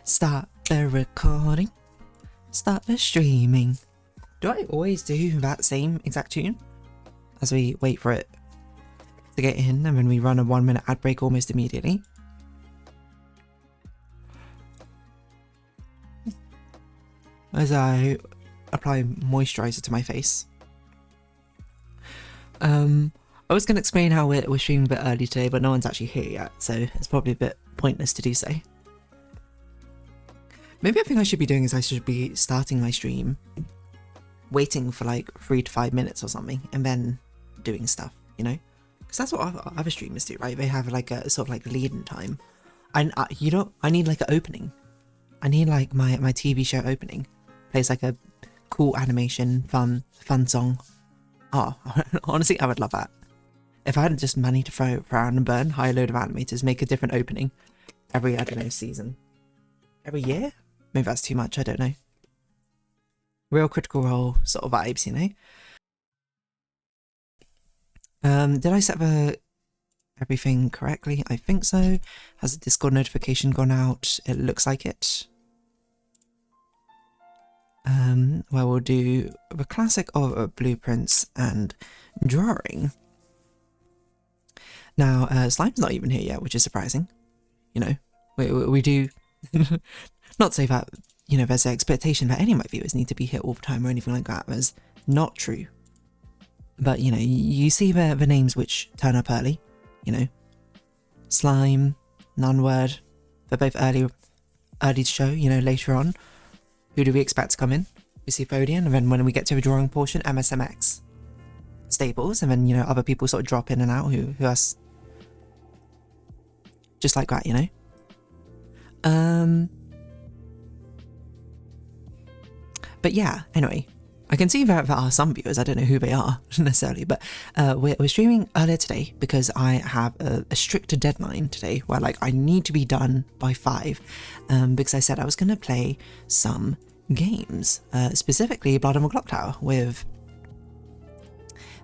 Start the recording. Start the streaming. Do I always do that same exact tune? As we wait for it to get in and then we run a 1 minute ad break almost immediately. As I apply moisturizer to my face. I was going to explain how we're streaming a bit early today, but no one's actually here yet, so it's probably a bit pointless to do so. Maybe I think I should be doing is I should be starting my stream, waiting for like 3 to 5 minutes or something, and then doing stuff, you know? Because that's what other streamers do, right? They have like a sort of like lead-in time. I need like an opening. I need like my TV show opening. Plays like a cool animation, fun song. Oh, honestly, I would love that. If I hadn't just money to throw around and burn, hire a load of animators, make a different opening every, I don't know, season. Every year? Maybe that's too much, I don't know. Real Critical Role sort of vibes, you know? Did I set everything correctly? I think so. Has the Discord notification gone out? It looks like it. Well, we'll do the classic of blueprints and drawing. Now, Slime's not even here yet, which is surprising. You know, we do not say that, you know, there's an expectation that any of my viewers need to be here all the time or anything like that. That's not true. But, you know, you see the names which turn up early, you know. Slime, Nunword, they're both early to show, you know, later on. Who do we expect to come in? We see Fodian, and then when we get to the drawing portion, MSMX. Stables, and then, you know, other people sort of drop in and out who has... Just like that, you know? But yeah, anyway. I can see that there are some viewers, I don't know who they are necessarily, but we're streaming earlier today because I have a stricter deadline today where like I need to be done by 5 because I said I was going to play some games, specifically Blood on the Clock Tower with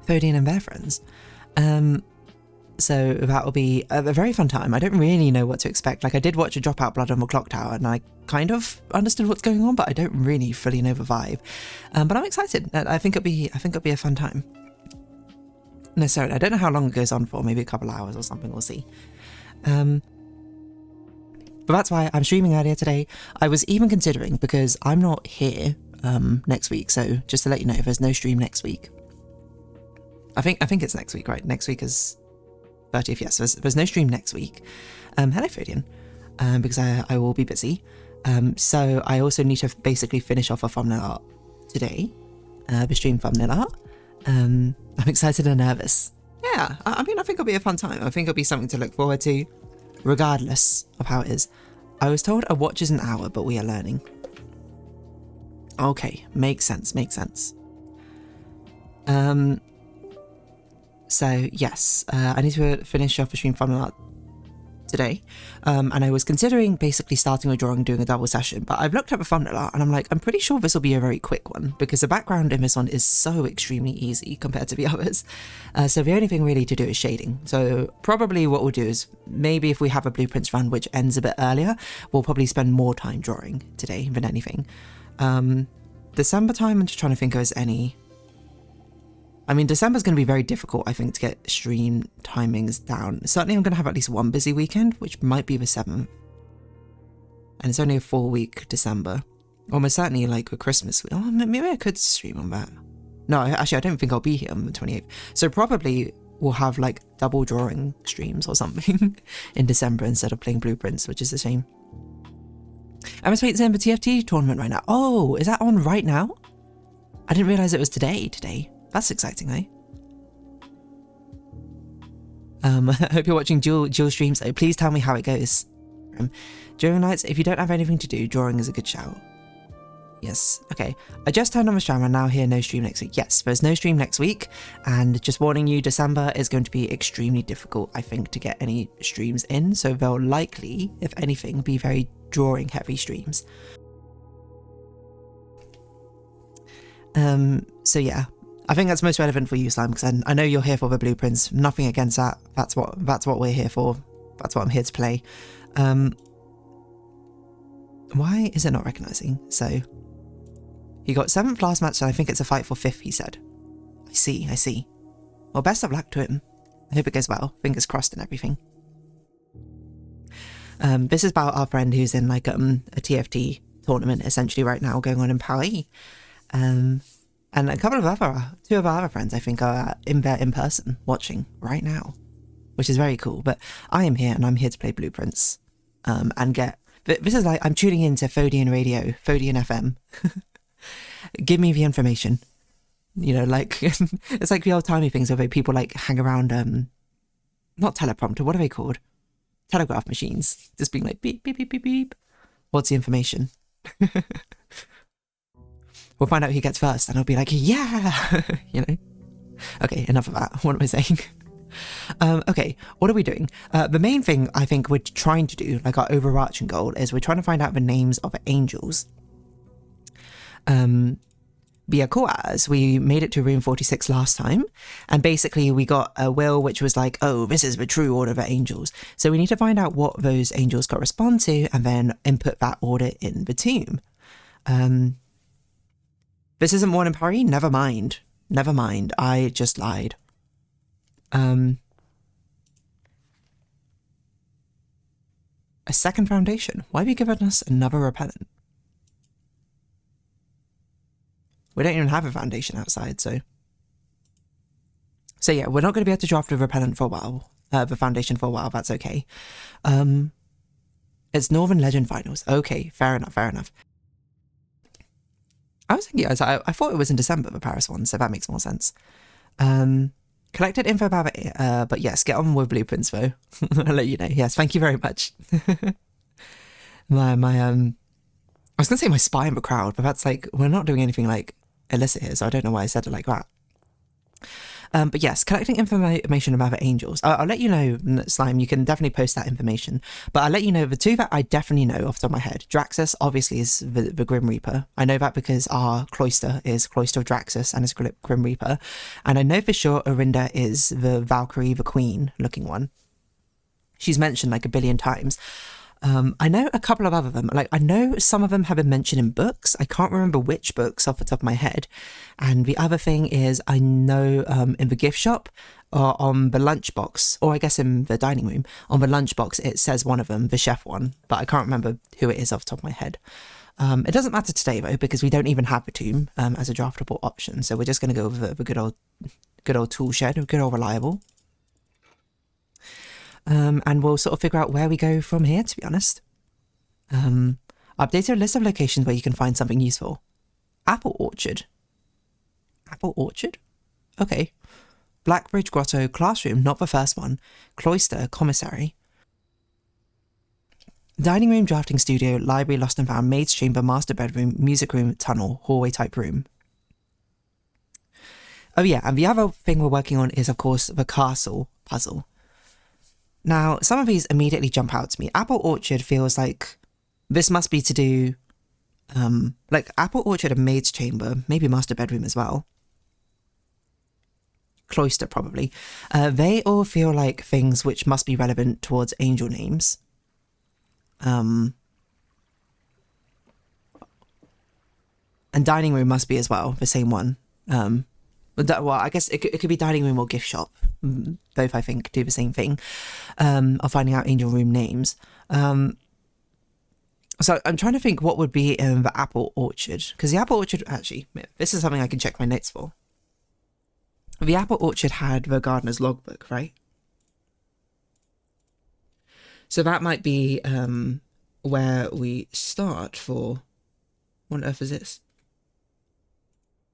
Fodian and their friends. So that will be a very fun time. I don't really know what to expect. Like I did watch a Dropout Blood on the Clock Tower and I kind of understood what's going on, but I don't really fully know the vibe. But I'm excited. I think it'll be a fun time. Necessarily, I don't know how long it goes on for. Maybe a couple hours or something. We'll see. But that's why I'm streaming earlier today. I was even considering, because I'm not here next week. So just to let you know, there's no stream next week. I think it's next week, right? Next week is 30th, yes. There's no stream next week. Hello, Fodian. Because I will be busy. So I also need to basically finish off a thumbnail art today. The stream thumbnail art. I'm excited and nervous. Yeah, I mean, I think it'll be a fun time. I think it'll be something to look forward to, regardless of how it is. I was told a watch is an hour, but we are learning. Okay, makes sense. So yes, I need to finish off the stream thumbnail art today, and I was considering basically starting a drawing and doing a double session, but I've looked at the thumbnail art and I'm like, I'm pretty sure this will be a very quick one because the background in this one is so extremely easy compared to the others. So the only thing really to do is shading. So probably what we'll do is maybe if we have a blueprints run which ends a bit earlier, we'll probably spend more time drawing today than anything. December time, I'm just trying to think if there's any... I mean, December's going to be very difficult, I think, to get stream timings down. Certainly, I'm going to have at least one busy weekend, which might be the 7th. And it's only a 4-week December. Almost certainly, like, a Christmas week. Oh, maybe I could stream on that. No, actually, I don't think I'll be here on the 28th. So probably we'll have, like, double drawing streams or something in December instead of playing blueprints, which is a shame. I'm waiting for the TFT tournament right now. Oh, is that on right now? I didn't realise it was today. That's exciting, eh? I hope you're watching dual streams, so please tell me how it goes. During nights, if you don't have anything to do, drawing is a good shout. Yes, okay. I just turned on the stream and now here no stream next week. Yes, there's no stream next week, and just warning you, December is going to be extremely difficult, I think, to get any streams in, so they'll likely, if anything, be very drawing heavy streams. So yeah. I think that's most relevant for you, Slime, because I know you're here for the blueprints. Nothing against that. That's what we're here for. That's what I'm here to play. Why is it not recognizing? So he got 7th last match, and I think it's a fight for 5th, he said. I see. Well, best of luck to him. I hope it goes well. Fingers crossed and everything. This is about our friend who's in like a TFT tournament essentially right now going on in Paris. And a couple of two of our other friends I think are in there in person watching right now, which is very cool. But I am here and I'm here to play Blueprints and get... But this is like, I'm tuning into Fodian Radio, Fodian FM. Give me the information. You know, like, it's like the old-timey things where people like hang around, not teleprompter, what are they called? Telegraph machines, just being like beep, beep, beep, beep, beep. What's the information? We'll find out who gets first and I'll be like, yeah, you know? Okay, enough of that. What am I saying? Okay, what are we doing? The main thing I think we're trying to do, like our overarching goal, is we're trying to find out the names of angels. But yeah, cool as we made it to room 46 last time, and basically we got a will which was like, oh, this is the true order of angels. So we need to find out what those angels correspond to and then input that order in the tomb. This isn't one in Paris? Never mind. I just lied. A second foundation. Why have you given us another repellent? We don't even have a foundation outside, so yeah, we're not going to be able to draft the repellent for a while, the foundation for a while, that's okay. It's Northern Legend Finals. Okay, fair enough. I was thinking, I thought it was in December, the Paris one, so that makes more sense. Collected info about it, but yes, get on with Blueprints though. I'll let you know. Yes, thank you very much. I was going to say my spy in the crowd, but that's like, we're not doing anything like illicit here, so I don't know why I said it like that. But yes, collecting information about the angels. I'll let you know, Slime, you can definitely post that information. But I'll let you know the two that I definitely know off the top of my head. Draxus, obviously, is the Grim Reaper. I know that because our cloister is Cloister of Draxus and is Grim Reaper. And I know for sure Orinda is the Valkyrie, the Queen looking one. She's mentioned like a billion times. I know a couple of other them. Like, I know some of them have been mentioned in books. I can't remember which books off the top of my head. And the other thing is, I know in the gift shop or on the lunchbox, or I guess in the dining room, on the lunchbox, it says one of them, the chef one, but I can't remember who it is off the top of my head. It doesn't matter today though, because we don't even have a tomb as a draftable option. So we're just going to go with the good old tool shed, good old reliable. And we'll sort of figure out where we go from here, to be honest. Update a list of locations where you can find something useful. Apple Orchard. Okay. Blackbridge Grotto, Classroom, not the first one. Cloister, Commissary. Dining Room, Drafting Studio, Library, Lost and Found, Maid's Chamber, Master Bedroom, Music Room, Tunnel, Hallway type room. Oh yeah, and the other thing we're working on is, of course, the Castle puzzle. Now, some of these immediately jump out to me. Apple Orchard feels like this must be to do, like Apple Orchard and Maid's Chamber, maybe Master Bedroom as well. Cloister, probably. They all feel like things which must be relevant towards angel names. And Dining Room must be as well, the same one. Well, I guess it could be Dining Room or Gift Shop. Both, I think, do the same thing of finding out angel room names. So I'm trying to think what would be in the Apple Orchard. Because the Apple Orchard, actually, this is something I can check my notes for. The Apple Orchard had the gardener's logbook, right? So that might be where we start for... What on earth is this?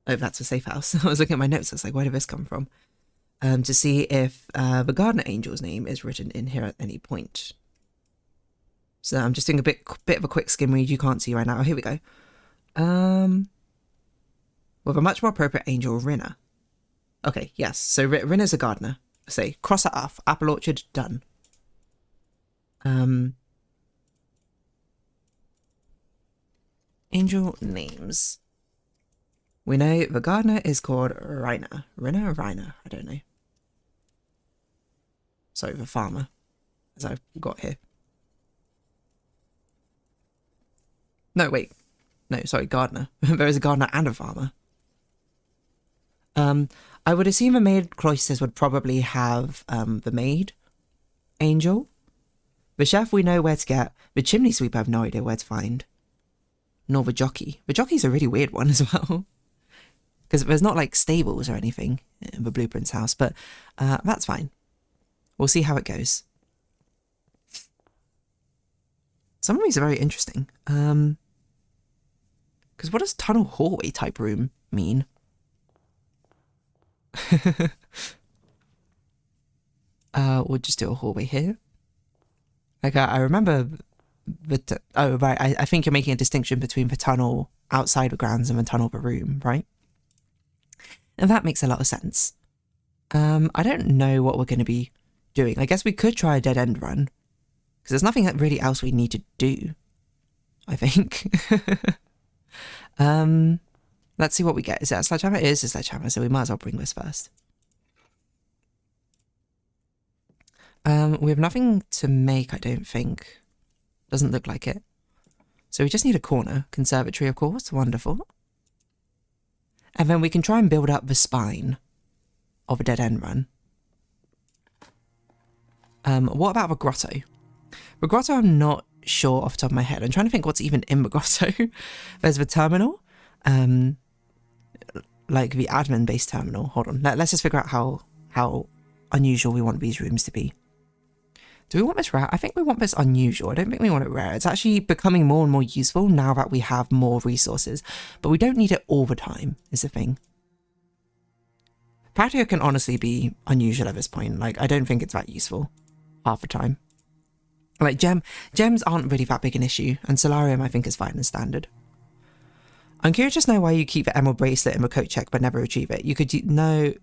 Oh, that's a safe house. I was looking at my notes. I was like, where did this come from? To see if the gardener angel's name is written in here at any point. So I'm just doing a bit of a quick skim read. You can't see right now. Oh, here we go. With a much more appropriate angel, Rinna. Okay, yes. So Rinna's a gardener. Say, cross that off. Apple Orchard, done. Angel names. We know the gardener is called Rainer. Rainer, I don't know. Sorry, the farmer, as I've got here. No, wait. No, sorry, gardener. There is a gardener and a farmer. I would assume a maid cloisters would probably have the maid angel. The chef we know where to get. The chimney sweep I have no idea where to find. Nor the jockey. The jockey's a really weird one as well. Because there's not like stables or anything in the Blueprint's house, but that's fine. We'll see how it goes. Some of these are very interesting. Because what does tunnel hallway type room mean? We'll just do a hallway here. Like, I remember the... oh, right. I think you're making a distinction between the tunnel outside the grounds and the tunnel of the room, right? And that makes a lot of sense. I don't know what we're going to be doing. I guess we could try a dead end run. Because there's nothing really else we need to do, I think. Let's see what we get. Is that a sledgehammer? It is a sledgehammer, so we might as well bring this first. We have nothing to make, I don't think. Doesn't look like it. So we just need a corner. Conservatory, of course. Wonderful. And then we can try and build up the spine of a dead end run. What about the grotto? The grotto, I'm not sure off the top of my head. I'm trying to think what's even in the grotto. There's the terminal. Like the admin-based terminal. Hold on. Let's just figure out how unusual we want these rooms to be. Do we want this rare? I think we want this unusual. I don't think we want it rare. It's actually becoming more and more useful now that we have more resources. But we don't need it all the time, is the thing. Patio can honestly be unusual at this point. Like, I don't think it's that useful half the time. Like, gems aren't really that big an issue. And solarium, I think, is fine and standard. I'm curious to know why you keep the emerald bracelet in the coat check but never retrieve it. You could, you know,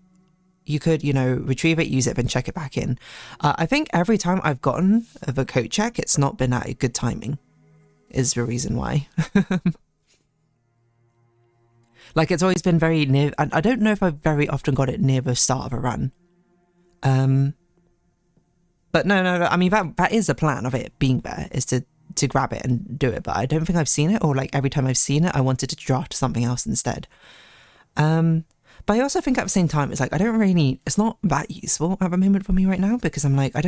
retrieve it, use it, then check it back in. I think every time I've gotten the coat check, it's not been at a good timing, is the reason why. Like, it's always been very near, and I don't know if I've very often got it near the start of a run. But no, I mean, that is the plan of it being there, is to grab it and do it, but I don't think I've seen it, or like every time I've seen it, I wanted to draft something else instead. But I also think at the same time, it's like, I don't really need, it's not that useful at the moment for me right now, because I'm like, I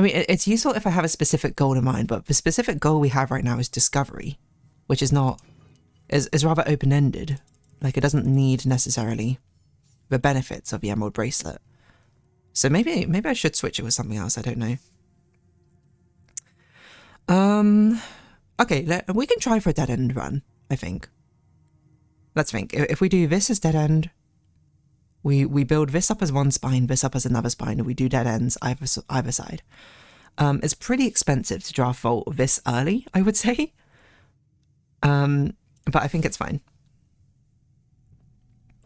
mean, it's useful if I have a specific goal in mind, but the specific goal we have right now is discovery, which is rather open-ended. Like, it doesn't need necessarily the benefits of the emerald bracelet. So maybe I should switch it with something else, I don't know. Okay, we can try for a dead end run, I think. Let's think. If we do this as dead end, we build this up as one spine, this up as another spine, and we do dead ends either side. It's pretty expensive to draft vault this early, I would say. But I think it's fine.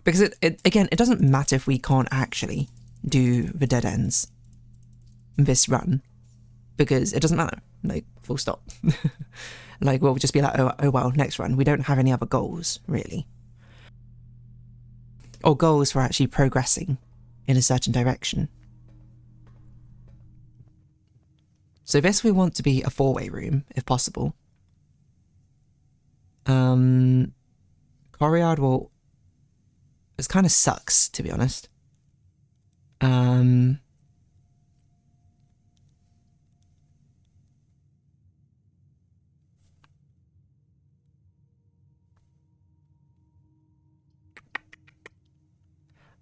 Because again, it doesn't matter if we can't actually do the dead ends this run. Because it doesn't matter. Like, full stop. Like, we'll just be like, oh well, next run. We don't have any other goals, really. Or goals for actually progressing in a certain direction. So this we want to be a four-way room, if possible. Courtyard, well, it kind of sucks, to be honest.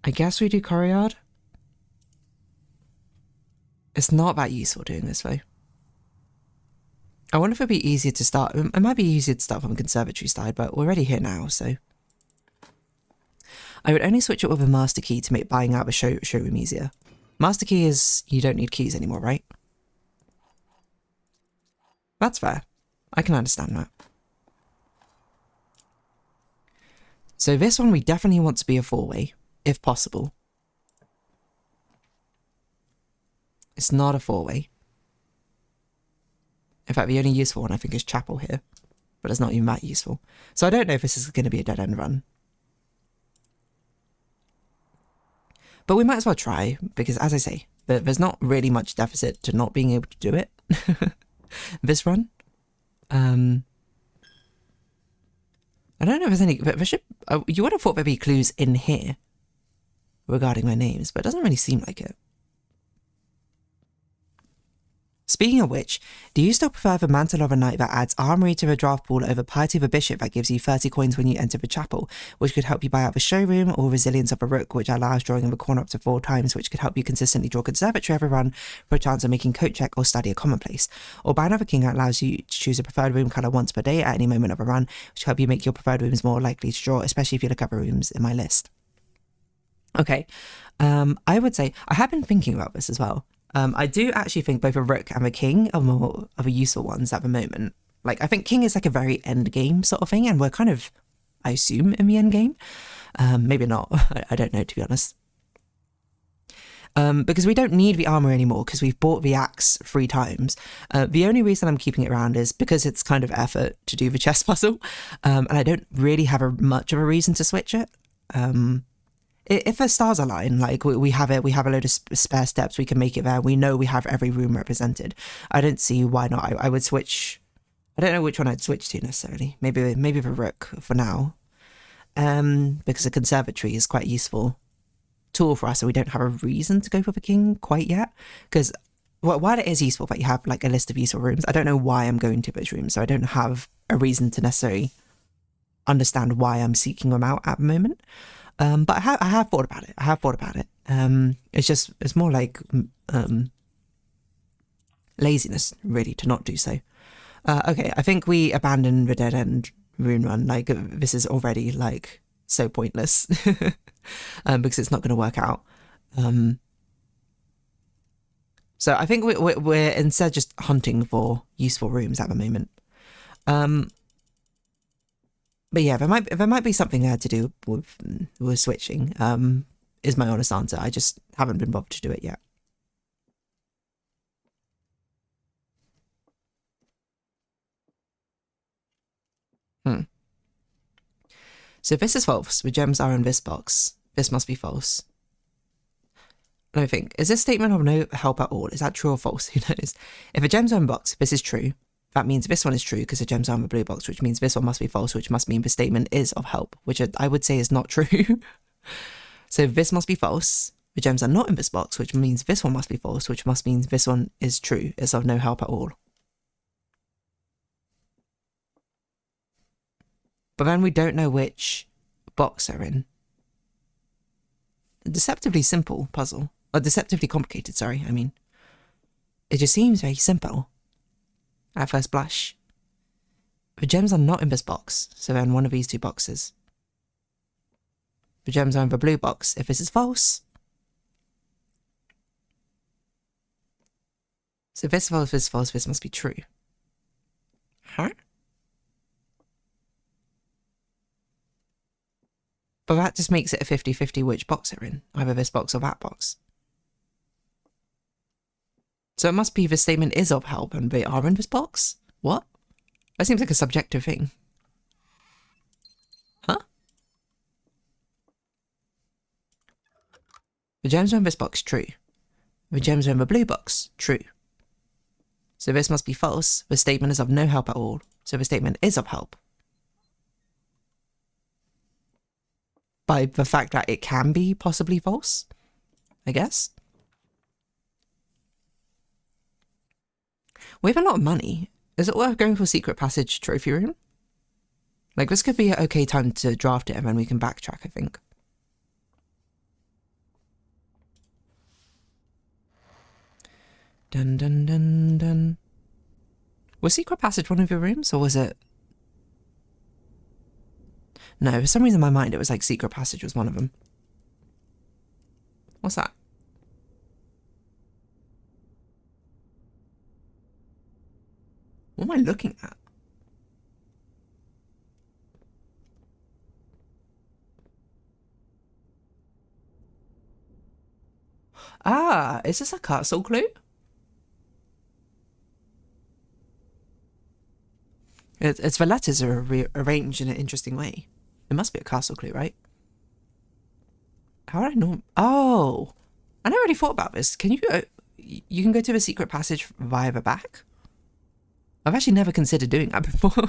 I guess we do courtyard. It's not that useful doing this though. I wonder if it'd be easier to start. It might be easier to start from a conservatory side, but we're already here now, so. I would only switch it with a master key to make buying out the showroom easier. Master key is, you don't need keys anymore, right? That's fair. I can understand that. So this one we definitely want to be a four-way, if possible. It's not a four-way. In fact, the only useful one I think is chapel here, but it's not even that useful. So I don't know if this is going to be a dead-end run. But we might as well try, because as I say, there's not really much deficit to not being able to do it this run. I don't know if there's any, but there should, you would have thought there'd be clues in here regarding their names, but it doesn't really seem like it. Speaking of which, do you still prefer the Mantle of a Knight that adds armory to the draft pool over Piety of a Bishop that gives you 30 coins when you enter the chapel, which could help you buy out the showroom, or Resilience of a Rook, which allows drawing in the corner up to 4 times, which could help you consistently draw Conservatory every run for a chance of making Coat Check or Study a Commonplace, or Banner of a King that allows you to choose a preferred room colour once per day at any moment of a run, which help you make your preferred rooms more likely to draw, especially if you look at the rooms in my list. Okay, I would say, I have been thinking about this as well. I do actually think both a Rook and a King are more of a useful ones at the moment. Like, I think King is like a very end game sort of thing, and we're kind of, I assume, in the end game. Maybe not. I don't know, to be honest. Because we don't need the armor anymore because we've bought the axe 3 times. The only reason I'm keeping it around is because it's kind of effort to do the chest puzzle, and I don't really have much of a reason to switch it. If the stars align, like we have it, we have a load of spare steps, we can make it there. We know we have every room represented. I don't see why not. I would switch. I don't know which one I'd switch to necessarily. Maybe the Rook for now, because a conservatory is quite a useful tool for us, so we don't have a reason to go for the King quite yet. Because while it is useful that you have like a list of useful rooms, I don't know why I'm going to those rooms, so I don't have a reason to necessarily understand why I'm seeking them out at the moment. But I have thought about it. It's more like laziness, really, to not do so. Okay, I think we abandon the Dead End rune run. Like, this is already, like, so pointless. Because it's not going to work out. So I think we're instead just hunting for useful rooms at the moment. But yeah, there might be something there to do with switching, is my honest answer. I just haven't been bothered to do it yet. So this is false. The gems are in this box. This must be false. I think, is this statement of no help at all? Is that true or false? Who knows? If the gems are in box, this is true. That means this one is true because the gems are in the blue box, which means this one must be false, which must mean the statement is of help, which I would say is not true. So this must be false. The gems are not in this box, which means this one must be false, which must mean this one is true. It's of no help at all. But then we don't know which box they're in. A deceptively simple puzzle. Or deceptively complicated, sorry, I mean. It just seems very simple at first blush. The gems are not in this box, so they're in one of these 2 boxes. The gems are in the blue box. If this is false, so this is false, this must be true. Huh? But that just makes it a 50-50 which box they're in, either this box or that box. So it must be the statement is of help and they are in this box? What? That seems like a subjective thing. Huh? The gems are in this box, true. The gems are in the blue box, true. So this must be false. The statement is of no help at all. So the statement is of help. By the fact that it can be possibly false, I guess. We have a lot of money. Is it worth going for Secret Passage Trophy Room? Like, this could be an okay time to draft it and then we can backtrack, I think. Dun dun dun dun. Was Secret Passage one of your rooms, or was it... No, for some reason in my mind it was like Secret Passage was one of them. What's that? What am I looking at? Ah, is this a castle clue? It's the letters are arranged in an interesting way. It must be a castle clue, right? How would I know? Oh, I never really thought about this. Can you you can go to the secret passage via the back? I've actually never considered doing that before,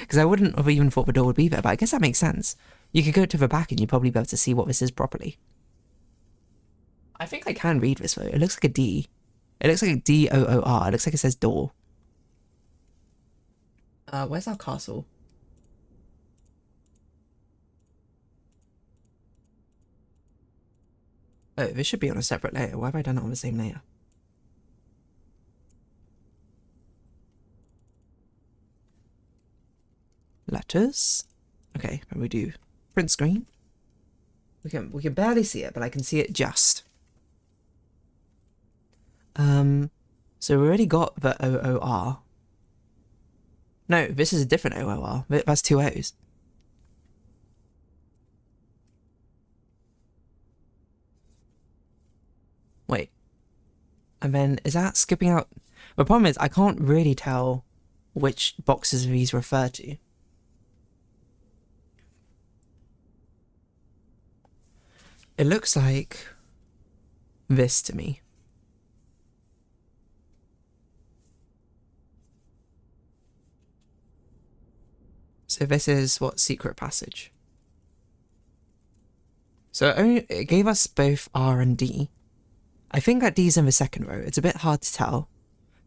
because I wouldn't have even thought the door would be there, but I guess that makes sense. You could go to the back and you'd probably be able to see what this is properly. I think I can read this though. It looks like a D. It looks like a D-O-O-R. It looks like it says door. Where's our castle? Oh, this should be on a separate layer. Why have I done it on the same layer? Letters. Okay, and we do print screen. We can barely see it, but I can see it just. So we already got the O-O-R. No, this is a different O-O-R. That's two O's. Wait. And then, is that skipping out? The problem is, I can't really tell which boxes these refer to. It looks like this to me. So this is what secret passage. So it gave us both R and D. I think that D's in the second row. It's a bit hard to tell,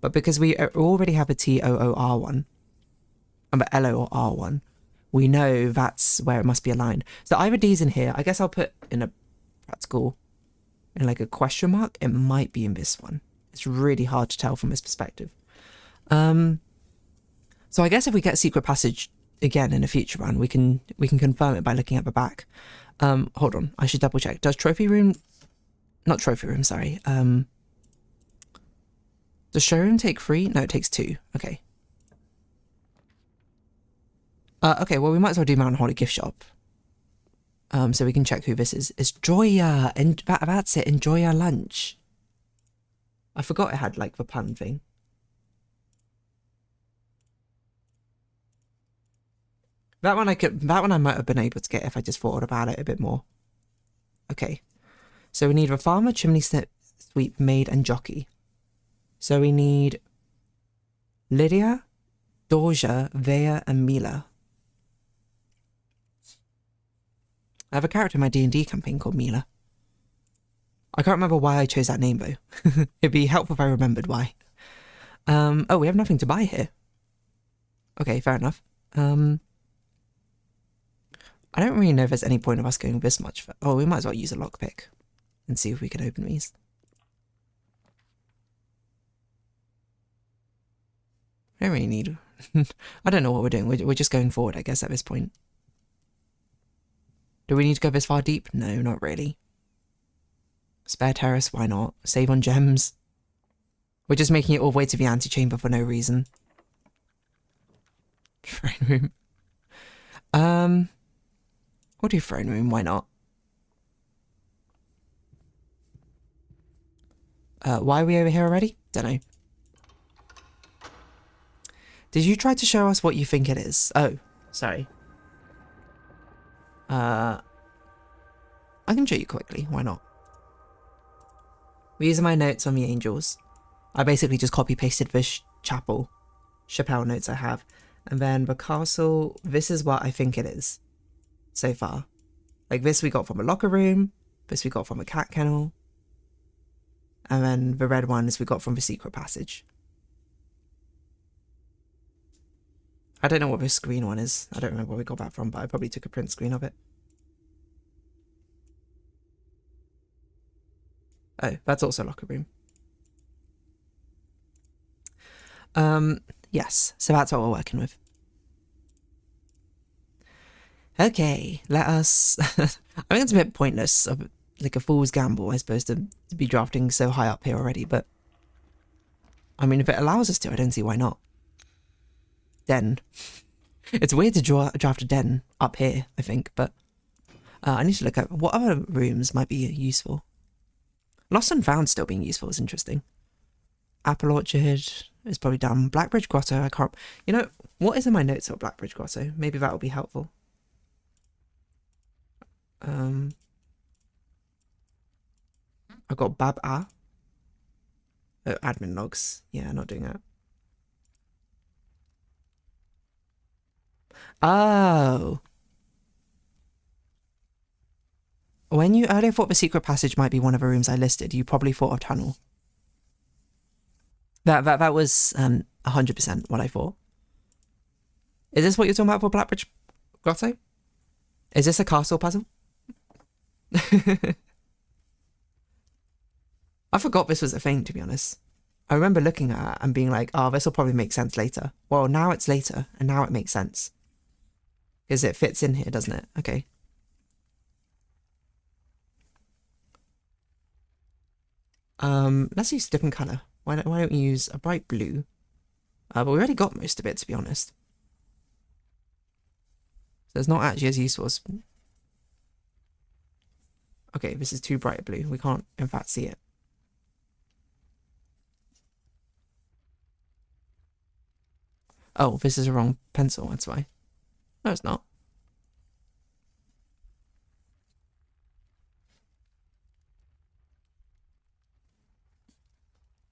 but because we already have a T-O-O-R one and the L-O-R one, we know that's where it must be aligned. So either D's in here. I guess I'll put in a practical, in like a question mark. It might be in this one. It's really hard to tell from this perspective. So I guess if we get secret passage again in a future run, we can confirm it by looking at the back. Hold on, I should double check. Does trophy room, not trophy room, sorry. Does showroom take 3? No, it takes 2. Okay. Okay, well we might as well do Mountain Holy gift shop. So we can check who this is. It's Joya, and that's it. Enjoy your lunch. I forgot it had like the pun thing. That one I might have been able to get if I just thought about it a bit more. Okay. So we need a farmer, chimney sweep, maid, and jockey. So we need Lydia, Dorja, Vea, and Mila. I have a character in my D&D campaign called Mila. I can't remember why I chose that name though. It'd be helpful if I remembered why. Oh, we have nothing to buy here. Okay, fair enough. I don't really know if there's any point of us going this much for... Oh, we might as well use a lockpick and see if we can open these. I don't really need... I don't know what we're doing. We're just going forward, I guess, at this point. Do we need to go this far deep? No, not really. Spare terrace, why not? Save on gems. We're just making it all the way to the antechamber for no reason. Throne room. We'll do throne room, why not? Why are we over here already? Dunno. Did you try to show us what you think it is? Oh, sorry. I can show you quickly, why not? These are my notes on the angels. I basically just copy-pasted this chapel notes I have. And then the castle, this is what I think it is so far. Like this we got from a locker room, this we got from a cat kennel, and then the red ones we got from the secret passage. I don't know what this green one is. I don't remember where we got that from, but I probably took a print screen of it. Oh, that's also locker room. Yes, so that's what we're working with. Okay, let us... I think it's a bit pointless, of like a fool's gamble, I suppose, to be drafting so high up here already, but... I mean, if it allows us to, I don't see why not. Den. It's weird to draft a den up here, I think, but... I need to look at what other rooms might be useful. Lost and Found still being useful is interesting. Apple Orchard is probably done. Blackbridge Grotto, I can't... You know, what is in my notes about Blackbridge Grotto? Maybe that will be helpful. I've got Bab Ah. Oh, admin logs. Yeah, not doing that. Oh. When you earlier thought the secret passage might be one of the rooms I listed, you probably thought of tunnel. That was 100% what I thought. Is this what you're talking about for Blackbridge Grotto? Is this a castle puzzle? I forgot this was a thing, to be honest. I remember looking at it and being like, oh, this will probably make sense later. Well, now it's later, and now it makes sense. Because it fits in here, doesn't it? Okay. Let's use a different colour. Why don't we use a bright blue? But we already got most of it, to be honest. So it's not actually as useful as... Okay, this is too bright a blue. We can't, in fact, see it. Oh, this is a wrong pencil, that's why. No, it's not.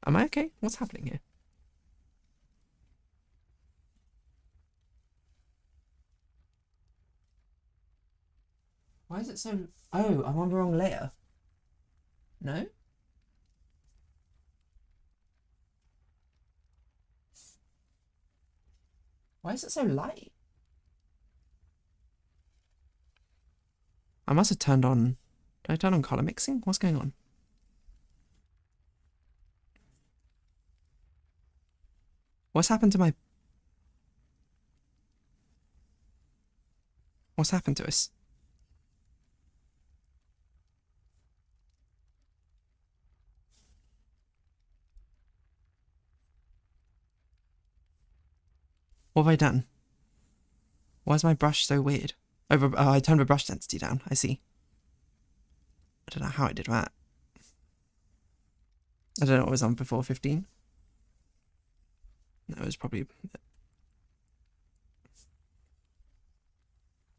Am I okay? What's happening here? Why is it so... Oh, I'm on the wrong layer. No? Why is it so light? I must have turned on... Did I turn on colour mixing? What's going on? What's happened to my... What's happened to us? What have I done? Why is my brush so weird? Oh, I turned the brush density down. I see. I don't know how I did that. I don't know what was on before 15. No, it was probably...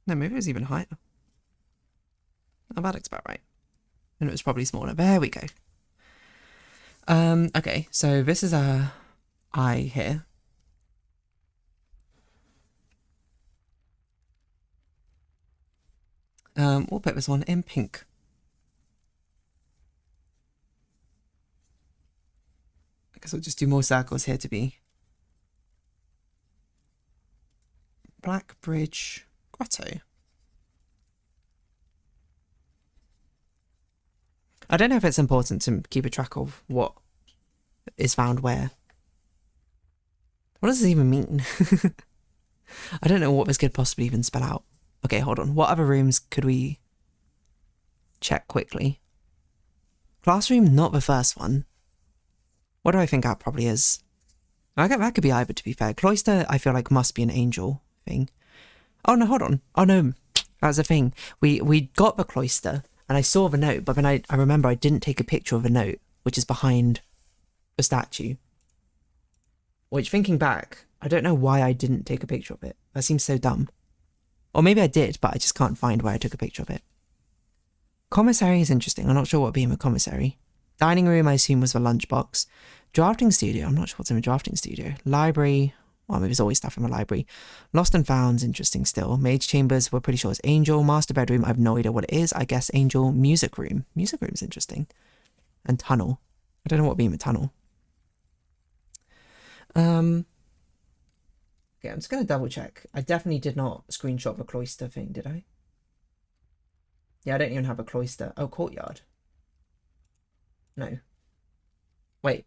No, maybe it was even higher. Oh, that looks about right. And it was probably smaller. There we go. Okay, so this is a eye here. We'll put this one in pink. I guess we'll just do more circles here to be Blackbridge Grotto. I don't know if it's important to keep a track of what is found where. What does this even mean? I don't know what this could possibly even spell out. Okay, hold on. What other rooms could we check quickly? Classroom, not the first one. What do I think that probably is? That could be either, to be fair. Cloister, I feel like must be an angel thing. Oh, no, hold on. Oh, no, that's a thing. We got the cloister, and I saw the note, but then I remember I didn't take a picture of the note, which is behind the statue. Which, thinking back, I don't know why I didn't take a picture of it. That seems so dumb. Or maybe I did, but I just can't find where I took a picture of it. Commissary is interesting. I'm not sure what would be in the commissary. Dining room, I assume, was the lunchbox. Drafting studio, I'm not sure what's in the drafting studio. Library, well, maybe there's always stuff in the library. Lost and found's interesting still. Mage chambers, we're pretty sure it's angel. Master bedroom, I have no idea what it is. I guess angel. Music room. Music room's interesting. And tunnel. I don't know what would be in the tunnel. Okay, I'm just going to double check. I definitely did not screenshot the cloister thing, did I? Yeah, I don't even have a cloister. Oh, courtyard. No. Wait.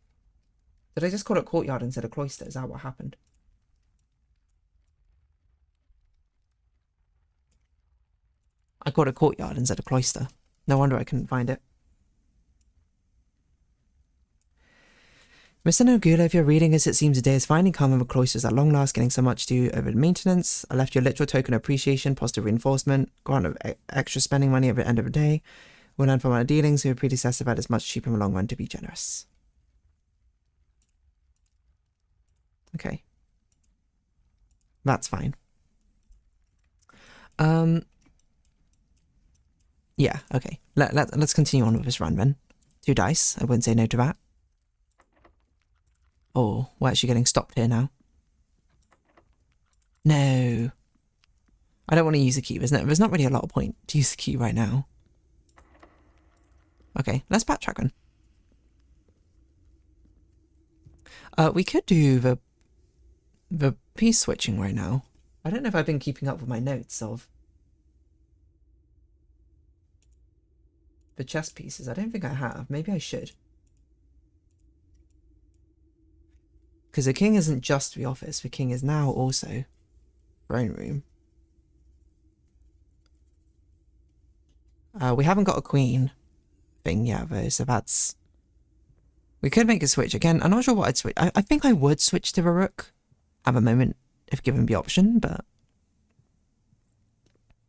Did I just call it courtyard instead of cloister? Is that what happened? I called it courtyard instead of cloister. No wonder I couldn't find it. Mr. Nogula, if you're reading as it seems today is finally come in the cloisters at long last, getting so much to do over the maintenance. I left you a literal token of appreciation, positive reinforcement, grant of extra spending money at the end of the day. We learned from our dealings, your predecessor that it's much cheaper in the long run to be generous. Okay. That's fine. Yeah, okay. Let's continue on with this run then. 2 dice. I wouldn't say no to that. Oh, we're actually getting stopped here now. No. I don't want to use a key. There's not really a lot of point to use the key right now. Okay, let's backtrack then. We could do the piece switching right now. I don't know if I've been keeping up with my notes of the chess pieces. I don't think I have. Maybe I should. Because the king isn't just the office. The king is now also throne room. We haven't got a queen thing yet though, so that's... We could make a switch. Again, I'm not sure what I'd switch. I think I would switch to the rook at the moment if given the option, but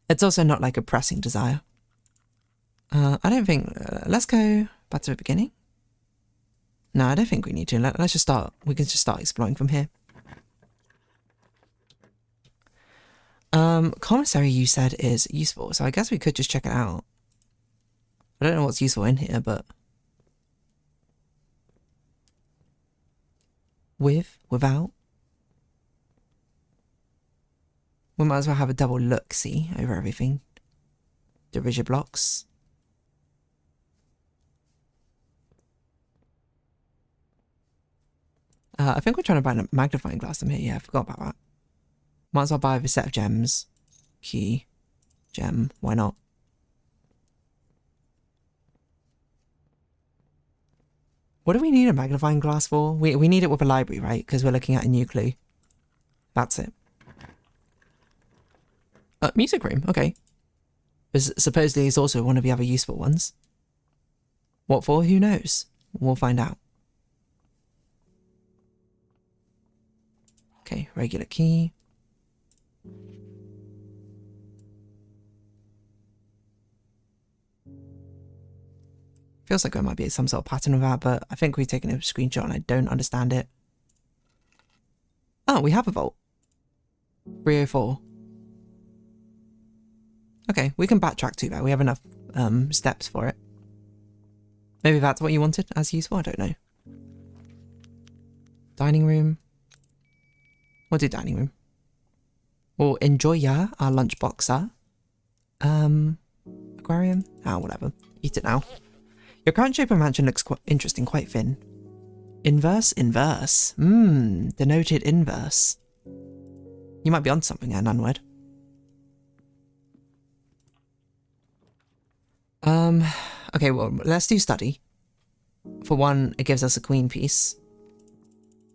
it's also not like a pressing desire. I don't think... let's go back to the beginning. No, I don't think we need to. Let's just start. We can just start exploring from here. Commissary you said is useful, so I guess we could just check it out. I don't know what's useful in here, but... Without? We might as well have a double look-see over everything. The rigid blocks. I think we're trying to buy a magnifying glass in here. Yeah, I forgot about that. Might as well buy a set of gems. Key. Gem. Why not? What do we need a magnifying glass for? We need it with a library, right? Because we're looking at a new clue. That's it. Music room. Okay. Because supposedly it's also one of the other useful ones. What for? Who knows? We'll find out. Okay, regular key. Feels like there might be some sort of pattern of that, but I think we've taken a screenshot and I don't understand it. Oh, we have a vault. 304. Okay, we can backtrack to that. We have enough steps for it. Maybe that's what you wanted as useful? I don't know. Dining room. We'll do dining room. We'll enjoy our lunchbox, aquarium? Ah, whatever. Eat it now. Your current shape of mansion looks quite interesting, quite thin. Inverse? Inverse. Denoted inverse. You might be on something there, Nunwed. Okay, well, let's do study. For one, it gives us a queen piece.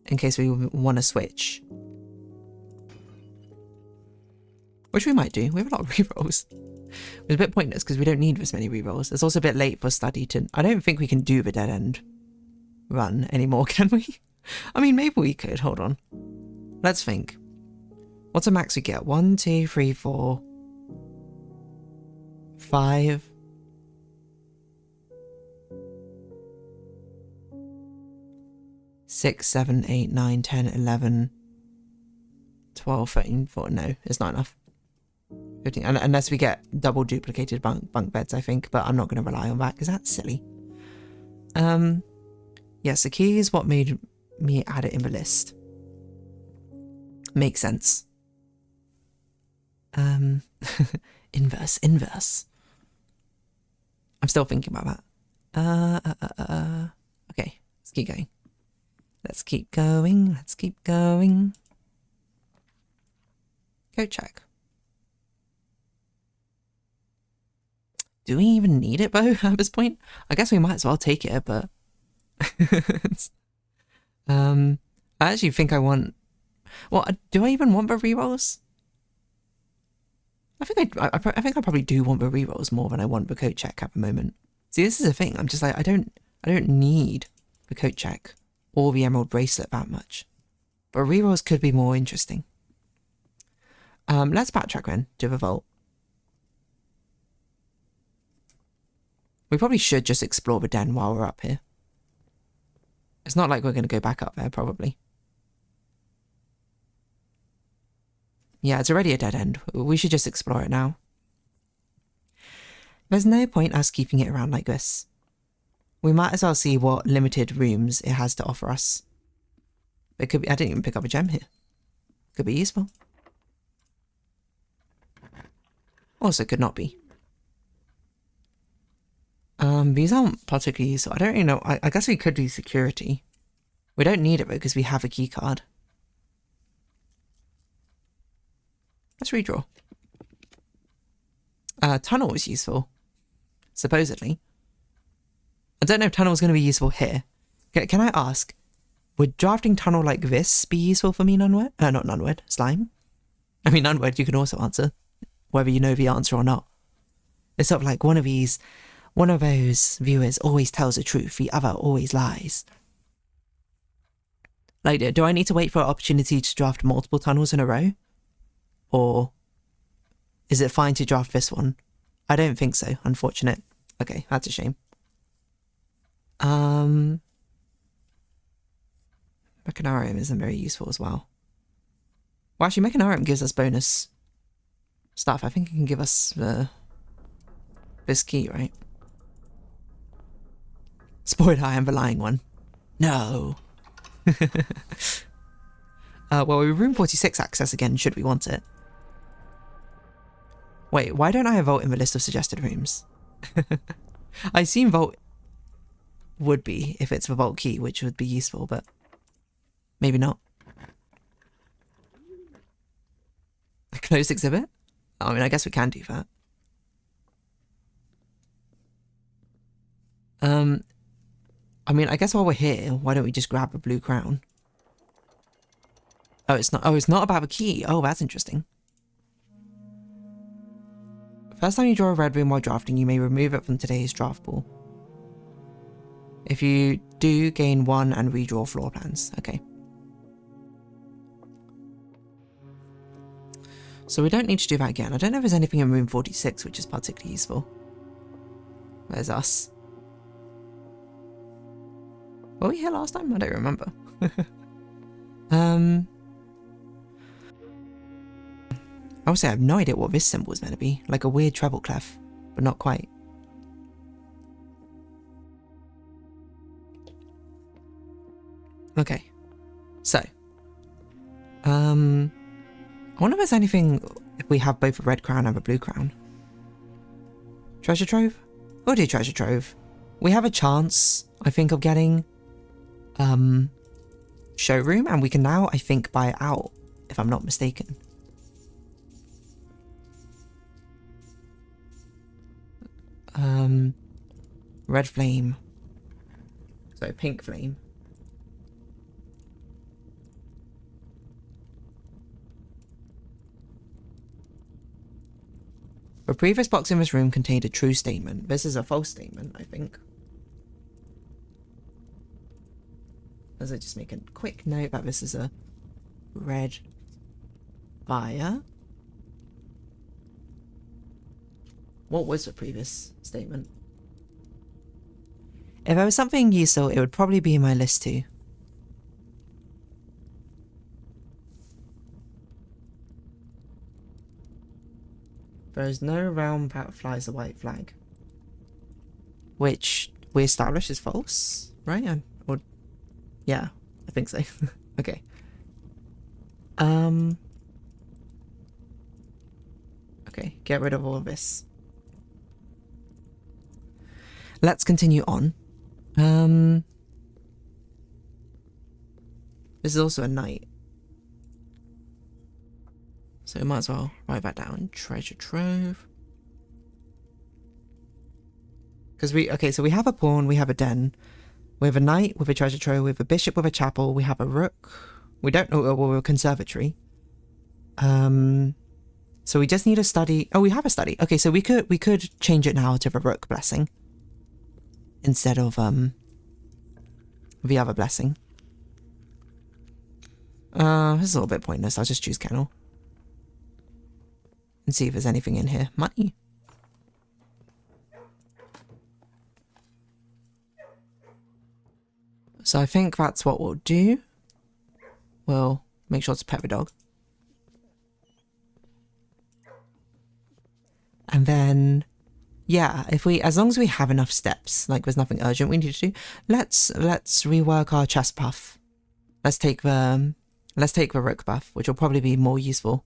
In case we want to switch. Which we might do. We have a lot of rerolls. It's a bit pointless because we don't need this many rerolls. It's also a bit late for study to... I don't think we can do the dead end run anymore, can we? I mean, maybe we could. Hold on. Let's think. What's the max we get? 1, 2, 3, 4... 5... 6, 7, 8, 9, 10, 11... 12, 13, 14... No, it's not enough. 15, unless we get double duplicated bunk beds, I think, but I'm not going to rely on that because that's silly. Yes, the key is what made me add it in the list. Makes sense. Inverse. I'm still thinking about that. Okay, let's keep going. Let's keep going. Go check. Do we even need it, though, at this point? I guess we might as well take it, but... I actually think I want... Well, do I even want the rerolls? I think I probably do want the rerolls more than I want the coat check at the moment. See, this is the thing. I'm just like, I don't need the coat check or the emerald bracelet that much. But rerolls could be more interesting. Let's backtrack then to the vault. We probably should just explore the den while we're up here. It's not like we're going to go back up there, probably. Yeah, it's already a dead end. We should just explore it now. There's no point us keeping it around like this. We might as well see what limited rooms it has to offer us. It could be... I didn't even pick up a gem here. Could be useful. Also could not be. These aren't particularly useful. I don't really know. I guess we could do security. We don't need it because we have a key card. Let's redraw. Tunnel is useful. Supposedly. I don't know if tunnel is going to be useful here. Can I ask, would drafting tunnel like this be useful for me, Nunwed? Not Nunwed, Slime. I mean, Nunwed, you can also answer, whether you know the answer or not. It's sort of like one of those viewers always tells the truth, the other always lies. Like, do I need to wait for an opportunity to draft multiple tunnels in a row? Or is it fine to draft this one? I don't think so, unfortunate. Okay, that's a shame. Mechanarium isn't very useful as well. Well, actually, Mechanarium gives us bonus stuff. I think it can give us this key, right? Spoiler, I am the lying one. No. Well, we room 46 access again, should we want it. Wait, why don't I have Vault in the list of suggested rooms? I assume Vault would be, if it's the Vault key, which would be useful, but maybe not. A closed exhibit? I mean, I guess we can do that. I mean, I guess while we're here, why don't we just grab a blue crown? Oh, it's not. Oh, it's not about the key. Oh, that's interesting. First time you draw a red room while drafting, you may remove it from today's draft pool. If you do, gain 1 and redraw floor plans. Okay. So we don't need to do that again. I don't know if there's anything in room 46 which is particularly useful. There's us. Were we here last time? I don't remember. I would say I have no idea what this symbol is meant to be. Like a weird treble clef, but not quite. Okay. So. I wonder if there's anything if we have both a red crown and a blue crown. Treasure trove? We'll do treasure trove. We have a chance, I think, of getting showroom, and we can now, I think, buy it out, if I'm not mistaken. Red flame. So pink flame. The previous box in this room contained a true statement. This is a false statement, I think. As I just make a quick note that this is a red fire. What was the previous statement? If there was something useful, it would probably be in my list too. There is no realm that flies a white flag. Which we established is false, right? Or yeah, I think so. Okay. Okay, get rid of all of this. Let's continue on. This is also a night. So we might as well write that down. Treasure trove. Because so we have a pawn, we have a den. We have a knight with a treasure trove, we have a bishop with a chapel, we have a rook. We don't know, we're a conservatory. So we just need a study. Oh, we have a study. Okay, so we could change it now to the rook blessing. Instead of the other blessing. This is a little bit pointless. I'll just choose kennel. And see if there's anything in here. Money. So I think that's what we'll do. We'll make sure to pet the dog. And then, yeah, as long as we have enough steps, like there's nothing urgent we need to do, let's rework our chest buff. Let's take the rook buff, which will probably be more useful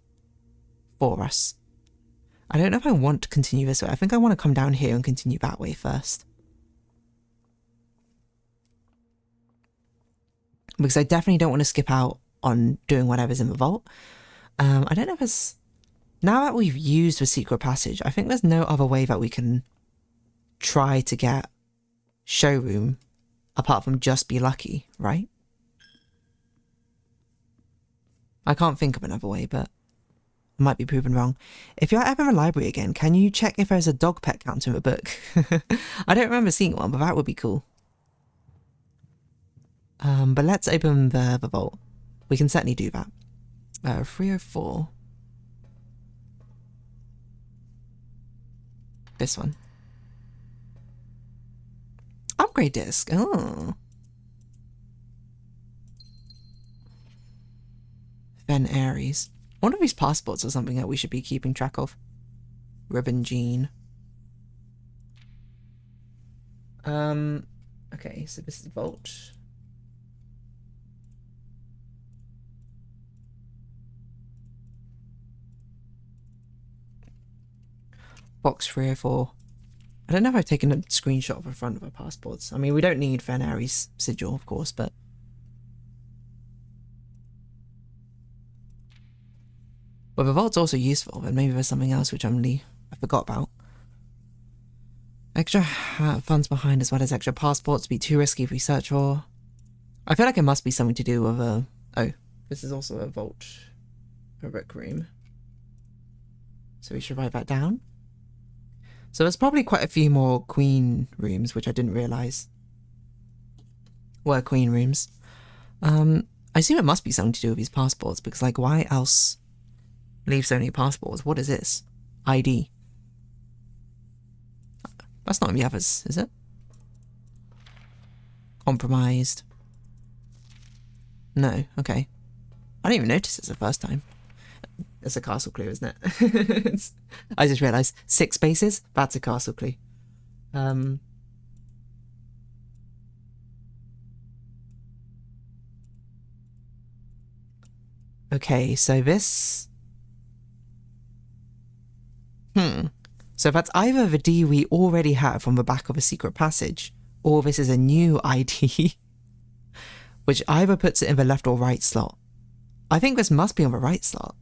for us. I don't know if I want to continue this way. I think I want to come down here and continue that way first. Because I definitely don't want to skip out on doing whatever's in the vault. I don't know if there's... Now that we've used the secret passage, I think there's no other way that we can try to get showroom apart from just be lucky, right? I can't think of another way, but I might be proven wrong. If you're ever in the library again, can you check if there's a dog pet counter in the book? I don't remember seeing one, but that would be cool. But let's open the vault. We can certainly do that. 304. This one. Upgrade disc. Oh. Ben Aries. One of these passports is something that we should be keeping track of. Ribbon Jean. Okay, so this is vault. Box 304. I don't know if I've taken a screenshot of the front of our passports. I mean, we don't need Venari's sigil, of course, but... Well, the vault's also useful, but maybe there's something else which I forgot about. Extra funds behind as well as extra passports be too risky if we search for. I feel like it must be something to do with a... Oh, this is also a vault. A rec room. So we should write that down. So there's probably quite a few more queen rooms, which I didn't realise were queen rooms. I assume it must be something to do with these passports, because, like, why else leave so many passports? What is this? ID. That's not in the others, is it? Compromised. No, okay. I didn't even notice this the first time. It's a castle clue, isn't it? I just realised 6 spaces. That's a castle clue. Okay, so this... So that's either the D we already have from the back of a secret passage, or this is a new ID, which either puts it in the left or right slot. I think this must be on the right slot.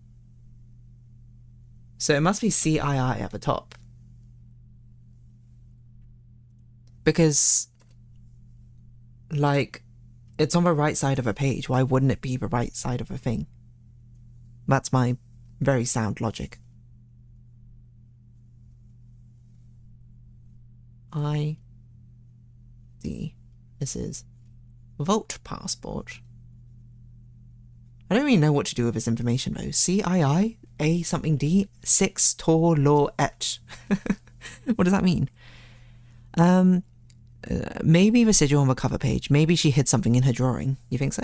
So it must be CII at the top. Because, like, it's on the right side of a page. Why wouldn't it be the right side of a thing? That's my very sound logic. ID. This is Vault Passport. I don't really know what to do with this information though. CII? A something D? 6 Tor Law Et. What does that mean? Maybe the sigil on the cover page. Maybe she hid something in her drawing. You think so?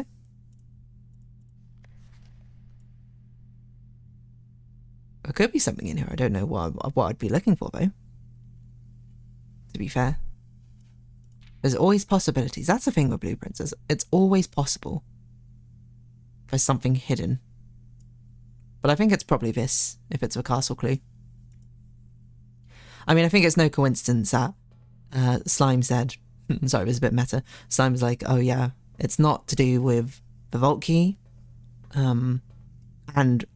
There could be something in here. I don't know what I'd be looking for though. To be fair. There's always possibilities. That's the thing with blueprints. It's always possible. There's something hidden. But I think it's probably this, if it's a castle clue. I mean, I think it's no coincidence that Slime said, sorry, it was a bit meta. Slime was like, oh yeah, it's not to do with the vault key, and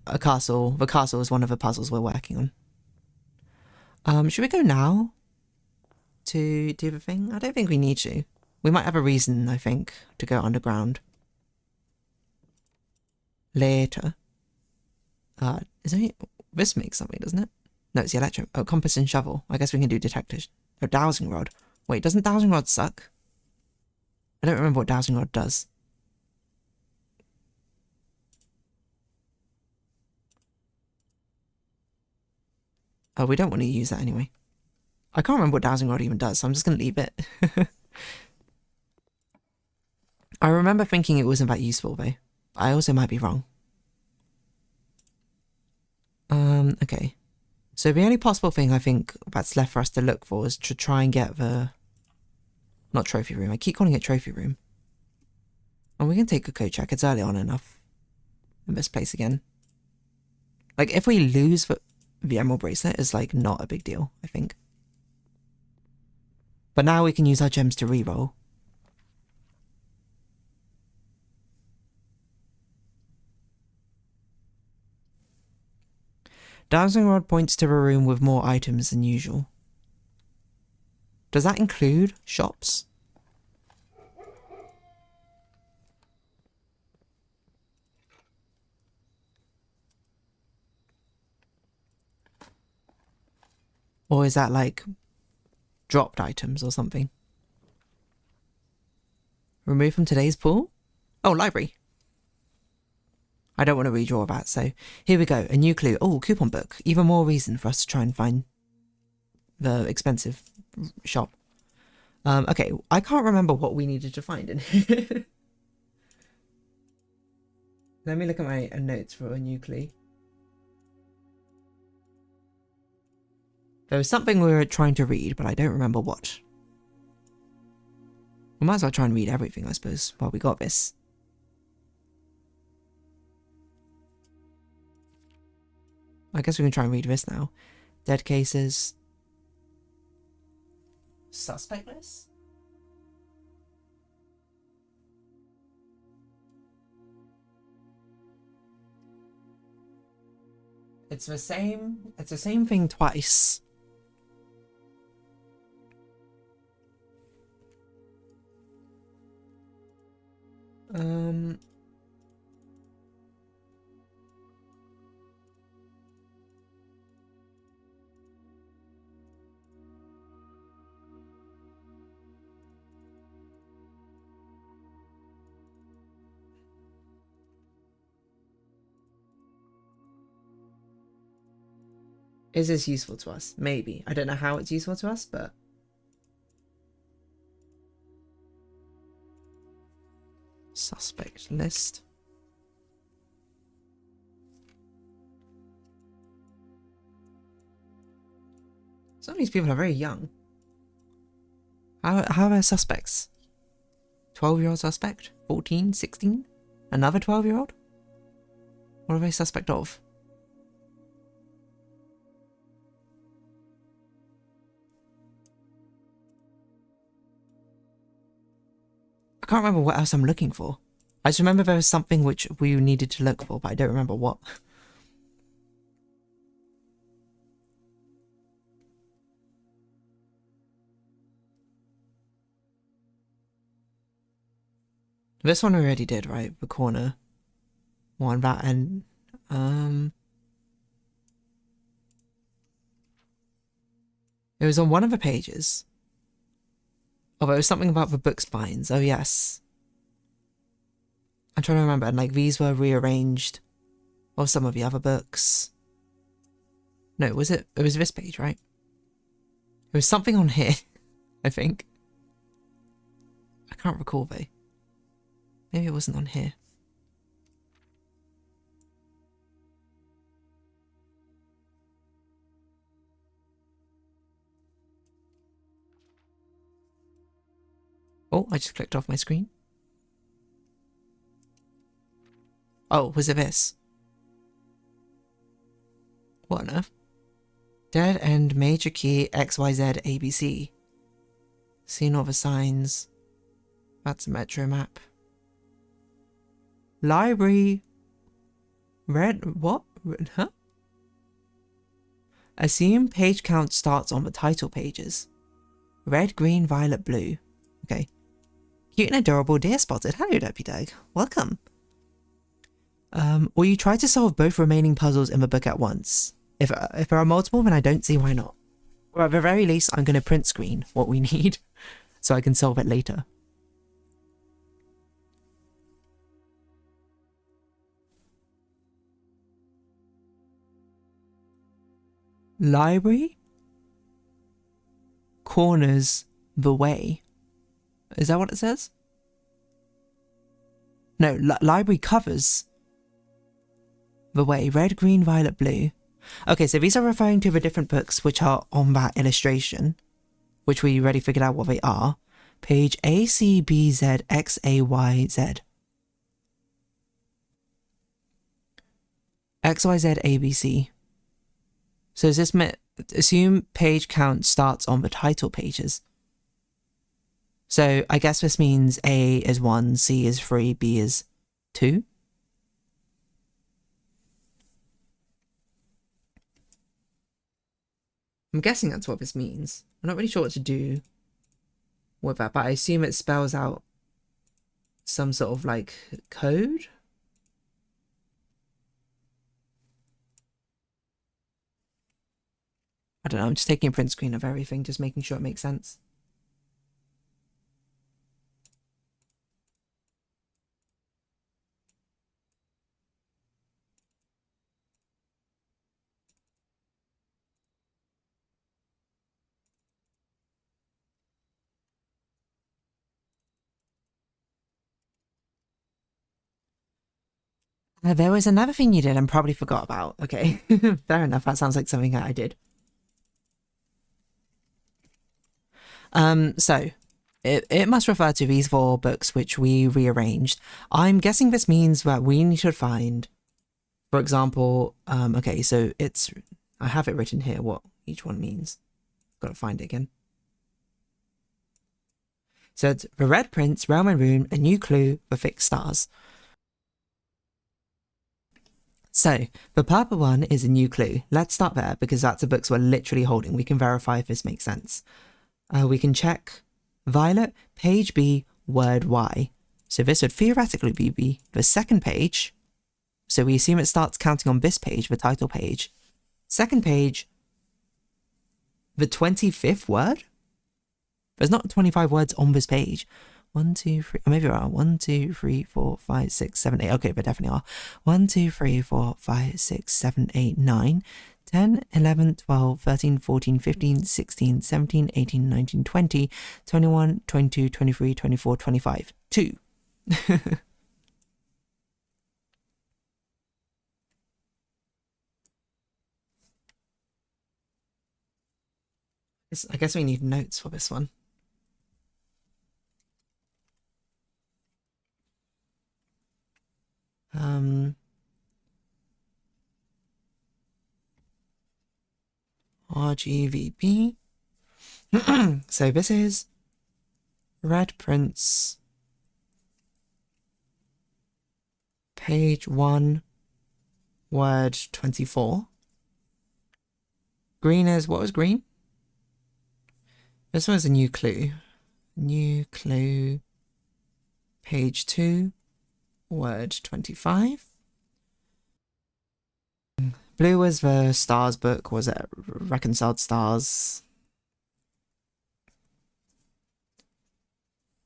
a castle. The castle is one of the puzzles we're working on. Should we go now to do the thing? I don't think we need to. We might have a reason, I think, to go underground. Later. Is there any... This makes something, doesn't it? No, it's the electro... Oh, compass and shovel. I guess we can do detectors. Oh, dowsing rod. Wait, doesn't dowsing rod suck? I don't remember what dowsing rod does. Oh, we don't want to use that anyway. I can't remember what dowsing rod even does, so I'm just going to leave it. I remember thinking it wasn't that useful, though. I also might be wrong. Okay. So the only possible thing I think that's left for us to look for is to try and get the... Not trophy room. I keep calling it trophy room. And we can take a code check. It's early on enough in this place again. Like, if we lose the... the emerald bracelet is like not a big deal, I think. But now we can use our gems to reroll. Dowsing rod points to a room with more items than usual. Does that include shops? Or is that like dropped items or something? Remove from today's pool? Oh, library. I don't want to redraw that, so here we go. A new clue. Oh, coupon book. Even more reason for us to try and find the expensive shop. Okay, I can't remember what we needed to find in here. Let me look at my notes for a new clue. There was something we were trying to read, but I don't remember what. We might as well try and read everything, I suppose, while we got this. I guess we can try and read this now. Dead cases. Suspect list? It's the same thing twice. Is this useful to us? Maybe. I don't know how it's useful to us, but... Suspect list. Some of these people are very young. How are their suspects? 12-year-old suspect? 14? 16? Another 12-year-old? What are they suspect of? I can't remember what else I'm looking for. I just remember there was something which we needed to look for, but I don't remember what. This one we already did, right? The corner one, that, and it was on one of the pages. Oh, it was something about the book spines. Oh, yes. I'm trying to remember. And, like, these were rearranged. Or some of the other books. No, was it? It was this page, right? There was something on here, I think. I can't recall, though. Maybe it wasn't on here. Oh, I just clicked off my screen. Oh, was it this? What on earth? Dead End Major Key XYZ ABC. Seen all the signs. That's a metro map. Library. Red. What? Huh? Assume page count starts on the title pages. Red, green, violet, blue. Okay. Cute and adorable deer spotted. Hello, Deputy Doug. Welcome. Or you try to solve both remaining puzzles in the book at once. If there are multiple, then I don't see why not. Or at the very least, I'm going to print screen what we need, so I can solve it later. Library? Corners the way. Is that what it says? No, library covers the way. Red, green, violet, blue. Okay, so these are referring to the different books which are on that illustration, which we already figured out what they are. Page ACBZXAYZ. XYZ ABC. So is this assume page count starts on the title pages? So I guess this means A is 1, C is 3, B is 2. I'm guessing that's what this means. I'm not really sure what to do with that, but I assume it spells out some sort of like code. I don't know, I'm just taking a print screen of everything, just making sure it makes sense. There was another thing you did and probably forgot about. Okay, fair enough. That sounds like something that I did. So it must refer to these 4 books which we rearranged. I'm guessing this means that we need to find, for example, okay, so I have it written here what each one means. Gotta find it again. So it's the Red Prince, Realm and Rune, a new clue, the fixed stars. So the purple one is a new clue. Let's start there because that's the books we're literally holding. We can verify if this makes sense. We can check Violet, page B, word Y. So this would theoretically be the second page. So we assume it starts counting on this page, the title page. Second page, the 25th word? There's not 25 words on this page. 1, 2, 3, maybe there are 1, 2, 3, 4, 5, 6, 7, 8. Okay, there definitely are. 1, 2, 3, 4, 5, 6, 7, 8, 9, 10, 11, 12, 13, 14, 15, 16, 17, 18, 19, 20, 21, 22, 23, 24, 25. 2. I guess we need notes for this one. RGVP. So this is Red Prince, page 1, word 24. Green is, what was green? This was a new clue. New clue, page 2, word 25. Blue was the stars book. Was it Reconciled Stars?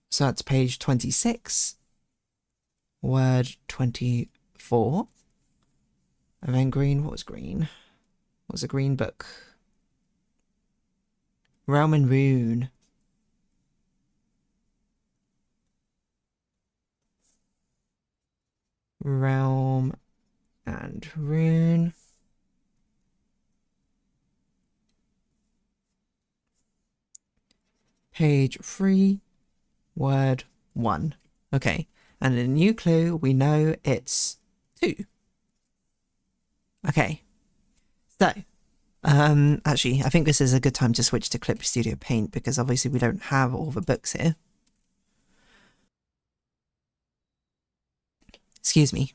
So that's page 26, word 24. And then green, what was green? What was a green book? Realm and Rune. Realm and Rune. Page 3, word 1. Okay, and in a new clue, we know it's 2. Okay, so, actually, I think this is a good time to switch to Clip Studio Paint because obviously we don't have all the books here. Excuse me.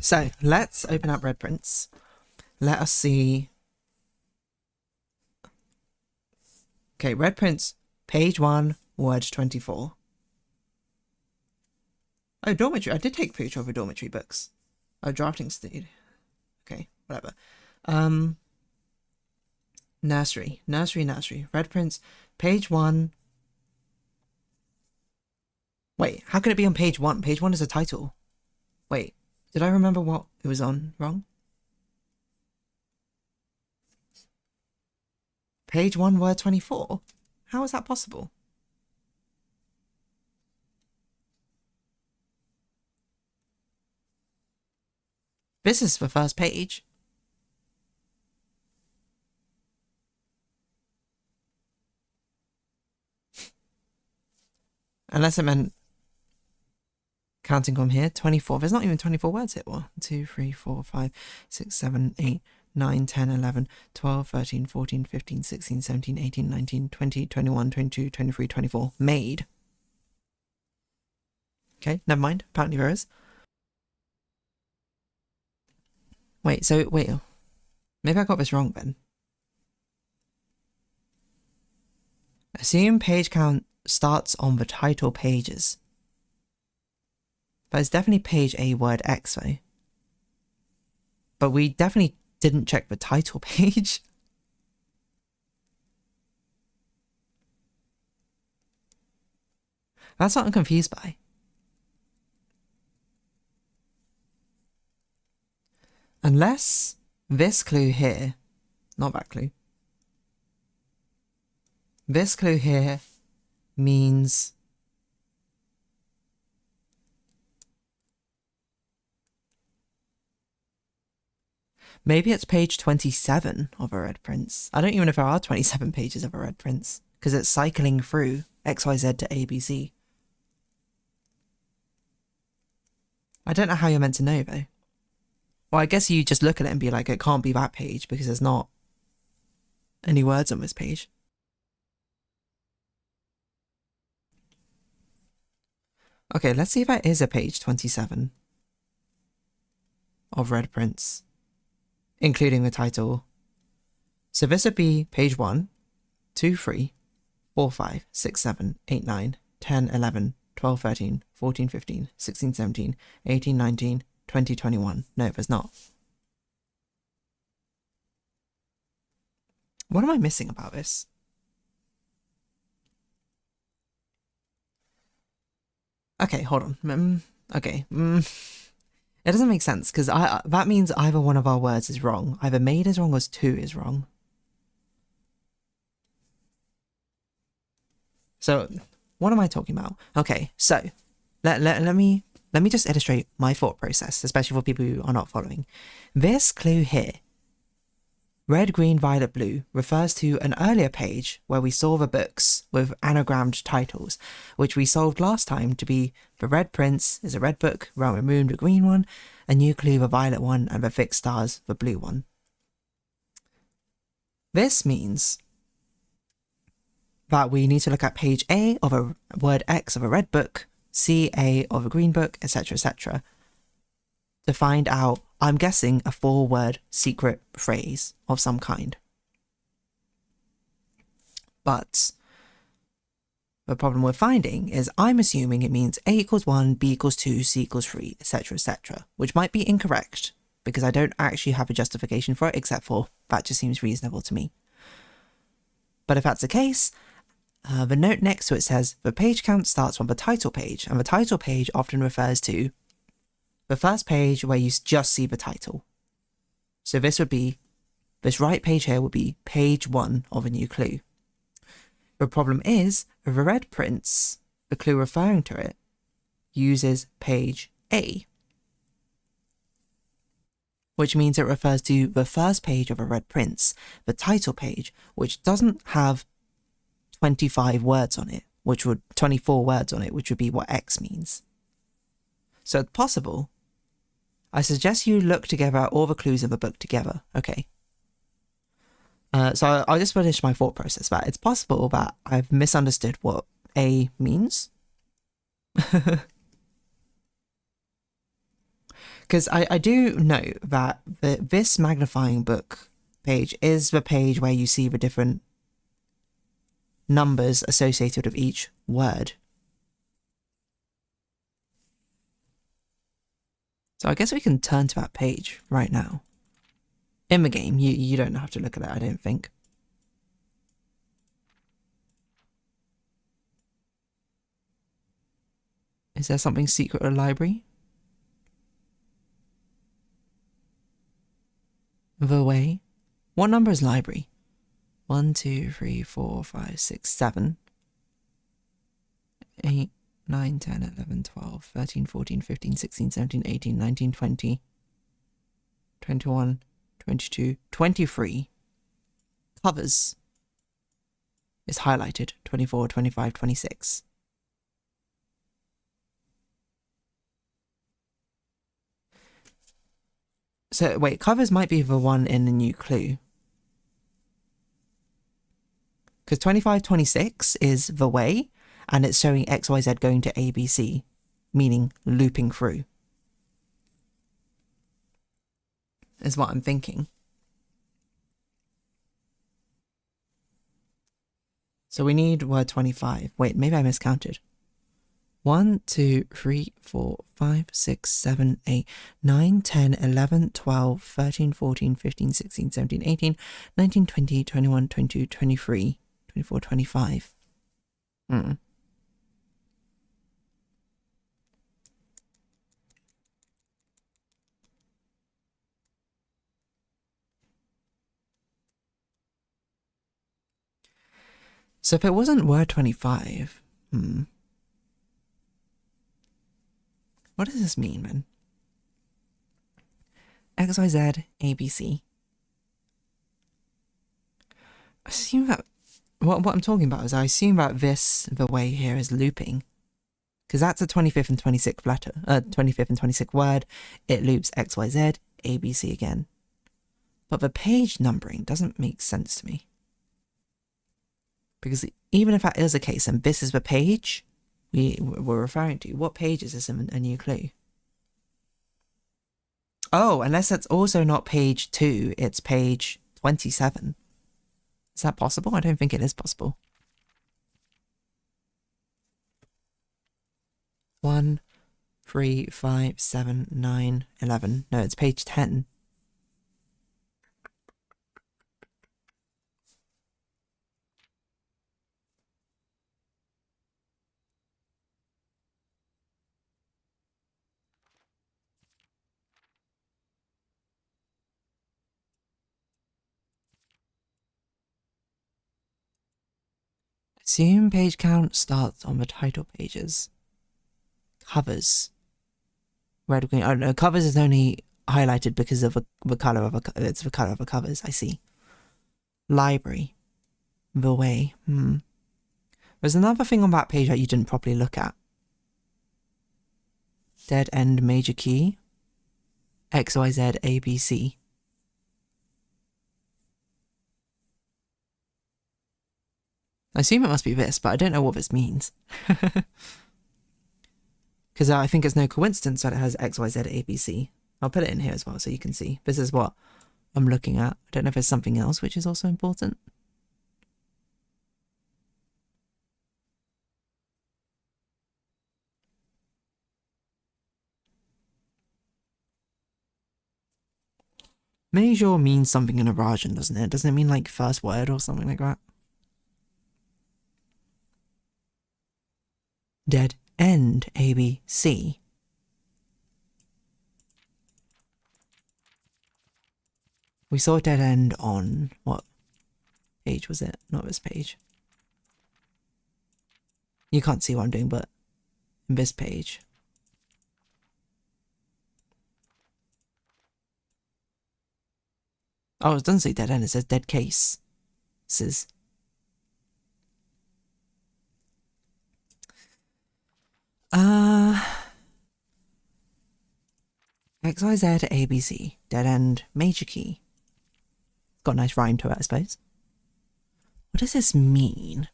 So let's open up Red Prince. Let us see. Okay, Red Prince, page 1, word 24. Oh, dormitory. I did take a picture of the dormitory books. Oh, drafting studio. Okay, whatever. Nursery. Red Prince, page 1. Wait, how could it be on page 1? Page 1 is a title. Wait, did I remember what it was on wrong? Page 1, word 24? How is that possible? This is the first page. Unless it meant Counting from here, 24. There's not even 24 words here. 1, 2, 3, 4, 5, 6, 7, 8, 9, 10, 11, 12, 13, 14, 15, 16, 17, 18, 19, 20, 21, 22, 23, 24. Made. Okay, never mind. Apparently there is. Wait, maybe I got this wrong then. Assume page count starts on the title pages. But it's definitely page A word X though. But we definitely didn't check the title page. That's what I'm confused by. Unless this clue here, not that clue. This clue here means maybe it's page 27 of a Red Prince. I don't even know if there are 27 pages of a Red Prince, because it's cycling through XYZ to ABC. I don't know how you're meant to know though. Well, I guess you just look at it and be like, it can't be that page because there's not any words on this page. Okay, let's see if that is a page 27 of Red Prince, including the title. So this would be page 1, 2, 3, 4, 5, 6, 7, 8, 9, 10, 11, 12, 13, 14, 15, 16, 17, 18, 19, 20, 21. No, there's not. What am I missing about this? Okay, hold on. Okay. It doesn't make sense because that means either one of our words is wrong. Either made is wrong or 2 is wrong. So what am I talking about? Okay, so let me just illustrate my thought process, especially for people who are not following. This clue here, red, green, violet, blue, refers to an earlier page where we saw the books with anagrammed titles, which we solved last time to be The Red Prince is a red book, Realm and Moon the green one, a new clue the violet one, and the fixed stars the blue one. This means that we need to look at page A of a word X of a red book, CA of a green book, etc., etc., to find out, I'm guessing, a 4-word secret phrase of some kind. But the problem we're finding is I'm assuming it means A equals 1, B equals 2, C equals 3, etc., etc., which might be incorrect because I don't actually have a justification for it, except for that just seems reasonable to me. But if that's the case, the note next to it says the page count starts from the title page, and the title page often refers to the first page where you just see the title. So this right page here would be page 1 of a new clue. The problem is, the Red Prince, the clue referring to it, uses page A, which means it refers to the first page of a Red Prince, the title page, which doesn't have 25 words on it, 24 words on it, which would be what X means. So it's possible. I suggest you look together at all the clues of the book together, okay? So I'll just finish my thought process that it's possible that I've misunderstood what A means. Because I do know that this magnifying book page is the page where you see the different numbers associated with each word. So I guess we can turn to that page right now. In the game, you don't have to look at it, I don't think. Is there something secret at a library? The way? What number is library? 1, 2, 3, 4, 5, 6, 7, 8, 9, 10, 11, 12, 13, 14, 15, 16, 17, 18, 19, 20, 21, 22, 23. Covers is highlighted, 24, 25, 26. So wait, covers might be the one in the new clue. Because 2526 is the way, and it's showing XYZ going to ABC, meaning looping through. Is what I'm thinking. So we need word 25. Wait, maybe I miscounted. 1, 2, 3, 4, 5, 6, 7, 8, 9, 10, 11, 12, 13, 14, 15, 16, 17, 18, 19, 20, 21, 22, 23, 24, 25. So if it wasn't word 25, what does this mean, man? XYZ, ABC. I assume that... What I'm talking about is I assume that this, the way here, is looping. Because that's a 25th and 26th letter. 25th and 26th word. It loops XYZ, ABC again. But the page numbering doesn't make sense to me. Because even if that is the case, and this is the page we're referring to, what page is this in a new clue? Oh, unless that's also not page 2, it's page 27. Is that possible? I don't think it is possible. 1, 3, 5, 7, 9, 11. No, it's page 10. Assume page count starts on the title pages. Covers. Red, green. Oh no, covers is only highlighted because of the color of it's the color of the covers. I see. Library. The way. There's another thing on that page that you didn't properly look at. Dead end major key. XYZ ABC. I assume it must be this, but I don't know what this means. Because I think it's no coincidence that it has XYZ ABC. I'll put it in here as well so you can see. This is what I'm looking at. I don't know if there's something else which is also important. Major means something in Arajan, doesn't it? Doesn't it mean like first word or something like that? Dead end ABC. We saw dead end on what page was it? Not this page. You can't see what I'm doing, but this page. Oh, it doesn't say dead end, it says dead case. XYZ ABC, dead end major key. It's got a nice rhyme to it, I suppose. What does this mean?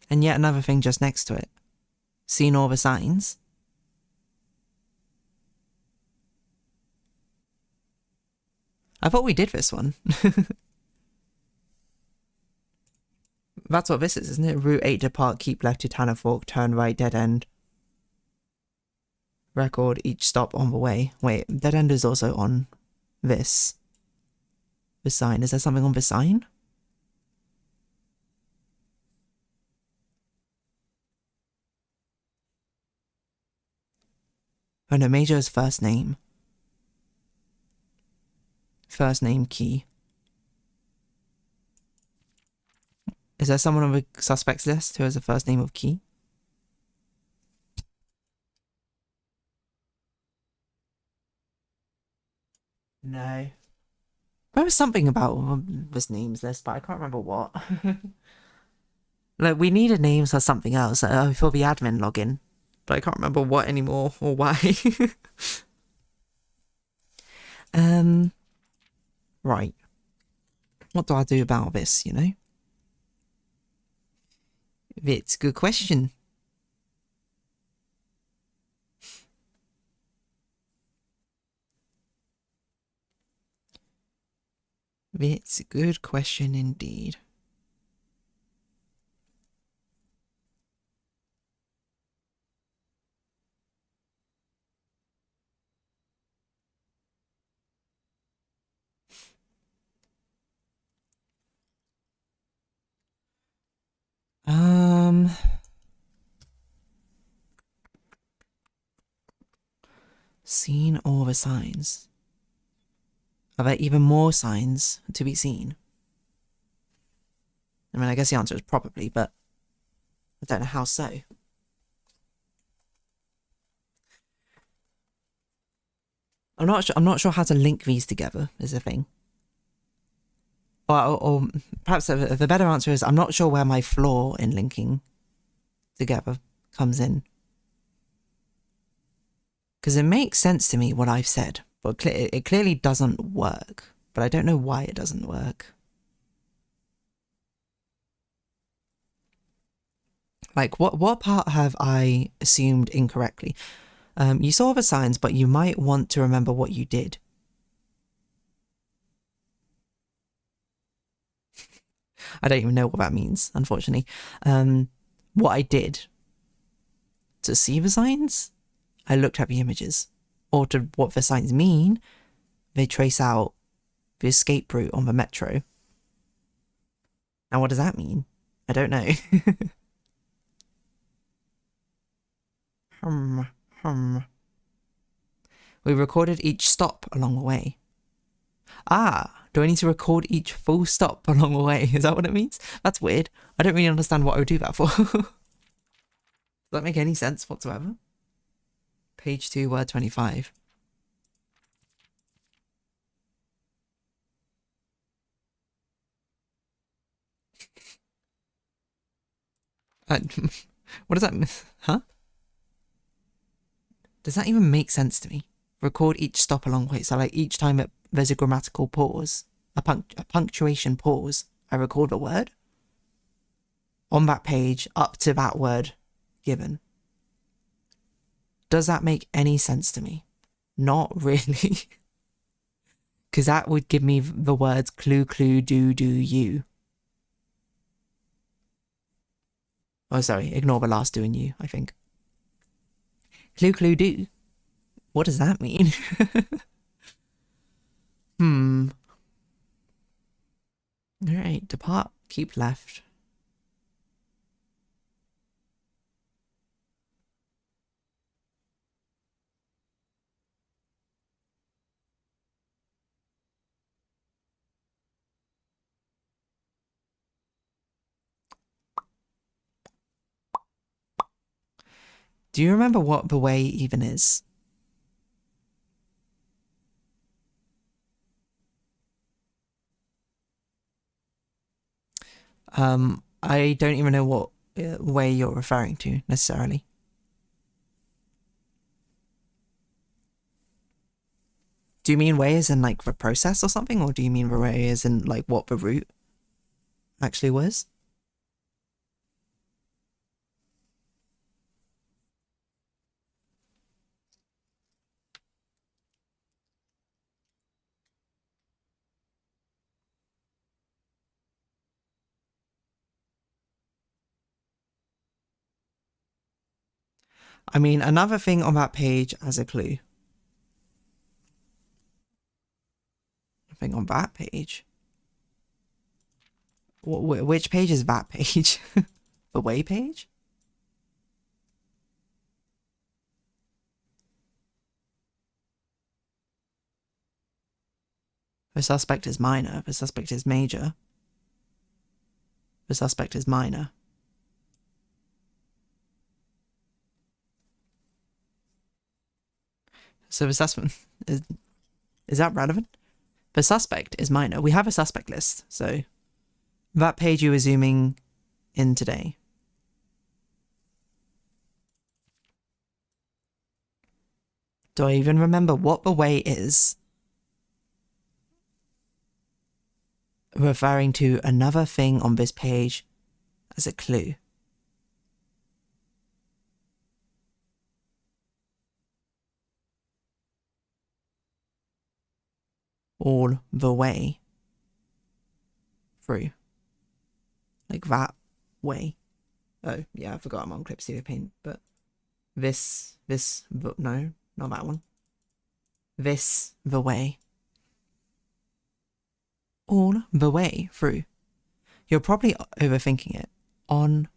And yet another thing just next to it. Seen all the signs? I thought we did this one. That's what this is, isn't it? Route 8 depart, keep left to Tanner Fork, turn right, dead end. Record each stop on the way. Wait, dead end is also on this. The sign. Is there something on the sign? Oh no, major is first name. First name key. Is there someone on the suspects list who has a first name of Key? No. There was something about this names list, but I can't remember what. Like, we needed names for something else, for the admin login. but I can't remember what anymore or why. Right. What do I do about this, you know? It's a good question. It's a good question indeed. Seen all the signs. Are there even more signs to be seen? I mean, I guess the answer is probably, but I don't know how so. I'm not sure how to link these together is the thing. Or perhaps the better answer is I'm not sure where my flaw in linking together comes in. Because it makes sense to me what I've said, but it clearly doesn't work. But I don't know why it doesn't work. Like, what part have I assumed incorrectly? You saw the signs, but you might want to remember what you did. I don't even know what that means, unfortunately. What I did to see the signs, I looked at the images. Or to what the signs mean, they trace out the escape route on the metro. Now, what does that mean? I don't know. We recorded each stop along the way. Ah, do I need to record each full stop along the way? Is that what it means? That's weird. I don't really understand what I would do that for. Does that make any sense whatsoever? Page 2, word 25. What does that mean? Huh? Does that even make sense to me? Record each stop along the way. So like each time there's a grammatical pause, a punctuation pause, I record the word on that page up to that word given. Does that make any sense to me? Not really. Because that would give me the words clue, clue, do, you. Oh, sorry, ignore the last do and you, I think. Clue, clue, do. What does that mean? Alright, depart, keep left. Do you remember what the way even is? I don't even know what way you're referring to necessarily. Do you mean way as in like the process or something, or do you mean the way as in like what the route actually was? I mean, another thing on that page as a clue. I think on that page. Which page is that page? The way page? The suspect is minor. The suspect is major. The suspect is minor. So the suspect is that relevant? The suspect is minor. We have a suspect list, so that page you were zooming in today. Do I even remember what the way is? Referring to another thing on this page as a clue. All the way through. Like that way. Oh, yeah, I forgot I'm on Clip Studio Paint, but no, not that one. This, the way. All the way through. You're probably overthinking it. On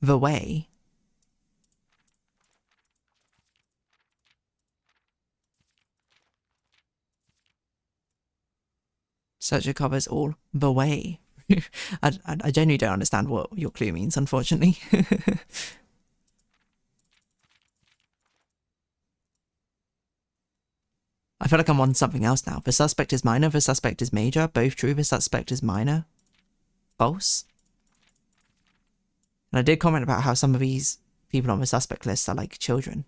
the way. Search it covers all the way. I genuinely don't understand what your clue means, unfortunately. I feel like I'm on something else now. The suspect is minor, the suspect is major. Both true, the suspect is minor. False. And I did comment about how some of these people on the suspect list are like children.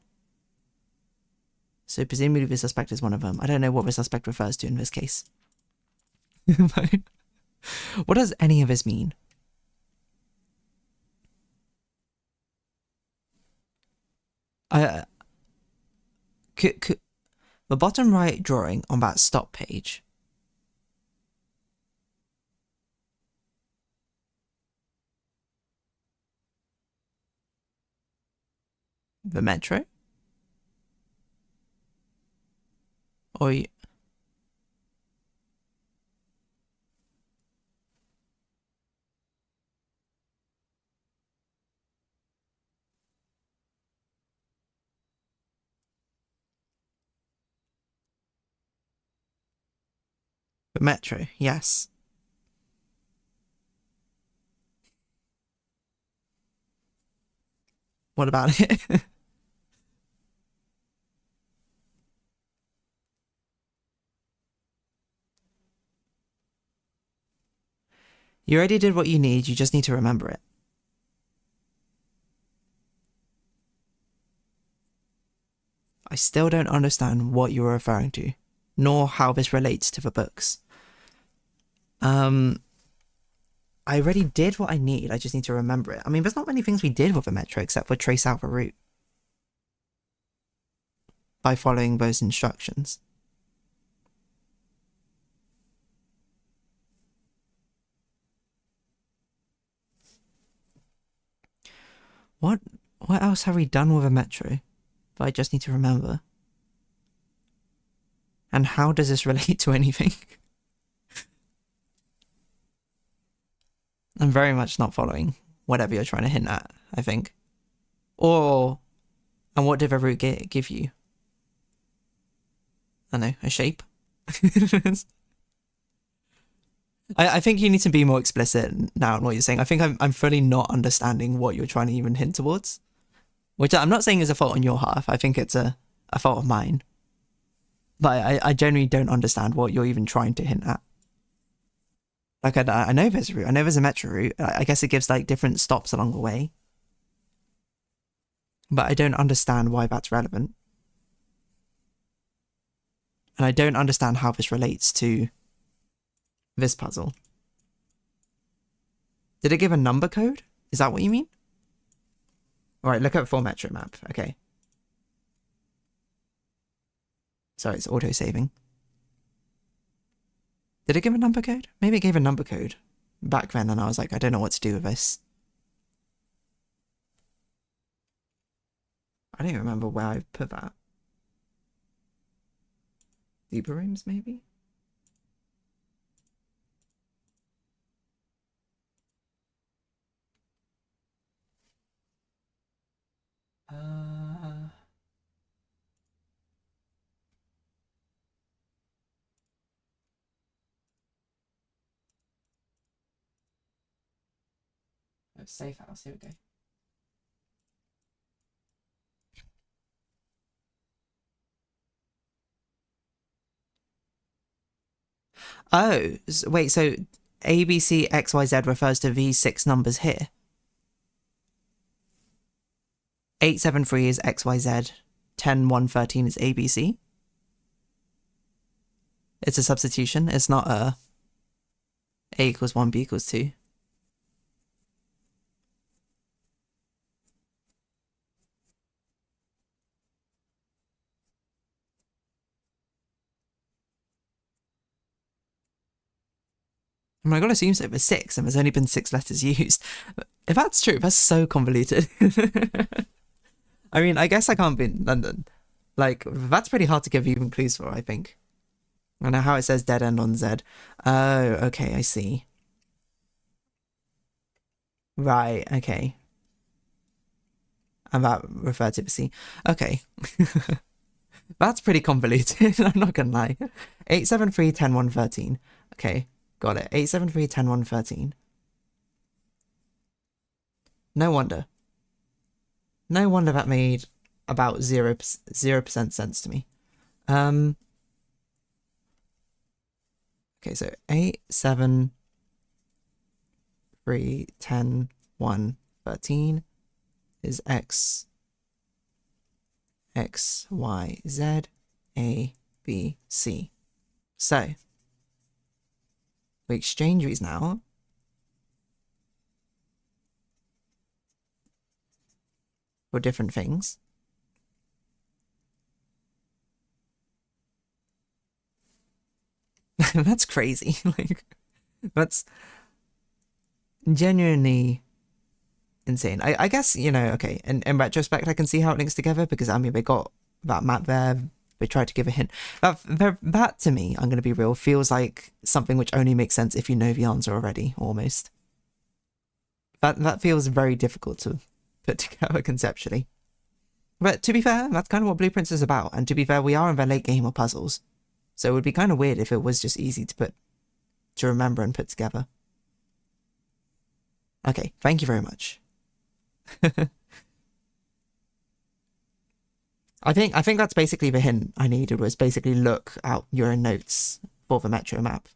So presumably the suspect is one of them. I don't know what the suspect refers to in this case. What does any of this mean? The bottom right drawing on that stop page. The metro? Or the metro, yes. What about it? You already did what you need, you just need to remember it. I still don't understand what you were referring to, nor how this relates to the books. I already did what I need, I just need to remember it. I mean, there's not many things we did with the metro except for trace out the route. By following those instructions. What else have we done with a metro that I just need to remember? And how does this relate to anything? I'm very much not following whatever you're trying to hint at, I think. And what did the route give you? I don't know, a shape? I think you need to be more explicit now in what you're saying. I think I'm fully not understanding what you're trying to even hint towards. Which I'm not saying is a fault on your half. I think it's a fault of mine. But I genuinely don't understand what you're even trying to hint at. Like, I know there's a route. I know there's a metro route. I guess it gives, like, different stops along the way. But I don't understand why that's relevant. And I don't understand how this relates to this puzzle. Did it give a number code? Is that what you mean? Alright, look at full metro map. Okay. Sorry, it's auto-saving. Did it give a number code? Maybe it gave a number code back then and I was like, I don't know what to do with this. I don't remember where I put that. Deeper rooms, maybe? Safe house, here we go. Oh, wait, so ABC XYZ refers to these 6 numbers here. 873 is XYZ 10, 1, 13 is ABC. It's a substitution. It's not a equals 1, B equals 2. I mean, I gotta assume so. There's 6, and there's only been 6 letters used. If that's true, that's so convoluted. I mean, I guess I can't be in London. Like, that's pretty hard to give even clues for, I think. I know how it says dead end on Z. Oh, okay, I see. Right, okay. And that referred to C. Okay. That's pretty convoluted, I'm not gonna lie. 873 10 1 13. Okay, got it. 873 10 1 13. No wonder. No wonder that made about 0% sense to me. Okay, so 8 7 3 10 1 13 is X Y Z A B C. So we exchange these now. For different things. That's crazy. Like, that's genuinely insane. I guess, you know, okay, in retrospect, I can see how it links together because, I mean, they got that map there. They tried to give a hint. That to me, I'm going to be real, feels like something which only makes sense if you know the answer already, almost. That feels very difficult to put together conceptually. But to be fair, that's kind of what Blueprints is about. And to be fair, we are in the late game of puzzles. So it would be kind of weird if it was just easy to remember and put together. Okay, thank you very much. I think that's basically the hint I needed, was basically look out your notes for the Metro map.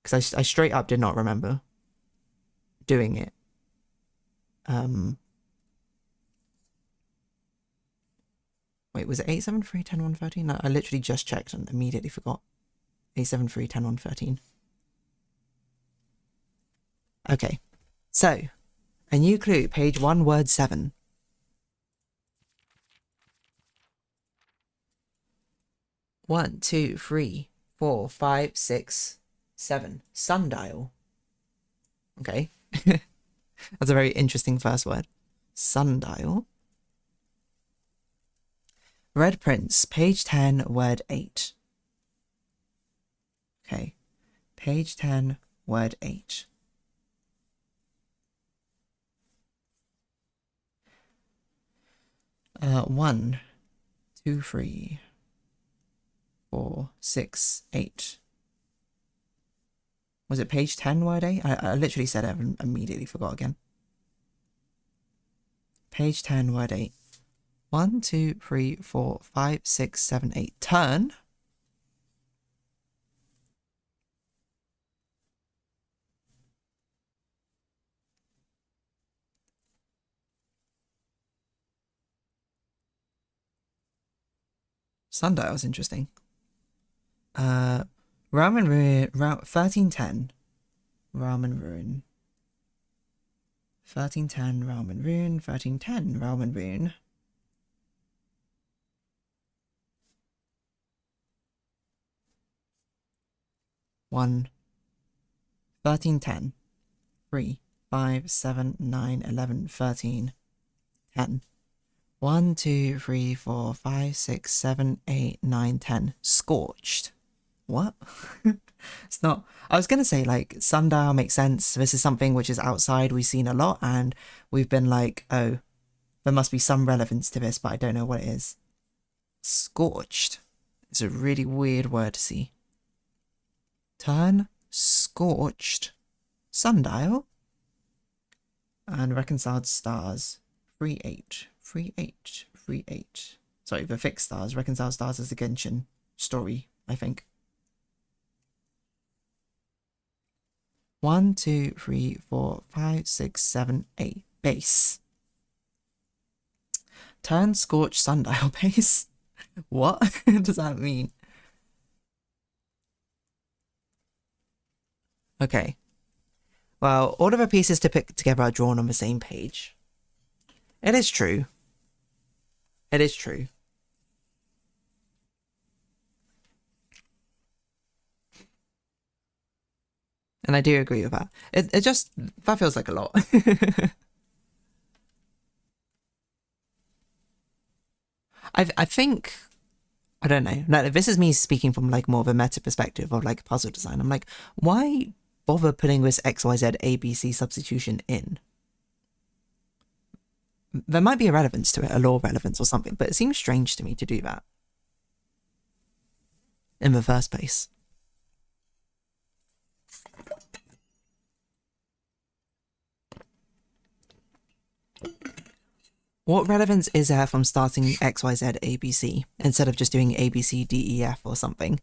Because I straight up did not remember doing it. Wait, was it 873 10 1 13? I literally just checked and immediately forgot. 873 10 1 13. Okay, so a new clue, page 1, word 7. One, two, 3, 4, 5, 6, 7. Sundial. Okay. That's a very interesting first word. Sundial. Red Prince, page 10, word 8. Okay. Page 10, word 8. One, 2, 3, 4, 6, 8. Was it page 10, word 8? I literally said it and immediately forgot again. Page 10, word 8. 1, 2, 3, 4, 5, 6, 7, 8. Turn. Sundial's interesting. Ramen Ruin, 1310. Ramen Ruin. 1310 Ramen Ruin. 1310 Ramen Ruin. One. 1310. 3, 5, 7, 9, 11, 13, 10. 1, 2, 3, 4, 5, 6, 7, 8, 9, 10. Scorched. What? It's not. I was gonna say, like, sundial makes sense. This is something which is outside, we've seen a lot, and we've been like, oh, there must be some relevance to this, but I don't know what it is. Scorched. It's a really weird word to see. Turn. Scorched. Sundial. And reconciled stars. 3, 8. 3, 8. 3, 8. Sorry, the fixed stars. Reconciled stars is the Genshin story, I think. 1, 2, 3, 4, 5, 6, 7, 8. Base. Turn scorch sundial base. What does that mean? Okay. Well, all of the pieces to pick together are drawn on the same page. It is true. It is true. And I do agree with that. It just, that feels like a lot. I think, I don't know. Now, this is me speaking from like more of a meta perspective of like puzzle design. I'm like, why bother putting this XYZ ABC substitution in? There might be a relevance to it, a lore relevance or something, but it seems strange to me to do that in the first place. What relevance is there from starting XYZ ABC instead of just doing ABCDEF or something?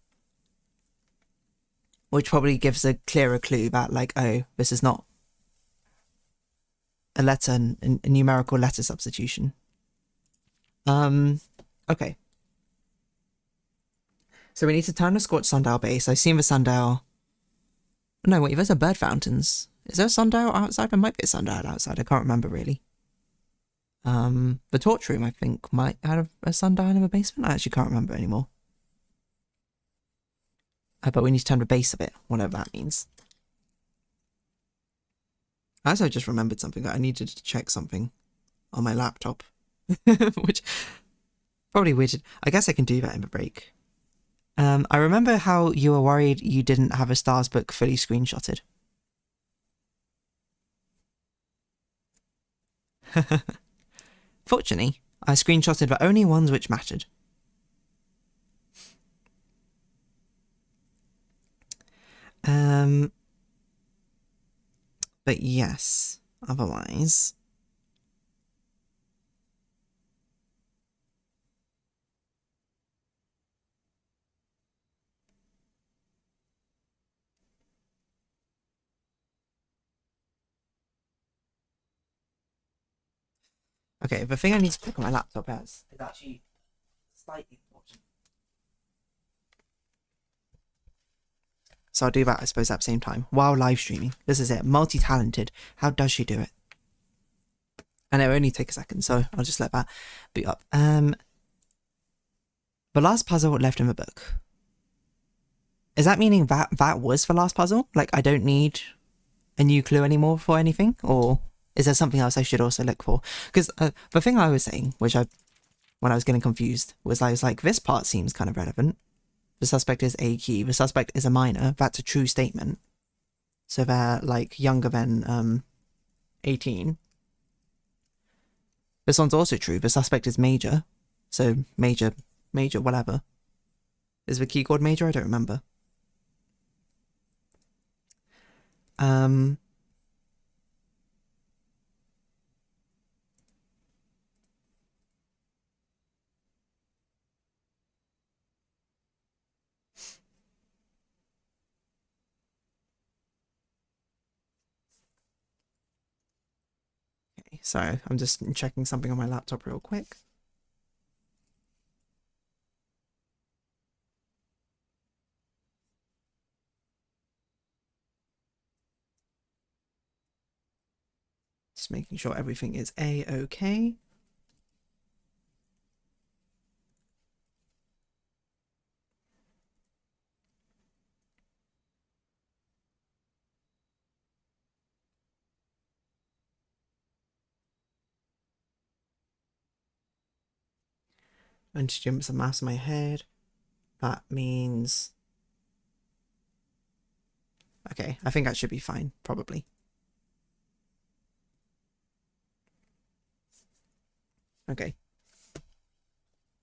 Which probably gives a clearer clue that like, oh, this is not a letter, a numerical letter substitution. Okay. So we need to turn the scorched sundial base. I've seen the sundial. No, wait, those are bird fountains. Is there a sundial outside? There might be a sundial outside. I can't remember really. The torch room, I think, might have a sundial in the basement. I actually can't remember anymore. But we need to turn the base of it, whatever that means. As I just remembered something, that I needed to check something on my laptop. Which, probably weird. I guess I can do that in the break. I remember how you were worried you didn't have a stars book fully screenshotted. Fortunately, I screenshotted the only ones which mattered. But yes, otherwise... Okay, the thing I need to check on my laptop is actually slightly important. So I'll do that, I suppose, at the same time, while live streaming. This is it, multi-talented. How does she do it? And it will only take a second, so I'll just let that be up. The last puzzle left in the book. Is that meaning that that was the last puzzle? Like, I don't need a new clue anymore for anything? Or is there something else I should also look for? Because the thing I was saying, which when I was getting confused, was I was like, this part seems kind of relevant. The suspect is a key. The suspect is a minor. That's a true statement. So they're like younger than 18. This one's also true. The suspect is major. So major, whatever. Is the key called major? I don't remember. Okay, sorry, I'm just checking something on my laptop real quick. Just making sure everything is A-okay. And just doing some maths in my head. That means... Okay, I think that should be fine, probably. Okay.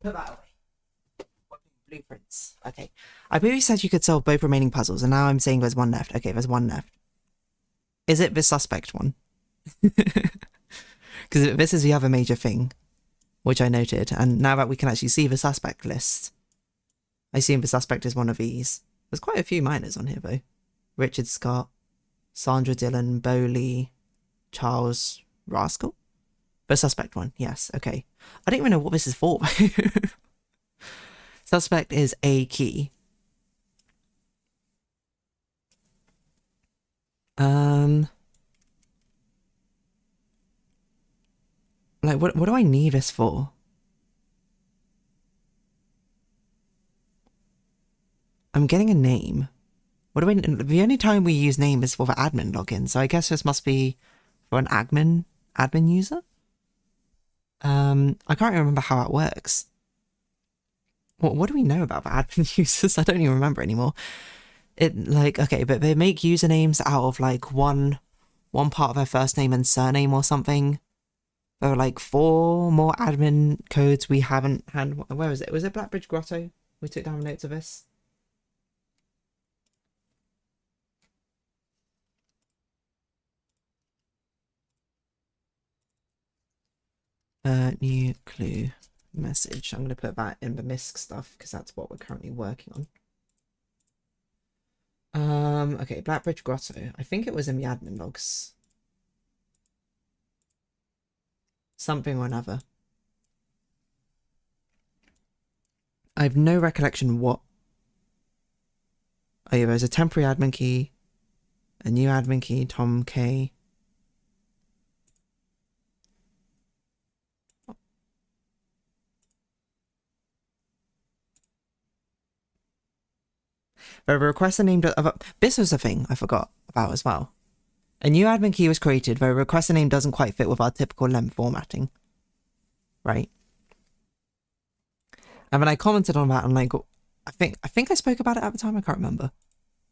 Put that away. Blueprints. Okay. I believe you said you could solve both remaining puzzles, and now I'm saying there's one left. Okay, there's one left. Is it the suspect one? Because this is the other major thing, which I noted, and now that we can actually see the suspect list, I assume the suspect is one of these. There's quite a few minors on here, though. Richard Scott, Sandra Dillon, Bowley, Charles Rascal. The suspect one, yes, okay. I don't even know what this is for. Suspect is a key. Like, what do I need this for? I'm getting a name. What do I... The only time we use name is for the admin login, so I guess this must be for an admin user? I can't remember how it works. What do we know about the admin users? I don't even remember anymore. Okay, but they make usernames out of, like, one part of their first name and surname or something. There are, like, 4 more admin codes we haven't had. Where is it? Was it Blackbridge Grotto? We took down notes of this. New clue message. I'm going to put that in the MISC stuff because that's what we're currently working on. Okay, Blackbridge Grotto. I think it was in the admin logs. Something or another. I have no recollection what. Oh yeah, there's a temporary admin key, a new admin key, Tom K. The requester name... This was a thing I forgot about as well. A new admin key was created, though the requester name doesn't quite fit with our typical lem formatting. Right? And when I commented on that, I'm like, I think I spoke about it at the time, I can't remember.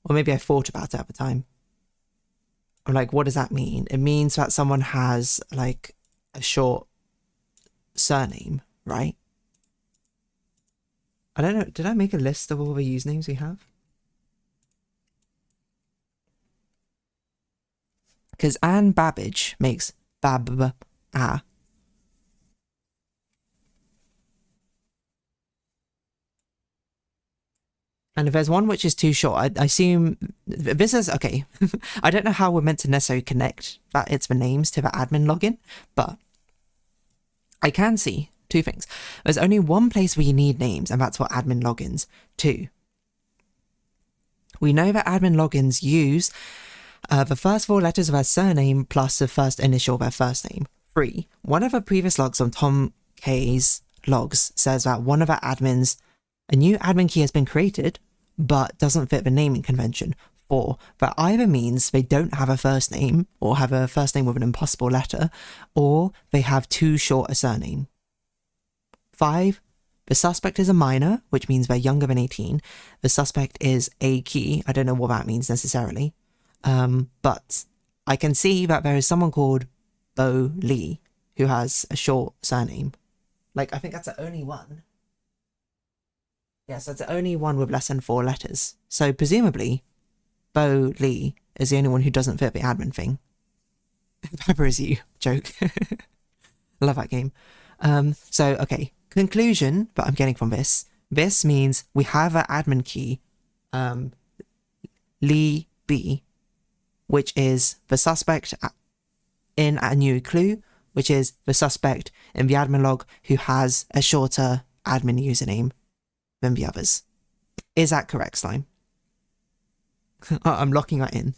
Or maybe I thought about it at the time. I'm like, what does that mean? It means that someone has, like, a short surname, right? I don't know, did I make a list of all the usernames we have? Because Anne Babbage makes Bab-ah. And if there's one which is too short, I assume this is okay. I don't know how we're meant to necessarily connect that it's the names to the admin login, but I can see 2 things. There's only one place where you need names, and that's for admin logins. 2, we know that admin logins use the first 4 letters of their surname plus the first initial of their first name. 3, one of the previous logs on Tom K's logs says that one of our admins, a new admin key has been created, but doesn't fit the naming convention. 4, that either means they don't have a first name, or have a first name with an impossible letter, or they have too short a surname. 5, the suspect is a minor, which means they're younger than 18. The suspect is a key. I don't know what that means necessarily. But I can see that there is someone called Bo Lee who has a short surname. Like, I think that's the only one. Yes, that's the only one with less than 4 letters. So presumably, Bo Lee is the only one who doesn't fit the admin thing. Pepper is you. Joke. I love that game. So, okay. Conclusion that I'm getting from this. This means we have an admin key, Lee B, which is the suspect in a new clue, which is the suspect in the admin log who has a shorter admin username than the others. Is that correct, Slime? I'm locking that in.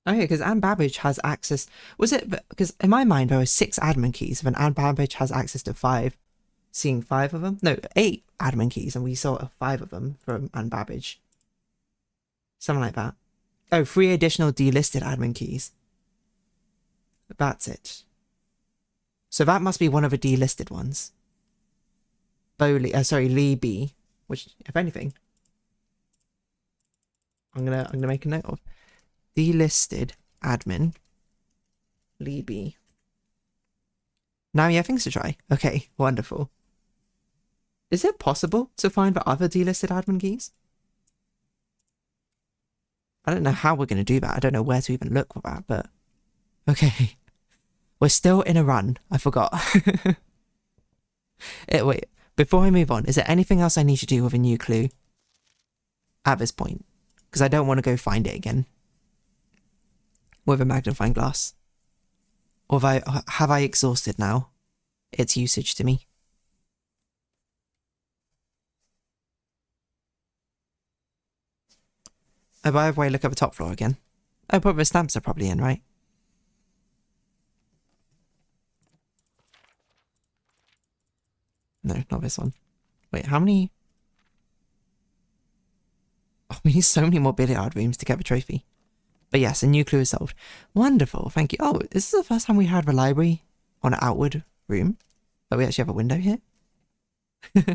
Okay, because Anne Babbage has access... Was it... Because in my mind, there were 6 admin keys, and Anne Babbage has access to 5. Seeing 5 of them? No, 8 admin keys, and we saw 5 of them from Anne Babbage. Something like that. Oh, 3 additional delisted admin keys. That's it. So that must be one of the delisted ones. Lee B, which, if anything, I'm gonna make a note of. Delisted admin Lee B. Now you have things to try. Okay, wonderful. Is it possible to find the other delisted admin keys? I don't know how we're going to do that. I don't know where to even look for that, but... Okay. We're still in a run. I forgot. Wait, before I move on, is there anything else I need to do with a new clue at this point? Because I don't want to go find it again with a magnifying glass. Or have I exhausted now its usage to me? Oh, by the way, look at the top floor again. Oh, but the stamps are probably in, right? No, not this one. Wait, how many? Oh, we need so many more billiard rooms to get the trophy. But yes, a new clue is solved. Wonderful, thank you. Oh, is this the first time we had the library on an outward room? But we actually have a window here?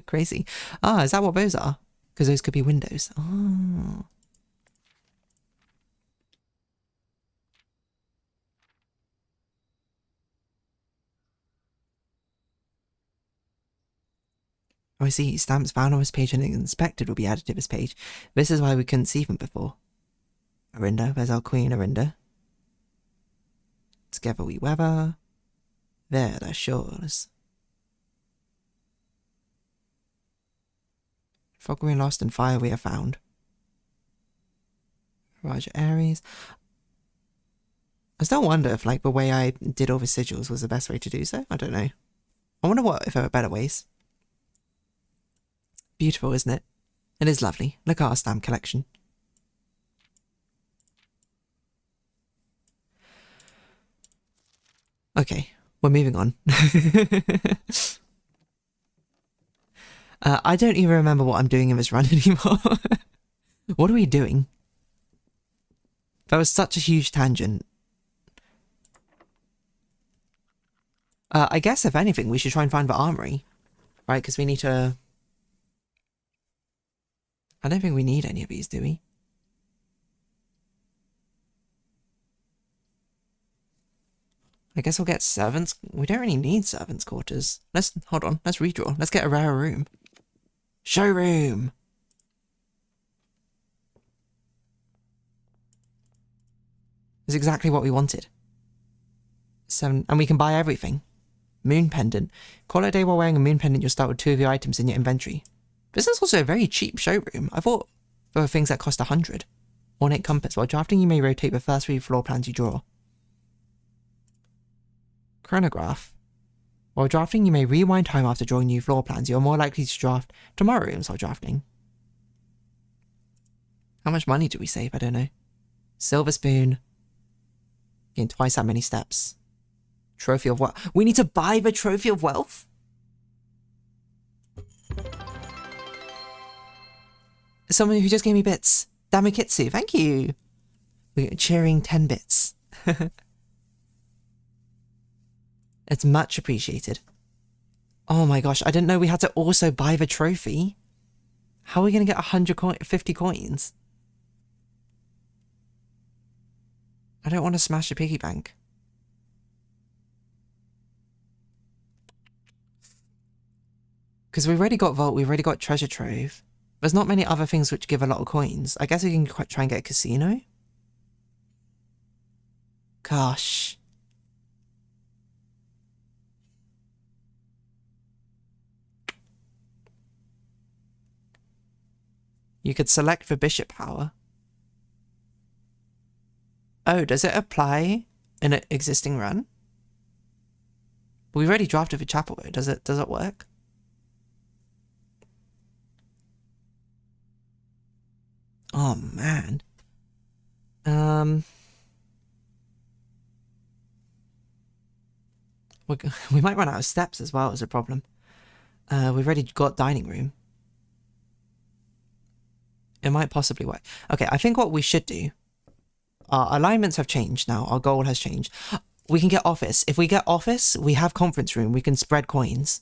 Crazy. Ah, is that what those are? Because those could be windows. Oh. Oh, I see. Stamps found on this page and inspected will be added to this page. This is why we couldn't see them before. Arinda, there's our queen, Arinda. Together we weather. There, the shores. Fog we are lost and fire we are found. Raja Aries. I still wonder if, like, the way I did all the sigils was the best way to do so. I don't know. I wonder if there are better ways. Beautiful, isn't it? It is lovely. Look at our stamp collection. Okay, we're moving on. I don't even remember what I'm doing in this run anymore. What are we doing? That was such a huge tangent. I guess, if anything, we should try and find the armory. Right, because we need to... I don't think we need any of these, do we? I guess we'll get servants. We don't really need servants' quarters. Hold on, let's redraw. Let's get a rare room. Showroom! It's exactly what we wanted. 7, and we can buy everything. Moon pendant. Call it a day while wearing a moon pendant, you'll start with 2 of your items in your inventory. This is also a very cheap showroom. I thought there were things that cost 100. Ornate compass. While drafting, you may rotate the first 3 floor plans you draw. Chronograph. While drafting, you may rewind time after drawing new floor plans. You are more likely to draft tomorrow rooms while drafting. How much money do we save? I don't know. Silver spoon. Gain twice that many steps. Trophy of wealth. We need to buy the trophy of wealth? Someone who just gave me bits. Damakitsu, thank you. We're cheering 10 bits. It's much appreciated. Oh my gosh, I didn't know we had to also buy the trophy. How are we going to get 150 coins? I don't want to smash a piggy bank. Because we've already got Vault, we've already got Treasure Trove. There's not many other things which give a lot of coins. I guess we can try and get a casino? Gosh. You could select the bishop power. Oh, does it apply in an existing run? We've already drafted the chapel. Does it work? Oh man. We might run out of steps as well as a problem. We've already got dining room. It might possibly work. Okay, I think what we should do... Our alignments have changed now. Our goal has changed. We can get office. If we get office, we have conference room. We can spread coins.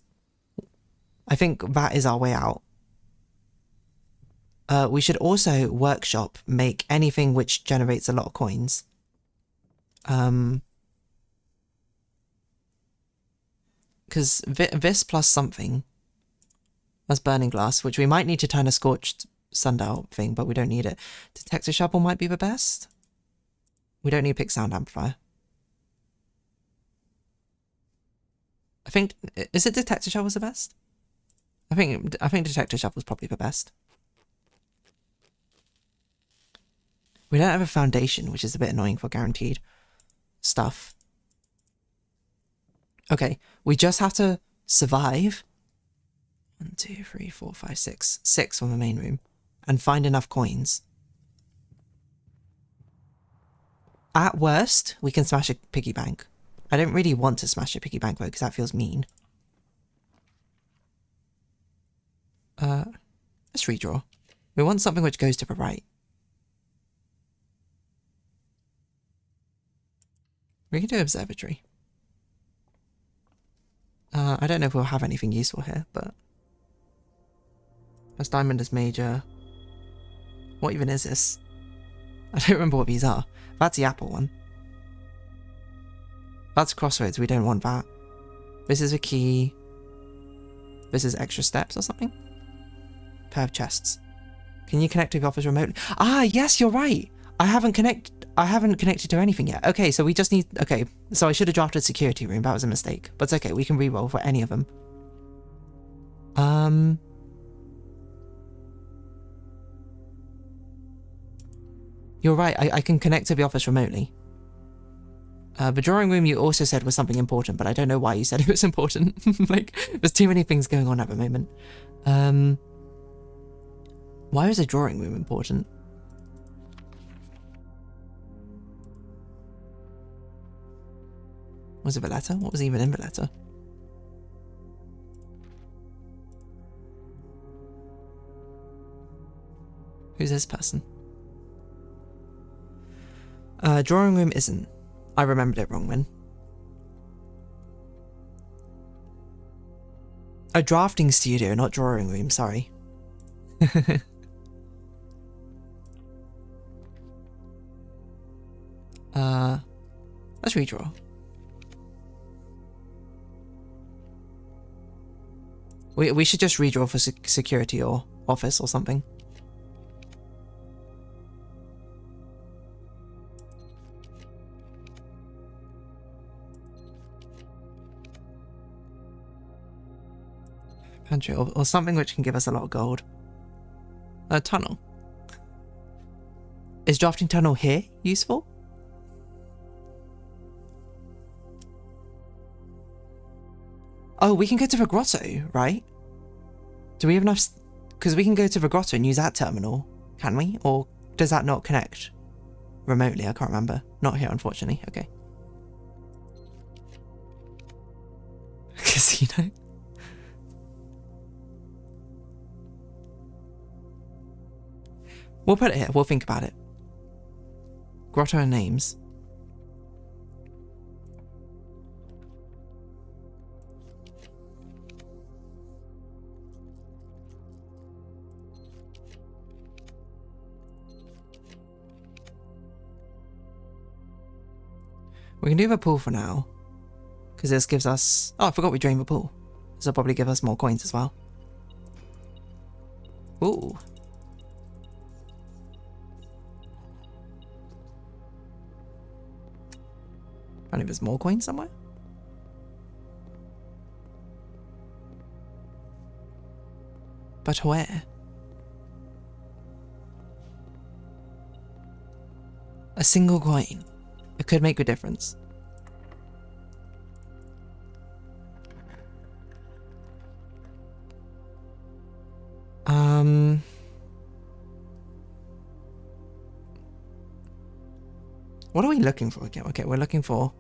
I think that is our way out. We should also workshop, make anything which generates a lot of coins. Because this plus something. That's burning glass, which we might need to turn a scorched sundial thing, but we don't need it. Detector shovel might be the best. We don't need to pick sound amplifier. think, is it detector shovel's the best? I think detector shovel's probably the best. We don't have a foundation, which is a bit annoying for guaranteed stuff. Okay, we just have to survive. 1, 2, 3, 4, 5, 6. 6 from the main room. And find enough coins. At worst, we can smash a piggy bank. I don't really want to smash a piggy bank though, because that feels mean. Let's redraw. We want something which goes to the right. We can do observatory. I don't know if we'll have anything useful here, but... That's diamond is major. What even is this? I don't remember what these are. That's the apple one. That's crossroads, we don't want that. This is a key. This is extra steps or something? Pair of chests. Can you connect to the office remotely? Ah, yes, you're right! I haven't connected to anything yet. Okay, so we just need... Okay, so I should have drafted security room. That was a mistake. But it's okay, we can re-roll for any of them. You're right, I can connect to the office remotely. The drawing room you also said was something important, but I don't know why you said it was important. Like, there's too many things going on at the moment. Why is a drawing room important? Was it the letter? What was even in the letter? Who's this person? Drawing room isn't. I remembered it wrong then. A drafting studio, not drawing room, sorry. Let's redraw. We should just redraw for security or office or something. Pantry or something which can give us a lot of gold. A tunnel. Is drafting tunnel here useful? Oh, we can go to the grotto, right? Do we have enough... Because we can go to the grotto and use that terminal, can we? Or does that not connect remotely? I can't remember. Not here, unfortunately. Okay. Casino. We'll put it here. We'll think about it. Grotto and names. We can do the pool for now. Because this gives us... Oh, I forgot we drained the pool. This will probably give us more coins as well. Ooh. Apparently there's more coins somewhere. But where? A single coin. It could make a difference. What are we looking for again? Okay, we're looking for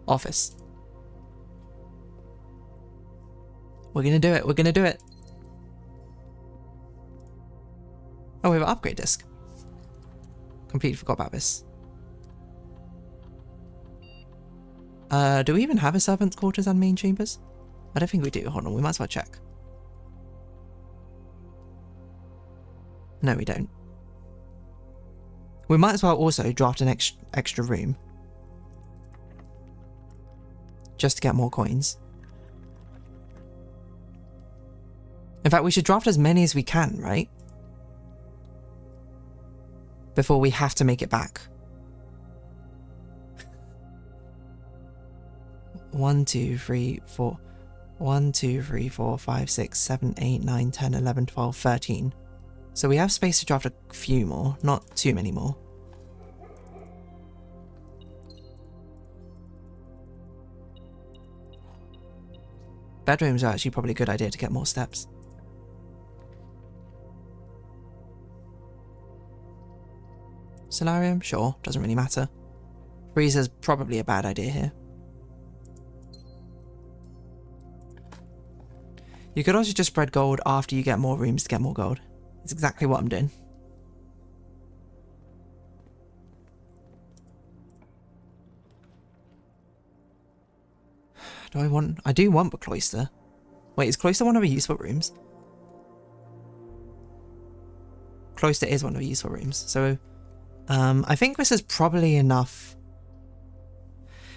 office. We're gonna do it. We're gonna do it. Oh, we have an upgrade disc. Completely forgot about this. Do we even have a servant's quarters and main chambers? I don't think we do. Hold on, we might as well check. No, we don't. We might as well also draft an extra room. Just to get more coins. In fact, we should draft as many as we can, right? Before we have to make it back. 1, 2, 3, 4. 1, 2, 3, 4, 5, 6, 7, 8, 9, 10, 11, 12, 13. So we have space to draft a few more, not too many more. Bedrooms are actually probably a good idea to get more steps. Solarium? Sure, doesn't really matter. Freezer's probably a bad idea here. You could also just spread gold after you get more rooms to get more gold. It's exactly what I'm doing. I do want a cloister. Wait, is cloister one of the useful rooms? Cloister is one of the useful rooms. So, I think this is probably enough.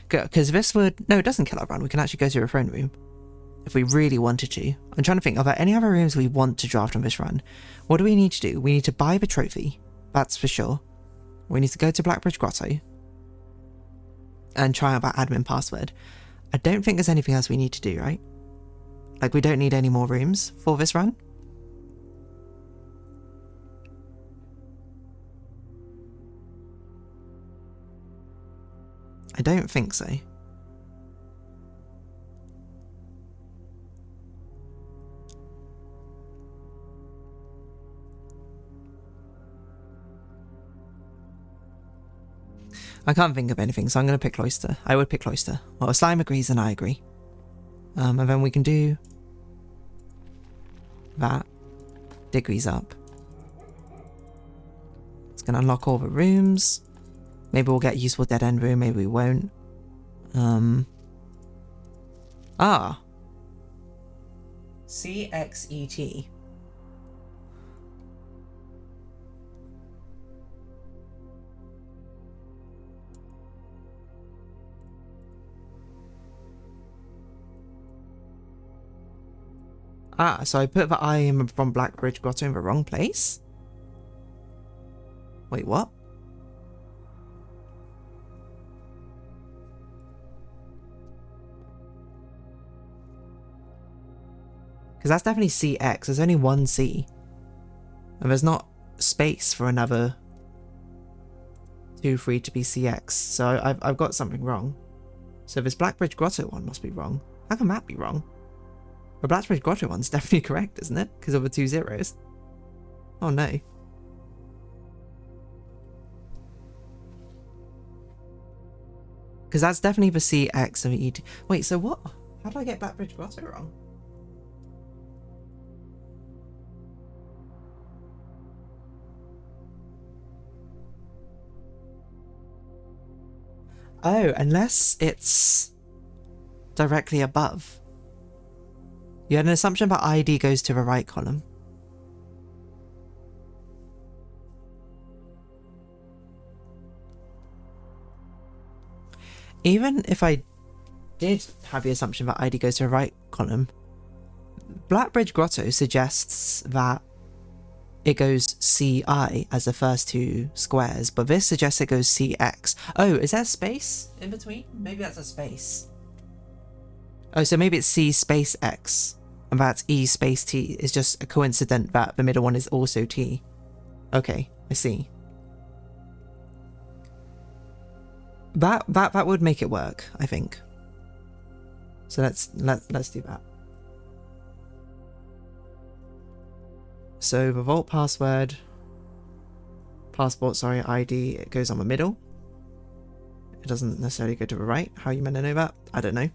Because this would... No, it doesn't kill our run. We can actually go to a throne room. If we really wanted to. I'm trying to think, are there any other rooms we want to draft on this run? What do we need to do? We need to buy the trophy. That's for sure. We need to go to Blackbridge Grotto. And try out that admin password. I don't think there's anything else we need to do, right? Like, we don't need any more rooms for this run. I don't think so. I can't think of anything, so I'm going to pick Cloister. I would pick Cloister. Well, Slime agrees and I agree. And then we can do that. Degrees up. It's going to unlock all the rooms. Maybe we'll get a useful dead end room, maybe we won't. CXET. So I put the I from Blackbridge Grotto in the wrong place? Wait, what? Because that's definitely CX. There's only one C. And there's not space for another 2, 3 to be CX. So I've got something wrong. So this Blackbridge Grotto one must be wrong. How can that be wrong? The Blackbridge Grotto one's definitely correct, isn't it? Because of the 2 zeros. Oh no. Because that's definitely the CX of ET. Wait, so what? How did I get Blackbridge Grotto wrong? Oh, unless it's directly above. You had an assumption that ID goes to the right column. Even if I did have the assumption that ID goes to the right column, Blackbridge Grotto suggests that it goes CI as the first 2 squares, but this suggests it goes CX. Oh, is there a space in between? Maybe that's a space. Oh, so maybe it's C space X, and that's E space T. It's just a coincidence that the middle one is also T. Okay, I see. That would make it work, I think. So let's do that. So the vault passport, sorry, ID, it goes on the middle. It doesn't necessarily go to the right. How are you meant to know that? I don't know.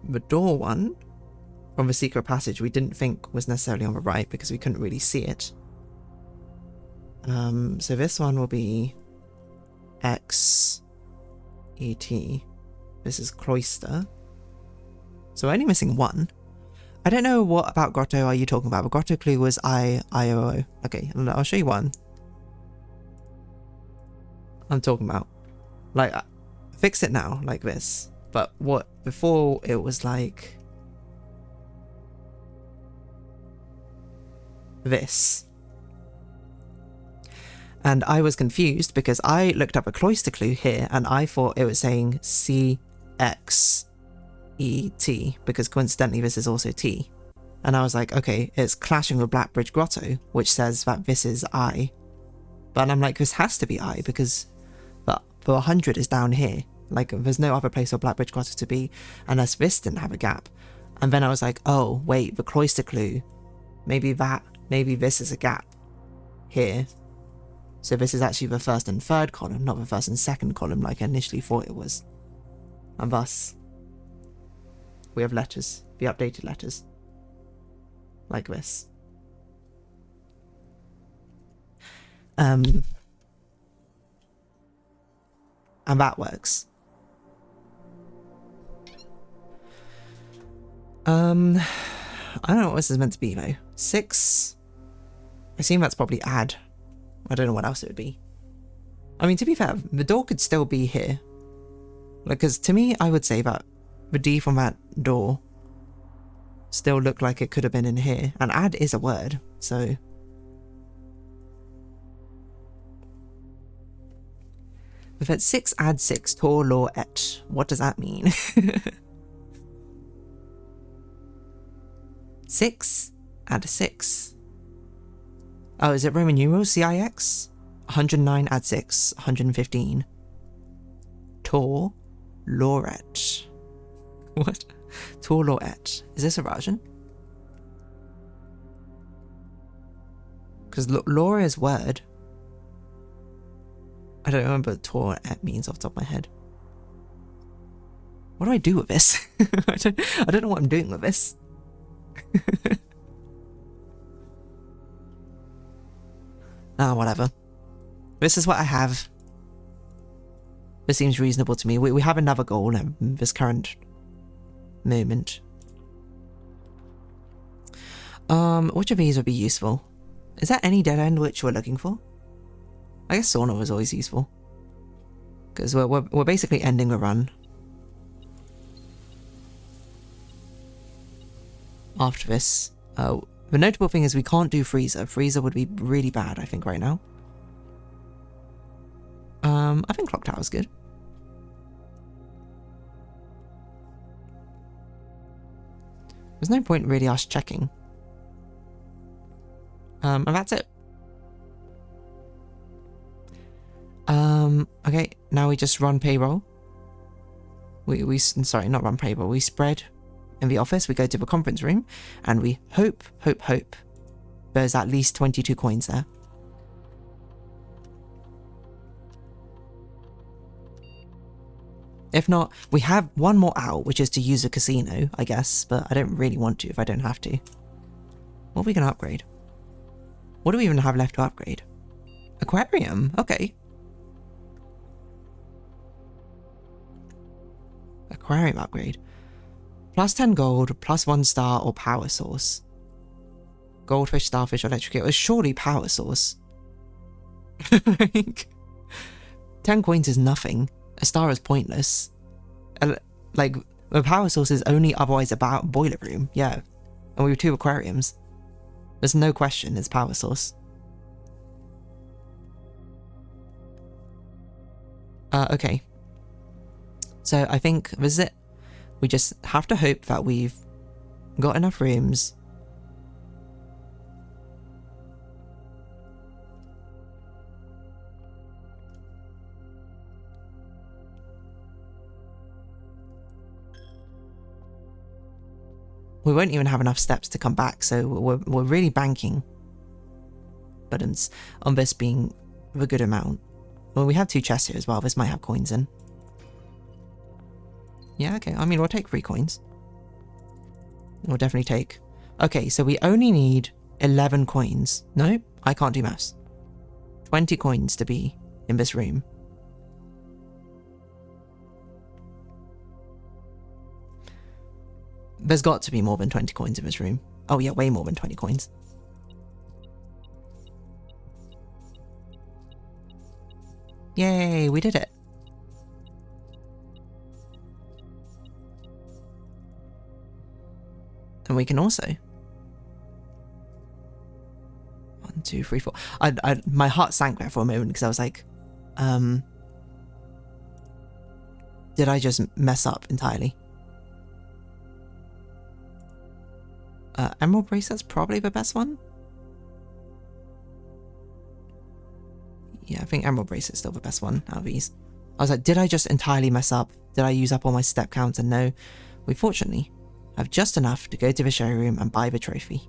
The door one from the secret passage we didn't think was necessarily on the right because we couldn't really see it. So this one will be X ET. This is Cloister. So we're only missing 1. I don't know what about Grotto are you talking about. The Grotto clue was IOO. Okay, I'll show you one. I'm talking about. Like, fix it now, like this. But what, before it was like this. And I was confused because I looked up a cloister clue here and I thought it was saying CXET, because coincidentally this is also T. And I was like, okay, it's clashing with Blackbridge Grotto, which says that this is I. But I'm like, this has to be I, because the 100 is down here. Like, there's no other place for Blackbridge Grotto to be, unless this didn't have a gap. And then I was like, oh, wait, the cloister clue, maybe this is a gap here. So this is actually the first and third column, not the first and second column like I initially thought it was. And thus, we have letters, the updated letters. Like this. And that works. I don't know what this is meant to be though. 6. I assume that's probably add. I don't know what else it would be. I mean, to be fair, the door could still be here. Like, because to me, I would say that the D from that door still looked like it could have been in here. And add is a word, so... We've had 6 add 6, tor law et. What does that mean? 6 add 6. Oh, is it Roman numerals? CIX? 109 add 6, 115. Tor Lauret. What? Tor Lauret. Is this a Russian? Because Laura is word. I don't remember what Tor et means off the top of my head. What do I do with this? I don't know what I'm doing with this. Ah, whatever. This is what I have. This seems reasonable to me. We have another goal in this current moment. Which of these would be useful? Is there any dead end which we're looking for? I guess sauna was always useful. Because we're basically ending a run. After this. The notable thing is we can't do freezer. Freezer would be really bad, I think, right now. I think clock tower's good. There's no point really us checking. And that's it. Okay, now we just run payroll. Sorry, not run payroll. We spread in the office. We go to the conference room, and we hope there's at least 22 coins there. If not, we have one more out, which is to use a casino, I guess, but I don't really want to if I don't have to. What are we going to upgrade? What do we even have left to upgrade? Aquarium, okay. Aquarium upgrade. Plus 10 gold, plus 1 star, or power source. Goldfish, starfish, electric eel. It's surely power source. Like, 10 coins is nothing. A star is pointless. Like, the power source is only otherwise about boiler room, yeah. And we have 2 aquariums. There's no question it's power source. Okay. So I think this is it. We just have to hope that we've got enough rooms. We won't even have enough steps to come back, so we're really banking buttons on this being a good amount. Well, we have 2 chests here as well. This might have coins in. Yeah, okay. I mean, we'll take 3 coins. We'll definitely take... Okay, so we only need 11 coins. No, I can't do maths. 20 coins to be in this room. There's got to be more than 20 coins in this room. Oh yeah, way more than 20 coins. Yay, we did it. And we can also... 1, 1, 2, 3, 4. My heart sank there for a moment because I was like, did I just mess up entirely? Emerald bracelet's probably the best one. Yeah, I think emerald bracelet's still the best one out of these. I was like, did I just entirely mess up? Did I use up all my step counts? And no, we fortunately have just enough to go to the showroom and buy the trophy.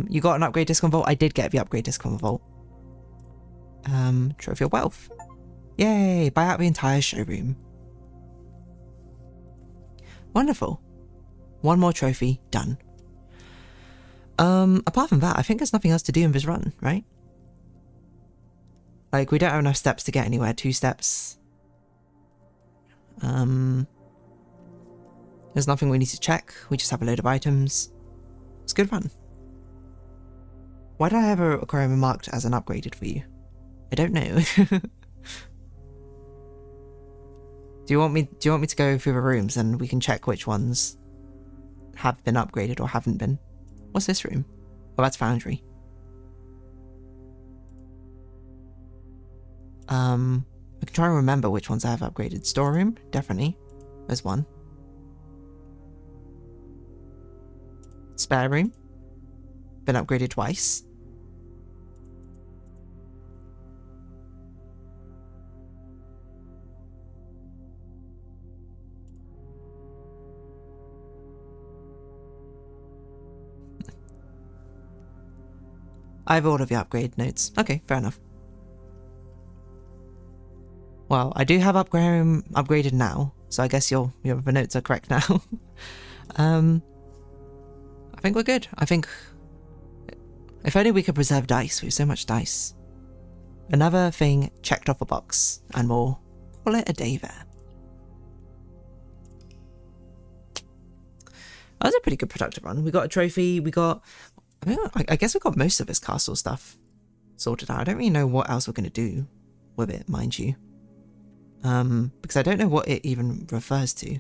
You got an upgrade discount vault? I did get the upgrade discount vault. Trophy of wealth. Yay, buy out the entire showroom. Wonderful. One more trophy, done. Apart from that, I think there's nothing else to do in this run, right? Like, we don't have enough steps to get anywhere. 2 steps. There's nothing we need to check. We just have a load of items. It's a good run. Why did I have a aquarium marked as an upgraded for you? I don't know. Do you want me to go through the rooms and we can check which ones have been upgraded or haven't been? What's this room? Oh, that's Foundry. I can try and remember which ones I have upgraded. Storeroom, definitely. There's one. Spare room. Been upgraded twice. I have all of the upgrade notes. Okay, fair enough. Well, I do have aquarium upgraded now, so I guess the notes are correct now. I think we're good. I think if only we could preserve dice. We have so much dice. Another thing checked off a box, and we'll call it a day there. That was a pretty good productive run. We got a trophy. We got, I guess we got most of this castle stuff sorted out. I don't really know what else we're going to do with it, mind you. Because I don't know what it even refers to.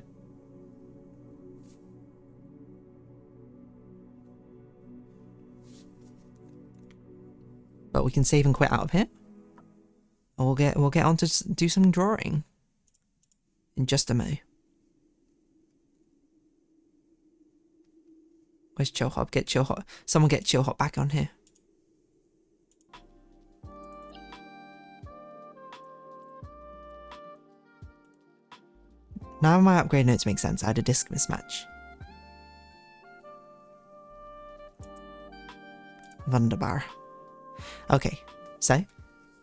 But we can save and quit out of here. And we'll get on to do some drawing in just a mo. Where's Chillhop? Get Chillhop. Someone get Chillhop back on here. Now my upgrade notes make sense. I had a disc mismatch. Wunderbar. Okay, so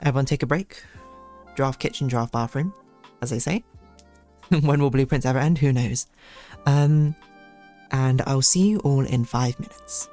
everyone take a break. Draft kitchen, draft bathroom, as they say. When will blueprints ever end? Who knows? And I'll see you all in 5 minutes.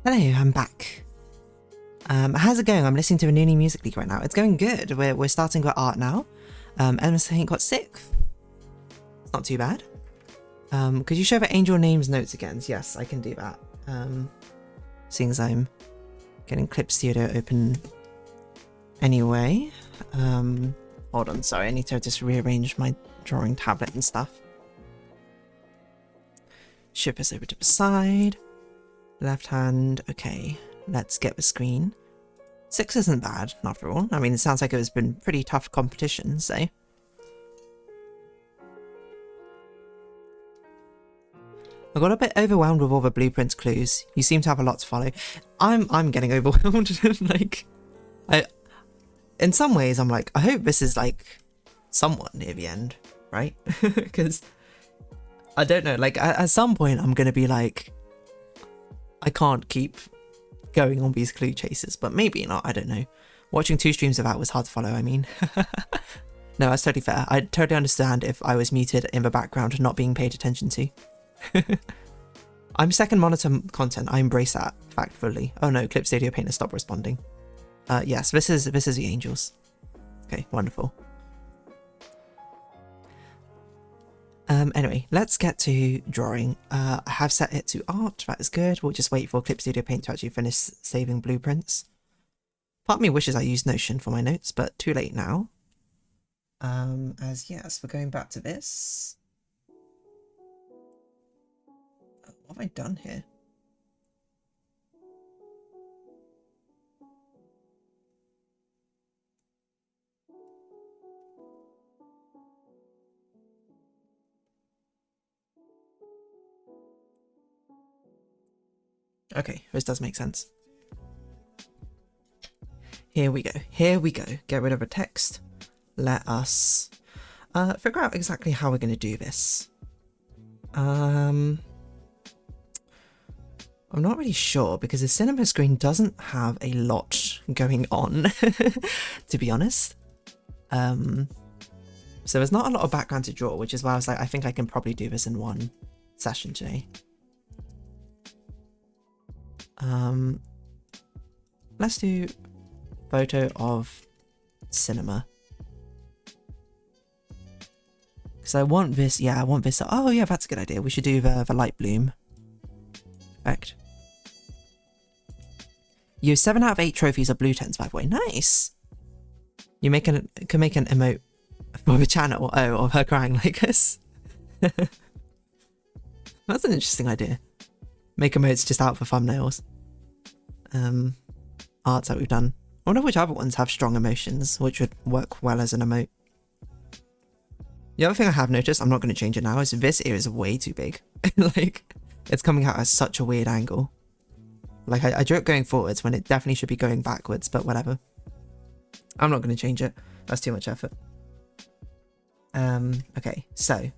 Hello, I'm back. How's it going? I'm listening to a Noonie Music League right now. It's going good. We're starting with art now. Emma saying got 6th. It's not too bad. Could you show the angel names notes again? Yes, I can do that. Seeing as I'm getting Clip Studio open anyway. Hold on, sorry, I need to just rearrange my drawing tablet and stuff. Shift this over to the side. Left hand, okay. Let's get the screen. 6 isn't bad, after all. I mean, it sounds like it's been pretty tough competition, so. I got a bit overwhelmed with all the blueprints clues. You seem to have a lot to follow. I'm getting overwhelmed. Like, in some ways, I'm like, I hope this is like somewhat near the end, right? Because I don't know. Like, at some point, I'm gonna be like, I can't keep going on these clue chases, but maybe not, I don't know. Watching 2 streams of that was hard to follow, I mean. No, that's totally fair. I totally understand if I was muted in the background and not being paid attention to. I'm second monitor content, I embrace that fact fully. Oh no, Clip Studio Painter stopped responding. Yes, this is the angels. Okay, wonderful. Anyway, let's get to drawing. I have set it to art, that is good. We'll just wait for Clip Studio Paint to actually finish saving blueprints. Part of me wishes I used Notion for my notes, but too late now. As yes, we're going back to this. What have I done here? Okay, this does make sense. Here we go. Here we go. Get rid of the text. Let us figure out exactly how we're going to do this. I'm not really sure because the cinema screen doesn't have a lot going on, to be honest. So there's not a lot of background to draw, which is why I was like, I think I can probably do this in one session today. Let's do photo of cinema. Because I want this, yeah, I want this. Oh yeah, that's a good idea. We should do the light bloom effect. You have 7 out of 8 trophies of blue tents, by the way. Nice. You can make an emote for the channel. Oh, of her crying like this. That's an interesting idea. Make emotes just out for thumbnails. Arts that we've done. I wonder which other ones have strong emotions, which would work well as an emote. The other thing I have noticed, I'm not going to change it now, is this ear is way too big. Like, it's coming out at such a weird angle. Like, I joke going forwards when it definitely should be going backwards, but whatever. I'm not going to change it. That's too much effort. Okay, so,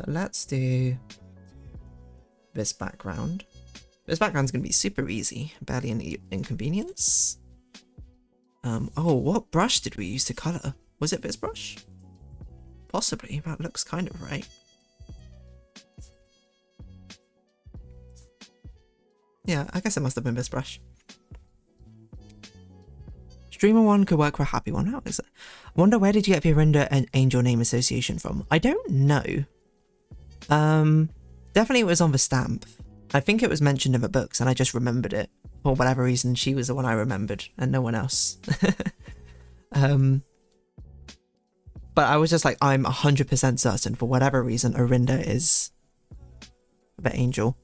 let's do this background. This background's going to be super easy. Barely any inconvenience. Oh, what brush did we use to colour? Was it this brush? Possibly. That looks kind of right. Yeah, I guess it must have been this brush. Streamer 1 could work for a happy one. How is it? I wonder, where did you get the Arinda and Angel name association from? I don't know. Definitely it was on the stamp. I think it was mentioned in the books and I just remembered it. For whatever reason, she was the one I remembered and no one else. But I was just like, I'm 100% certain for whatever reason Arinda is the angel.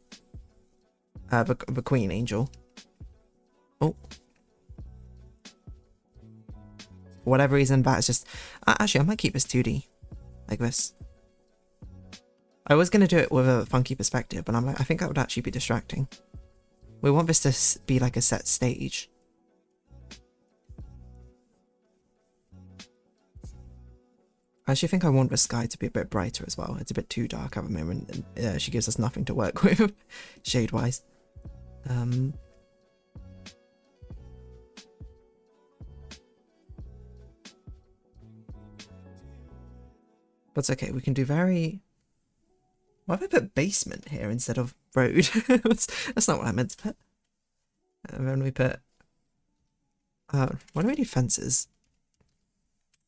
The queen angel. Oh. For whatever reason, that is just... actually, I might keep this 2D. Like this. I was going to do it with a funky perspective, but I'm like, I think that would actually be distracting. We want this to be like a set stage. I actually think I want the sky to be a bit brighter as well. It's a bit too dark at the moment, and she gives us nothing to work with, shade-wise. But it's okay, we can do very... Why have I put basement here instead of road? That's not what I meant to put. And then we put... why do we do fences?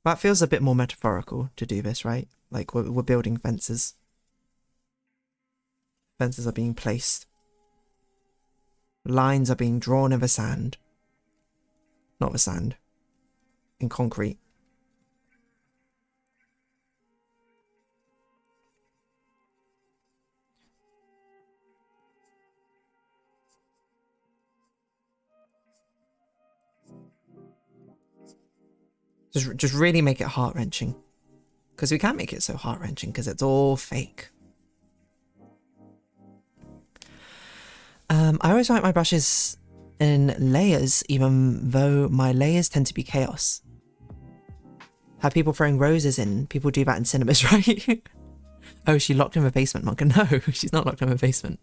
That feels a bit more metaphorical to do this, right? Like, we're building fences. Fences are being placed. Lines are being drawn in the sand. Not the sand. In concrete. Just really make it heart-wrenching. Because we can't make it so heart-wrenching because it's all fake. I always like my brushes in layers, even though my layers tend to be chaos. Have people throwing roses in? People do that in cinemas, right? Oh, she locked in the basement, Monka. No, she's not locked in the basement.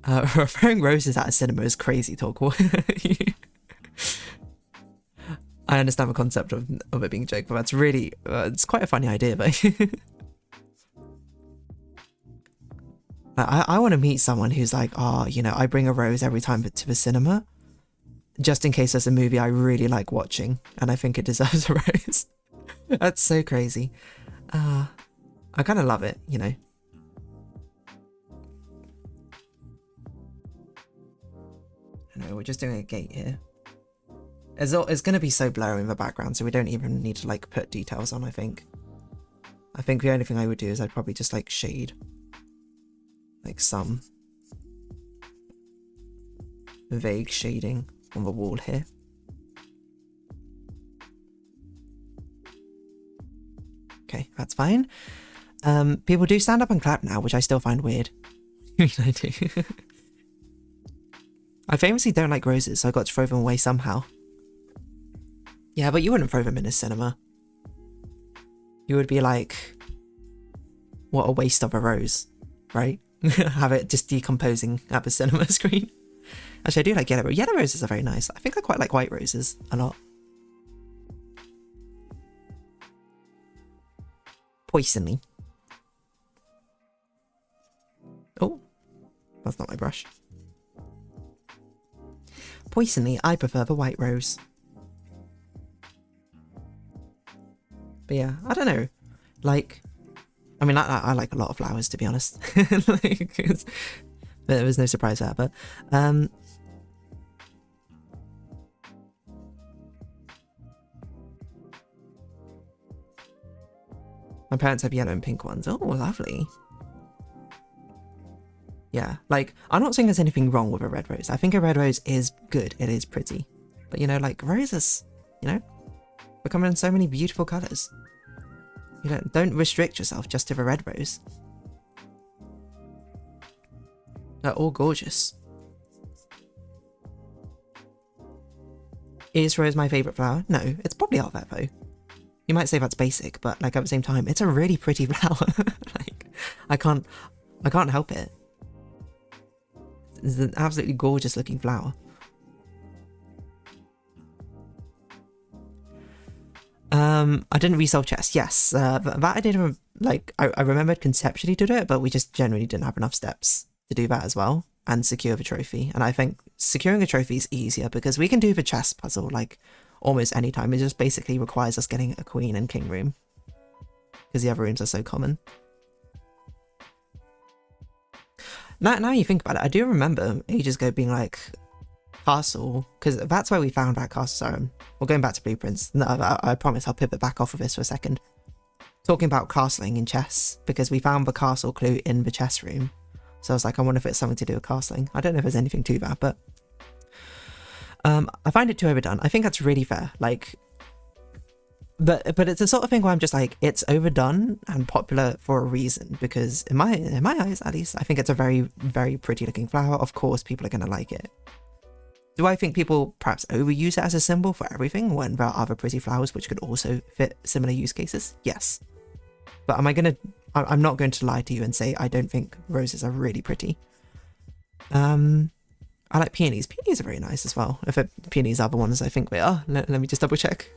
Throwing roses at a cinema is crazy talk. I understand the concept of it being a joke, but that's really, it's quite a funny idea, though. I want to meet someone who's like, oh, you know, I bring a rose every time to the cinema, just in case there's a movie I really like watching, and I think it deserves a rose. That's so crazy. I kind of love it, you know. No, we're just doing a gate here. It's going to be so blurry in the background, so we don't even need to, like, put details on, I think. I think the only thing I would do is I'd probably just, like, shade. Like, some vague shading on the wall here. Okay, that's fine. People do stand up and clap now, which I still find weird. I do. I famously don't like roses, so I got to throw them away somehow. Yeah, but you wouldn't throw them in a cinema. You would be like, what a waste of a rose, right? Have it just decomposing at the cinema screen. Actually, I do like yellow roses. Yellow roses are very nice. I think I quite like white roses a lot. Poisoning. Oh, that's not my brush. Poisoning, I prefer the white rose. But yeah, I don't know. Like, I mean, I like a lot of flowers, to be honest. Like, there was no surprise there, but my parents have yellow and pink ones. Oh, lovely. Yeah, like, I'm not saying there's anything wrong with a red rose. I think a red rose is good. It is pretty. But, you know, like, roses, you know, they come in so many beautiful colours. You don't restrict yourself just to the red rose. They're all gorgeous. Is rose my favourite flower? No, it's probably Art though. You might say that's basic, but like at the same time, it's a really pretty flower. Like, I can't help it. It's an absolutely gorgeous looking flower. I didn't resolve chess. Yes, that I did. Like, I remembered conceptually to do it, but we just generally didn't have enough steps to do that as well and secure the trophy. And I think securing a trophy is easier because we can do the chess puzzle like almost any time. It just basically requires us getting a queen and king room because the other rooms are so common. Now you think about it, I do remember ages ago being like, castle, because that's where we found that castle. Sorry, we're going back to blueprints. No, I promise I'll pivot back off of this for a second. Talking about castling in chess, because we found the castle clue in the chess room. So I was like, I wonder if it's something to do with castling. I don't know if there's anything to that, but I find it too overdone. I think that's really fair. Like, but it's the sort of thing where I'm just like, it's overdone and popular for a reason, because in my eyes, at least, I think it's a very, very pretty looking flower. Of course, people are going to like it. Do I think people perhaps overuse it as a symbol for everything when there are other pretty flowers which could also fit similar use cases? Yes. But I'm not going to lie to you and say I don't think roses are really pretty. I like peonies. Peonies are very nice as well. If peonies are the ones I think they are. Let me just double check.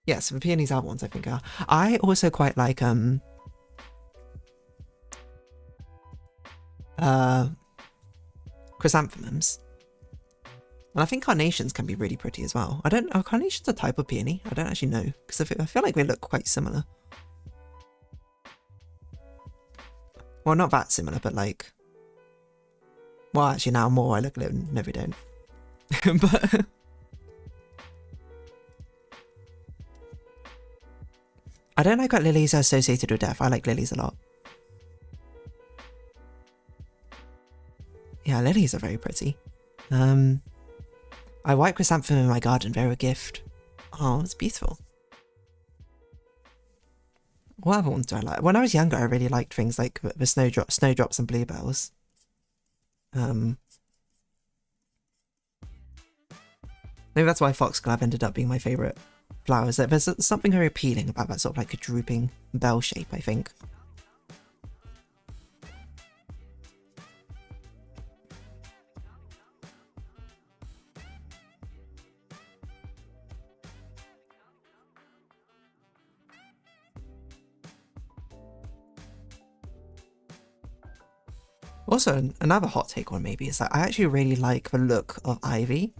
Yes, the peonies are the ones I think are. I also quite like chrysanthemums. And I think carnations can be really pretty as well. Are carnations a type of peony? I don't actually know, because I feel like they look quite similar. Well, not that similar, but like... Well, actually now more I look at it, no we don't. But... I don't like that lilies are associated with death. I like lilies a lot. Yeah, lilies are very pretty. I white chrysanthemum in my garden. They were a gift. Oh, it's beautiful. What other ones do I like? When I was younger, I really liked things like the snowdrops and bluebells. Maybe that's why foxglove ended up being my favourite flowers. There's something very appealing about that sort of like a drooping bell shape, I think. Also, another hot take on maybe is that I actually really like the look of ivy,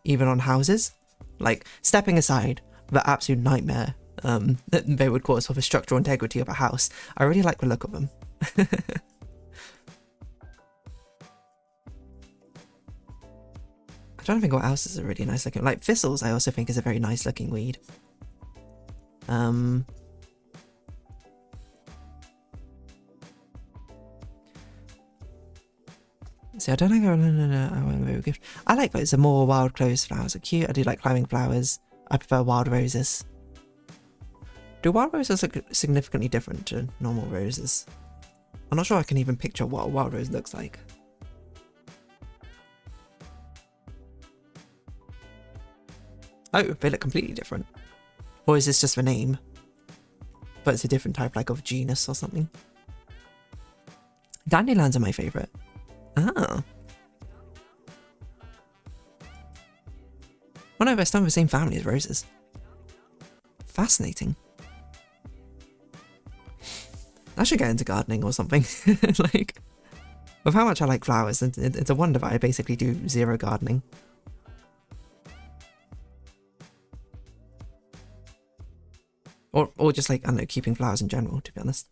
even on houses. Like, stepping aside the absolute nightmare that they would cause for the structural integrity of a house, I really like the look of them. I'm trying to think what else is a really nice looking... Like, thistles I also think is a very nice looking weed. See, I don't think I want a gift. I like those. The more wild closed flowers are cute. I do like climbing flowers. I prefer wild roses. Do wild roses look significantly different to normal roses? I'm not sure I can even picture what a wild rose looks like. Oh, they look completely different. Or is this just the name? But it's a different type, like of genus or something. Dandelions are my favourite. Ah. Well, no, they're still in the same family as roses. Fascinating. I should get into gardening or something. Like, with how much I like flowers, it's a wonder that I basically do zero gardening. Or just like, I don't know, keeping flowers in general, to be honest.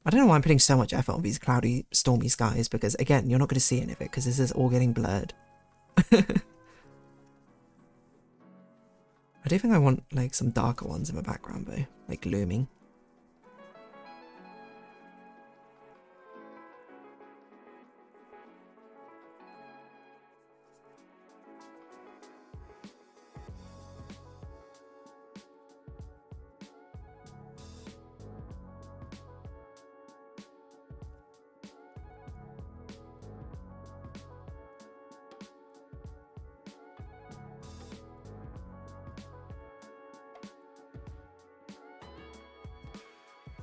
I don't know why I'm putting so much effort on these cloudy, stormy skies, because again, you're not going to see any of it, because this is all getting blurred. I do think I want, like, some darker ones in the background, though, like looming.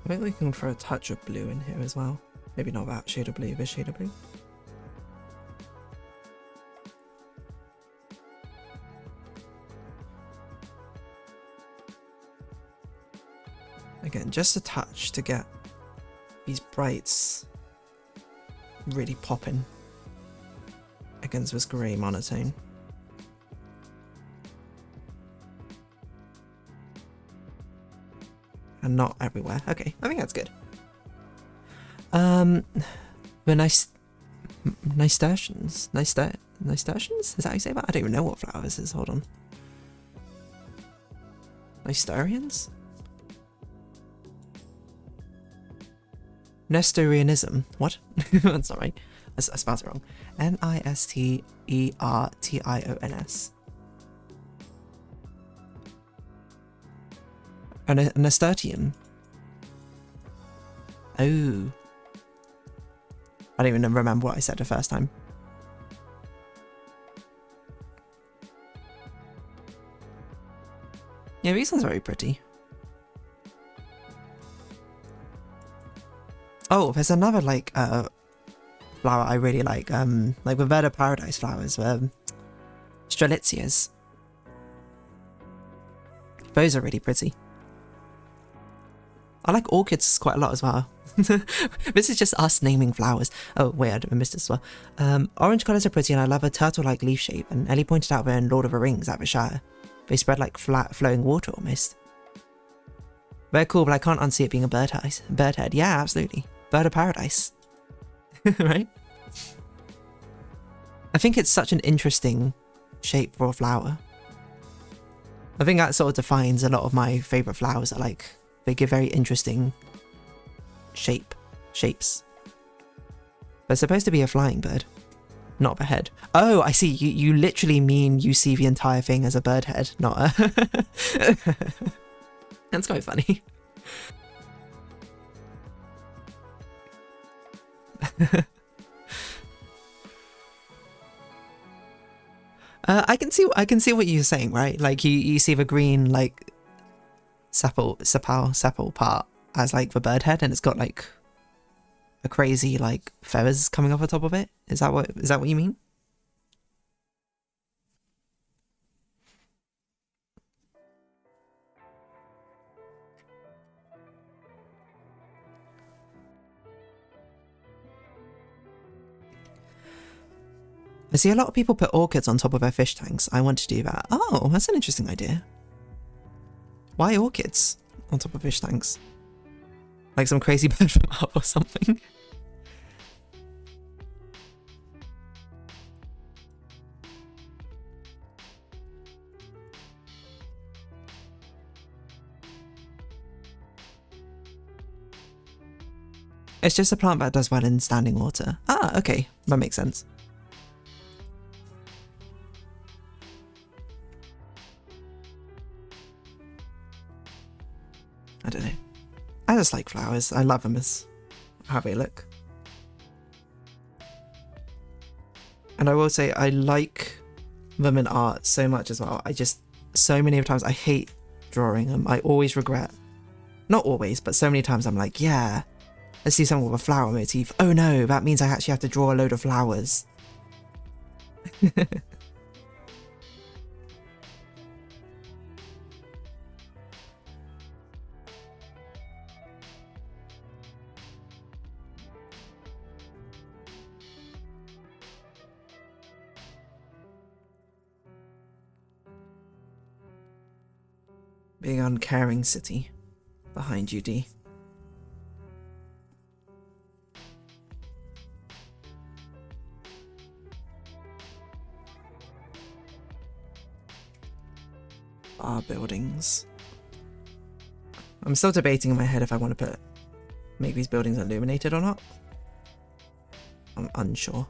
Maybe we can throw a touch of blue in here as well. Maybe not that shade of blue, this shade of blue. Again, just a touch to get these brights really popping against this grey monotone. And not everywhere. Okay, I think that's good. The nasturtiums? Nasturtiums? Is that how you say that? I don't even know what flower this is. Hold on. Nasturtians? Nestorianism. What? That's not right. I spelled it wrong. N-I-S-T-E-R-T-I-O-N-S. A nasturtium. Oh. I don't even remember what I said the first time. Yeah, these ones are very pretty. Oh, there's another, like, flower I really like the Verde Paradise flowers, Strelitzias. Those are really pretty. I like orchids quite a lot as well. This is just us naming flowers. Oh, wait, I missed this as well. Orange colours are pretty and I love a turtle-like leaf shape, and Ellie pointed out they're in Lord of the Rings at the Shire. They spread like flat, flowing water almost. Very cool, but I can't unsee it being a bird head. Yeah, absolutely. Bird of paradise. Right? I think it's such an interesting shape for a flower. I think that sort of defines a lot of my favourite flowers. Are like, they give very interesting shapes. They're supposed to be a flying bird, not a head. Oh, I see. You literally mean you see the entire thing as a bird head, not a... That's quite funny. I can see what you're saying, right? Like you see the green like sepal part as like the bird head, and it's got like a crazy like feathers coming off the top of it. Is that what you mean? I see a lot of people put orchids on top of their fish tanks. I want to do that. Oh, that's an interesting idea. Why orchids on top of fish tanks? Like some crazy bird from up or something? It's just a plant that does well in standing water. Ah, okay. That makes sense. I don't know. I just like flowers. I love them as how they look. And I will say I like them in art so much as well. So many times I hate drawing them. I always regret. Not always, but so many times I'm like, yeah, let's do something with a flower motif. Oh no, that means I actually have to draw a load of flowers. Being uncaring city behind you, D. Bar buildings. I'm still debating in my head if I want to make these buildings illuminated or not. I'm unsure.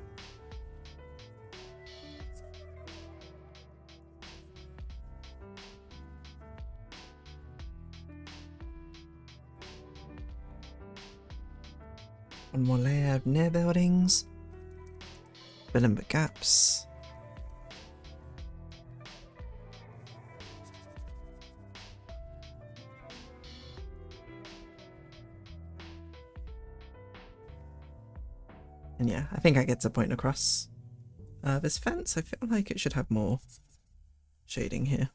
One more layer of near buildings. Fill in the gaps. And yeah, I think I get the point across. This fence, I feel like it should have more shading here.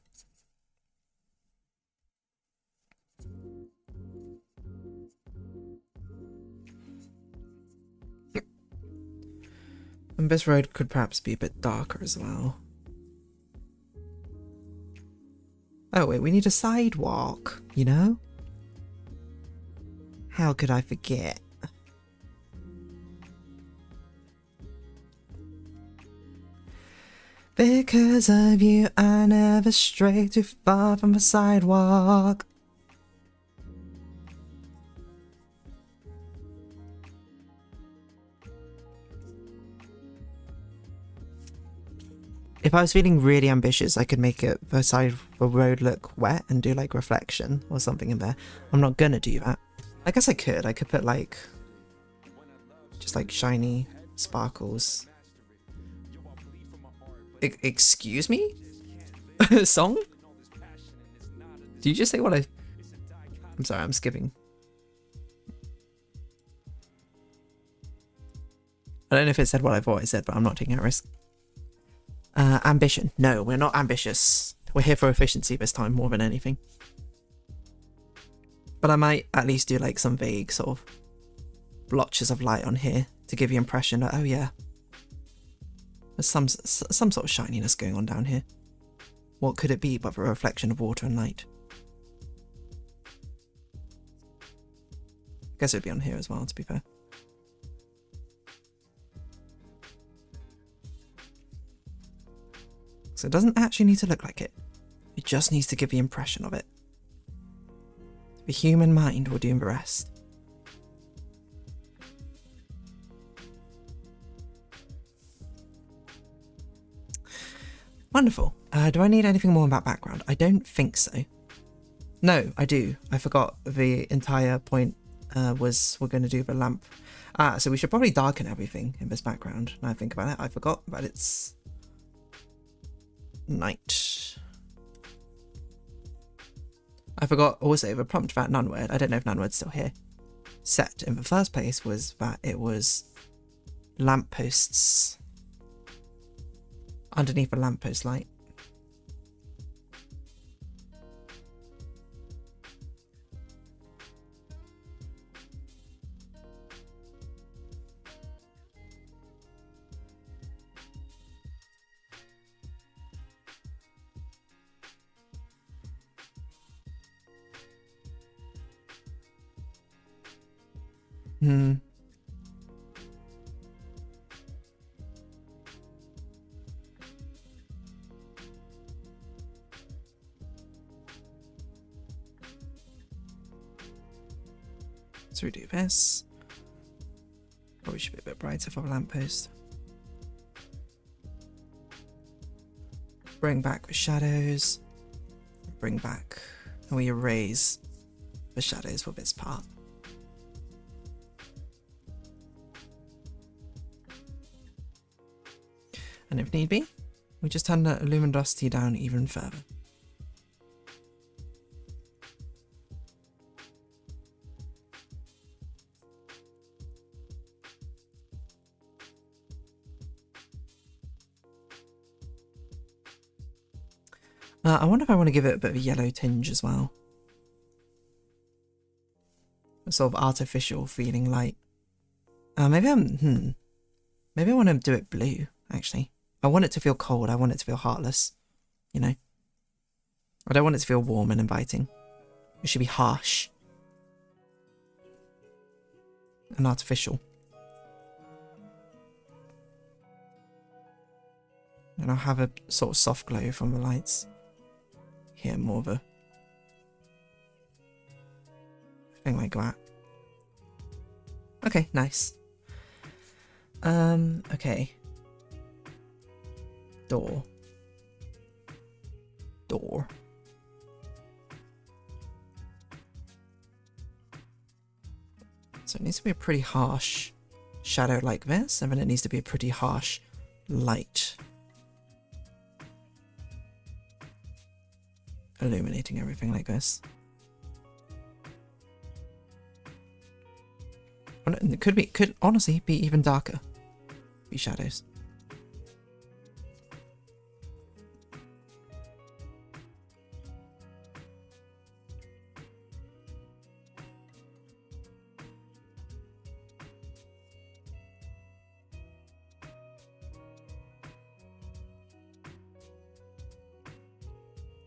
And this road could perhaps be a bit darker as well. Oh wait, we need a sidewalk, you know? How could I forget? Because of you, I never stray too far from the sidewalk. If I was feeling really ambitious, I could make it the side of the road look wet and do like reflection or something in there. I'm not gonna do that. I guess I could put like, just like shiny sparkles. Excuse me? Song? Did you just say what I'm sorry, I'm skipping. I don't know if it said what I thought it said, but I'm not taking a risk. Ambition. No, we're not ambitious. We're here for efficiency this time more than anything. But I might at least do like some vague sort of blotches of light on here to give you impression that, oh yeah, there's some sort of shininess going on down here. What could it be but a reflection of water and light? I guess it would be on here as well, to be fair. So it doesn't actually need to look like it. It just needs to give the impression of it. The human mind will do the rest. Wonderful. Do I need anything more about background? I don't think so. No, I do. I forgot the entire point was we're going to do the lamp. So we should probably darken everything in this background. Now I think about it, I forgot that it's night. I forgot also the prompt about noneword. I don't know if noneword's still here. Set in the first place was that it was lampposts underneath a lamppost light. So we do this. Probably should be a bit brighter for the lamppost. Bring back the shadows. Bring back, and we erase the shadows for this part. And if need be, we just turn the luminosity down even further. I wonder if I want to give it a bit of a yellow tinge as well. A sort of artificial feeling light. Maybe I want to do it blue, actually. I want it to feel cold, I want it to feel heartless, you know? I don't want it to feel warm and inviting. It should be harsh. And artificial. And I'll have a sort of soft glow from the lights. Here, more of a thing like that. Okay, nice. Okay. Door. So it needs to be a pretty harsh shadow like this, and then it needs to be a pretty harsh light. Illuminating everything like this. It could honestly be even darker. Be shadows.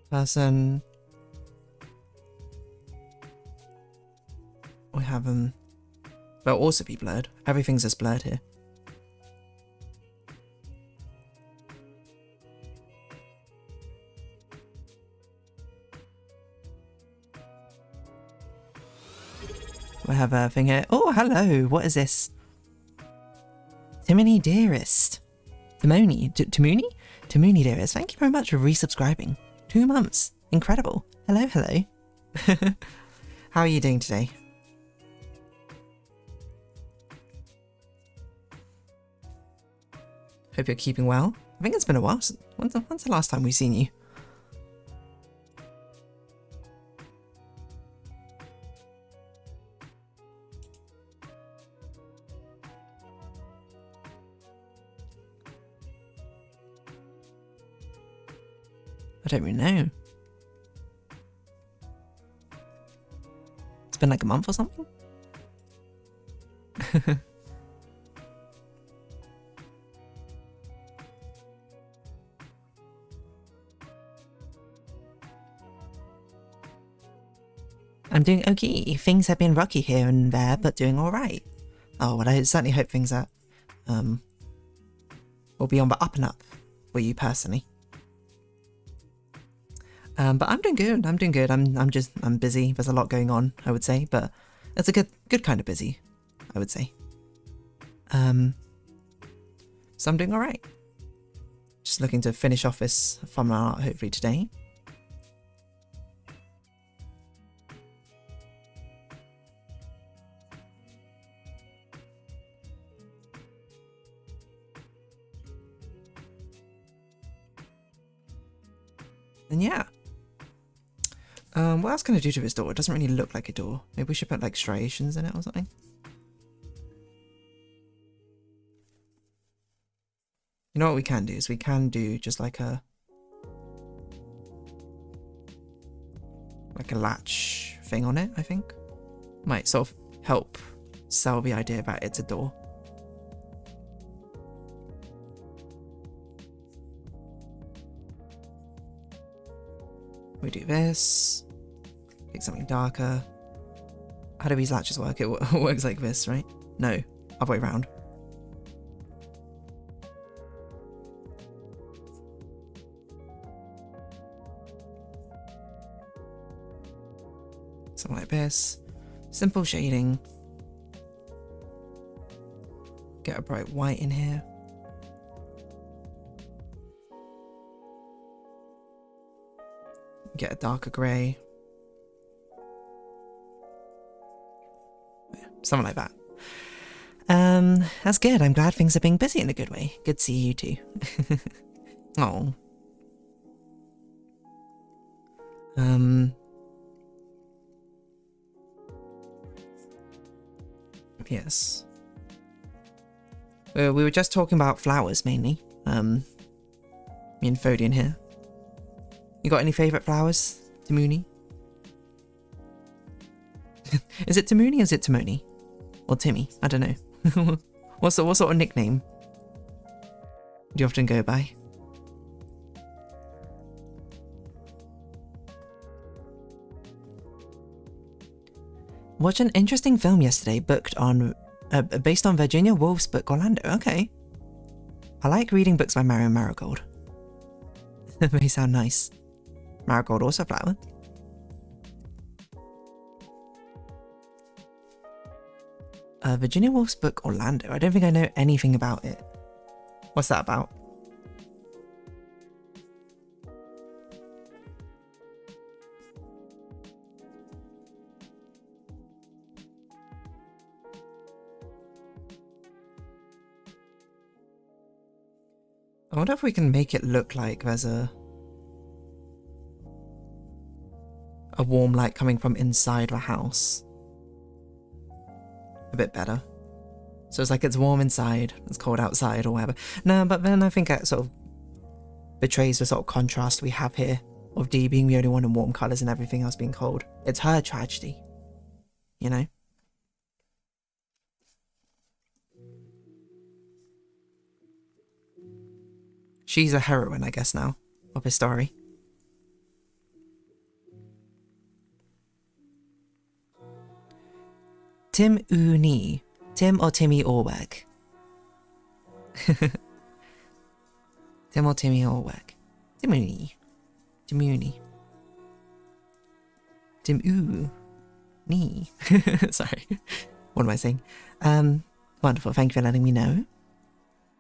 Person. We have they'll also be blurred. Everything's just blurred here. We have a thing here. Oh, hello. What is this? Timony Dearest. Timony Dearest. Thank you very much for resubscribing. 2 months. Incredible. Hello, hello. How are you doing today? Hope you're keeping well. I think it's been a while. When's the last time we've seen you? I don't really know. been like a month or something. I'm doing okay. Things have been rocky here and there, but doing alright. Oh, well, I certainly hope things are, will be on the up and up for you personally. But I'm doing good. I'm doing good. I'm busy. There's a lot going on, I would say, but it's a good kind of busy, I would say. So I'm doing alright. Just looking to finish off this thumbnail art hopefully today. And yeah. What else can I do to this door? It doesn't really look like a door. Maybe we should put like striations in it or something. You know what we can do is we can do just like a latch thing on it, I think. Might sort of help sell the idea that it's a door. We do this. Pick something darker. How do these latches work? It works like this, right? No, other way around. Something like this. Simple shading. Get a bright white in here. Get a darker grey. Yeah, something like that. That's good. I'm glad things are being busy in a good way. Good to see you too. Oh. Yes. We were just talking about flowers mainly. Me and Fodian here. You got any favourite flowers, Timuni? Is it Timuni or is it Timoni? Or Timmy? I don't know. What sort of nickname do you often go by? Watched an interesting film yesterday based on Virginia Woolf's book Orlando. Okay. I like reading books by Marion Marigold. They sound nice. Marigold also a flower. Virginia Woolf's book Orlando. I don't think I know anything about it. What's that about? I wonder if we can make it look like there's a warm light coming from inside the house. A bit better. So it's like it's warm inside, it's cold outside or whatever. No, but then I think that sort of betrays the sort of contrast we have here of Dee being the only one in warm colours and everything else being cold. It's her tragedy, you know? She's a heroine, I guess, now, of his story. Tim Uni. Tim or Timmy Orweg? Tim or Timmy Orweg? Timuni. Timuni. Tim-oo-nee. Sorry. What am I saying? Wonderful. Thank you for letting me know.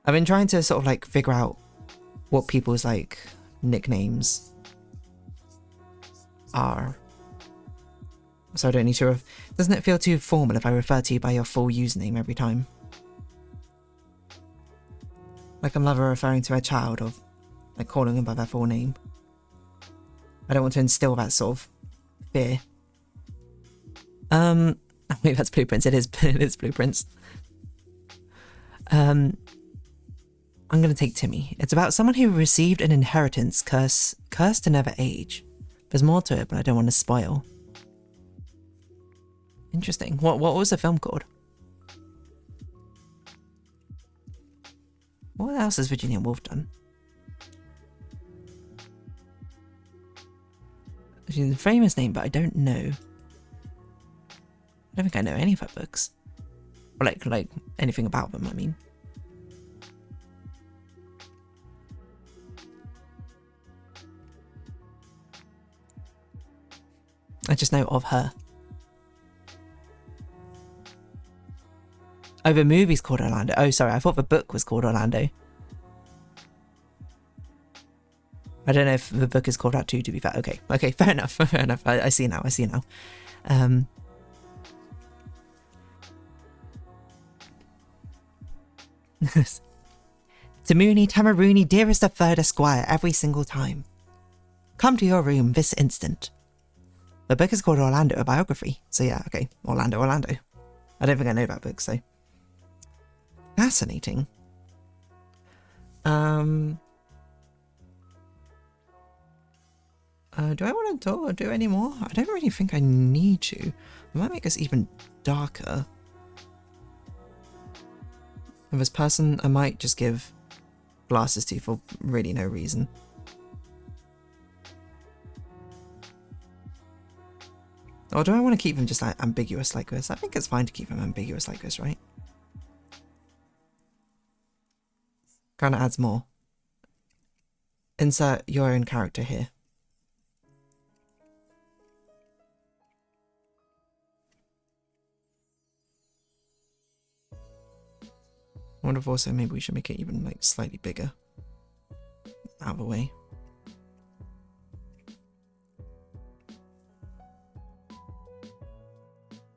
I've been trying to sort of like figure out what people's like nicknames are. So I don't need to... Doesn't it feel too formal if I refer to you by your full username every time? Like I'm never referring to a child or like calling them by their full name. I don't want to instill that sort of fear. Maybe that's Blueprints. It is Blueprints. I'm going to take Timmy. It's about someone who received an inheritance cursed to never age. There's more to it, but I don't want to spoil. Interesting. What was the film called? What else has Virginia Woolf done? She's a famous name, but I don't know. I don't think I know any of her books. Or like anything about them, I mean. I just know of her. Oh, the movie's called Orlando. Oh, sorry, I thought the book was called Orlando. I don't know if the book is called that too, to be fair. Okay, fair enough, fair enough. I see now, Tamooni, Tamarooni, dearest of third esquire, every single time. Come to your room this instant. The book is called Orlando, a biography. So yeah, okay, Orlando. I don't think I know that book, so. Fascinating. Do I want to do any more? I don't really think I need to. It might make us even darker. And this person, I might just give glasses to for really no reason. Or do I want to keep them just like ambiguous like this? I think it's fine to keep them ambiguous like this, right? Kind of adds more. Insert your own character here. I wonder if also maybe we should make it even like slightly bigger. Out of the way.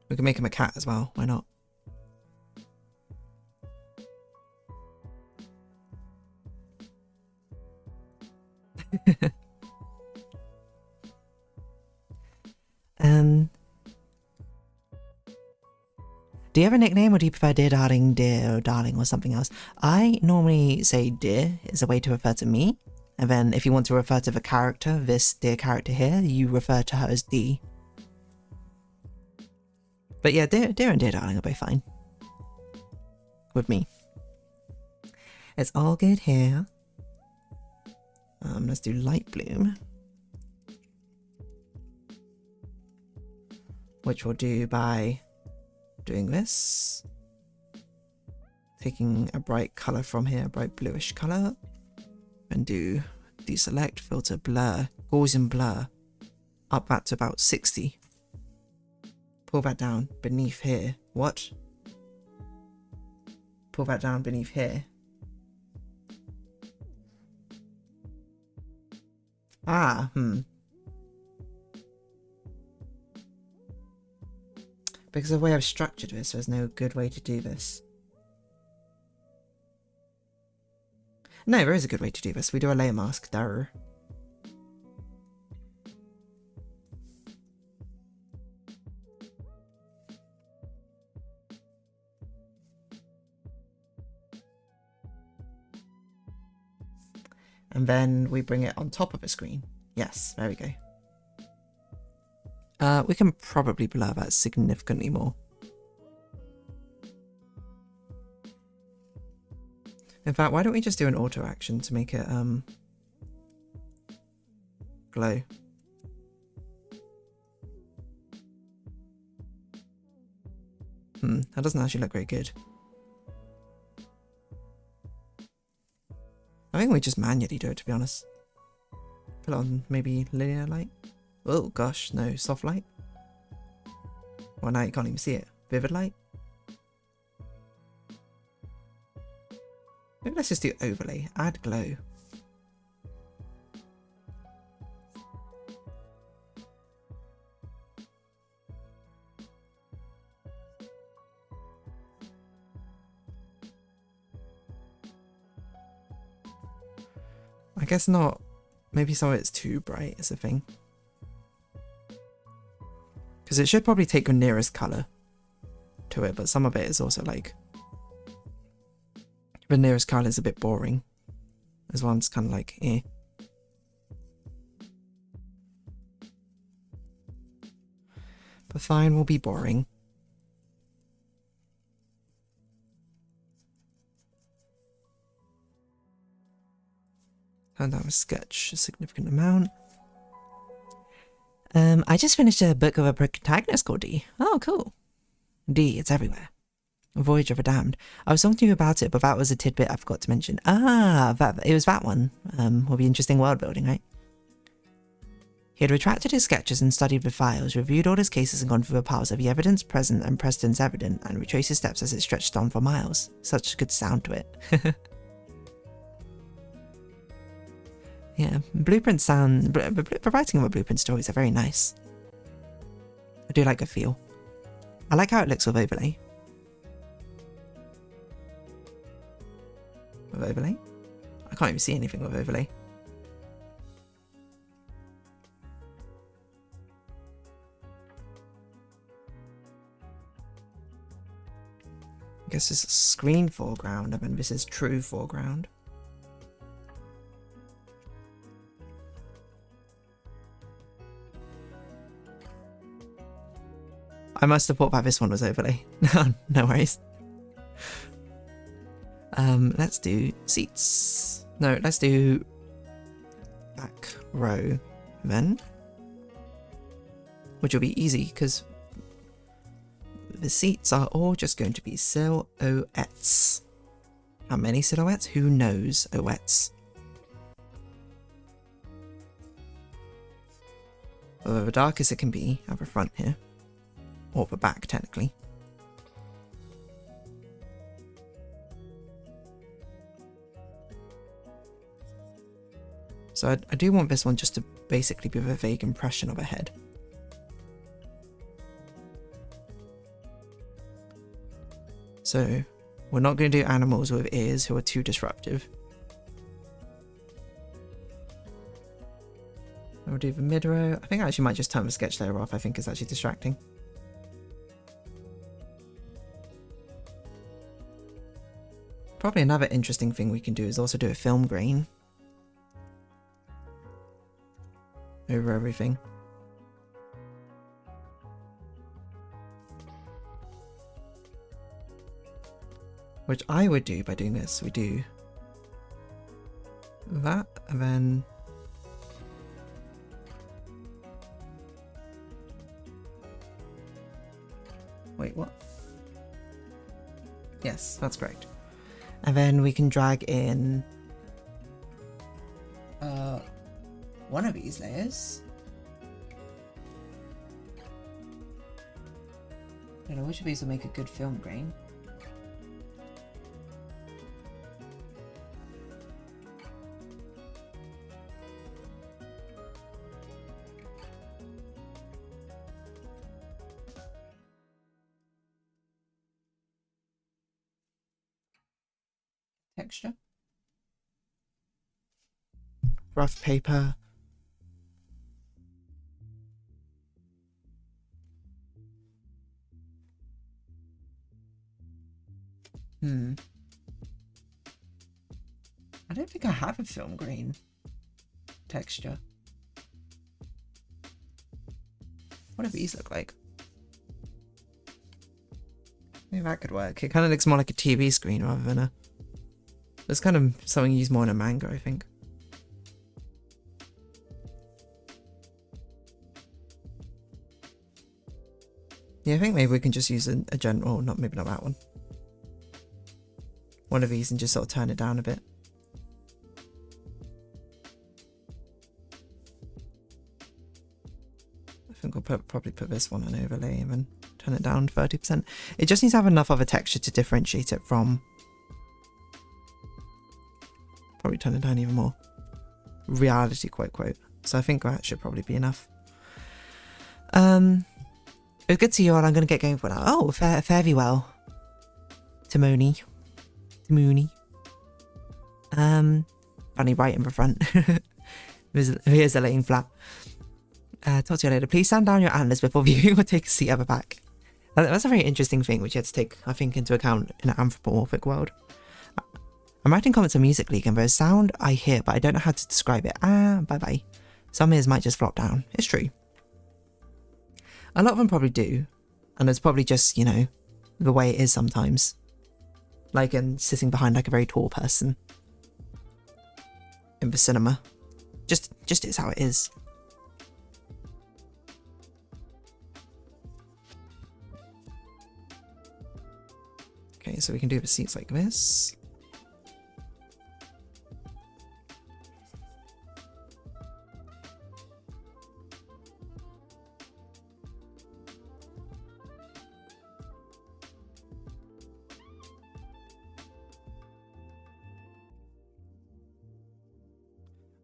We can make him a cat as well, why not? Do you have a nickname, or do you prefer Dear Darling, Dear Darling, or something else? I normally say Dear is a way to refer to me, and then if you want to refer to the character, this dear character here, you refer to her as D. But yeah, Dear and Dear Darling are both fine. With me. It's all good here. Let's do light bloom. Which we'll do by doing this. Taking a bright colour from here, a bright bluish colour. And do deselect, filter, blur, Gaussian blur. Up that to about 60. Pull that down beneath here. What? Pull that down beneath here. Because of the way I've structured this, there's no good way to do this. No, there is a good way to do this. We do a layer mask, darr. And then we bring it on top of a screen. Yes, there we go. We can probably blur that significantly more. In fact, why don't we just do an auto action to make it glow? That doesn't actually look very good. I think we just manually do it, to be honest. Put it on maybe linear light. Oh gosh, no, soft light. Well, now you can't even see it. Vivid light. Maybe let's just do overlay. Add glow. I guess not. Maybe some of it's too bright is the thing. Because it should probably take your nearest colour to it, but some of it is also like... The nearest colour is a bit boring. This one's kind of like, eh. But fine, will be boring. turn down a sketch a significant amount. I just finished a book of a protagonist called D. Oh, cool. D, it's everywhere. Voyage of a Damned. I was talking to you about it, but that was a tidbit I forgot to mention. Ah, it was that one. Will be interesting world building, right? He had retracted his sketches and studied the files, reviewed all his cases and gone through the piles of the evidence present and precedents evident, and retraced his steps as it stretched on for miles. Such a good sound to it. Yeah, blueprints sound... The writing of a blueprint stories are very nice. I do like the feel. I like how it looks with overlay. With overlay? I can't even see anything with overlay. I guess this is screen foreground, and then this is true foreground. I must have thought that this one was overlay. No worries. Let's do seats. No, let's do back row then. Which will be easy because the seats are all just going to be silhouettes. How many silhouettes? Who knows? Silhouettes. Although the darkest it can be at the front here. Or the back, technically. So I do want this one just to basically give a vague impression of a head. So we're not going to do animals with ears who are too disruptive. I'll do the mid row. I think I actually might just turn the sketch layer off. I think it's actually distracting. Probably another interesting thing we can do is also do a film grain over everything. Which I would do by doing this. We do that and then wait, what? Yes, that's correct. And then we can drag in one of these layers. I don't know which of these will make a good film grain. Texture. Rough paper. I don't think I have a film grain texture. What do these look like? Maybe that could work. It kind of looks more like a TV screen rather than a... It's kind of something used more in a manga, I think. Yeah, I think maybe we can just use a general, maybe not that one. One of these and just sort of turn it down a bit. I think we'll probably put this one on overlay and then turn it down 30%. It just needs to have enough of a texture to differentiate it from... Probably turn it down even more. Reality quote. So I think that should probably be enough. It's good to see you all. I'm going to get going for now. Oh, fare thee well. Timony. Funny right in the front. Here's the laying flat. Talk to you later. Please stand down your antlers before viewing or take a seat at the back. That's a very interesting thing which you have to take, I think, into account in an anthropomorphic world. I'm writing comments on Music League and there's sound I hear, but I don't know how to describe it. Bye-bye. Some ears might just flop down. It's true. A lot of them probably do. And it's probably just, you know, the way it is sometimes. Like in sitting behind like a very tall person. in the cinema. Just is how it is. Okay, so we can do the seats like this.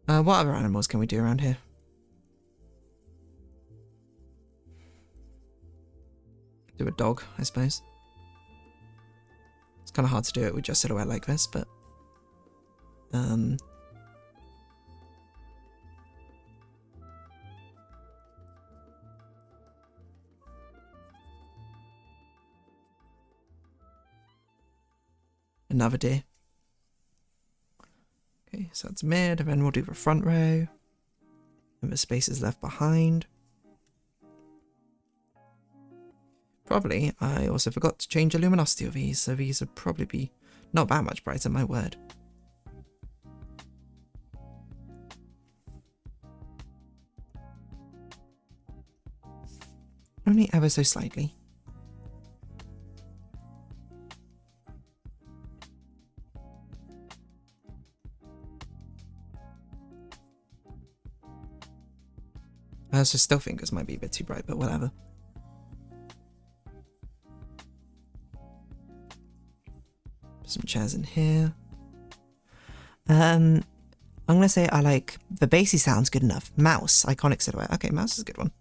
What other animals can we do around here? Do a dog, I suppose. It's kind of hard to do it with just silhouette like this, but... Another deer. Okay, so that's mid, and then we'll do the front row. And the spaces left behind. Probably, I also forgot to change the luminosity of these, so these would probably be not that much brighter, my word. Only ever so slightly. I also still think this might be a bit too bright, but whatever. Some chairs in here. I'm gonna say I like the bassy sounds good enough. Mouse, iconic silhouette. Okay, mouse is a good one.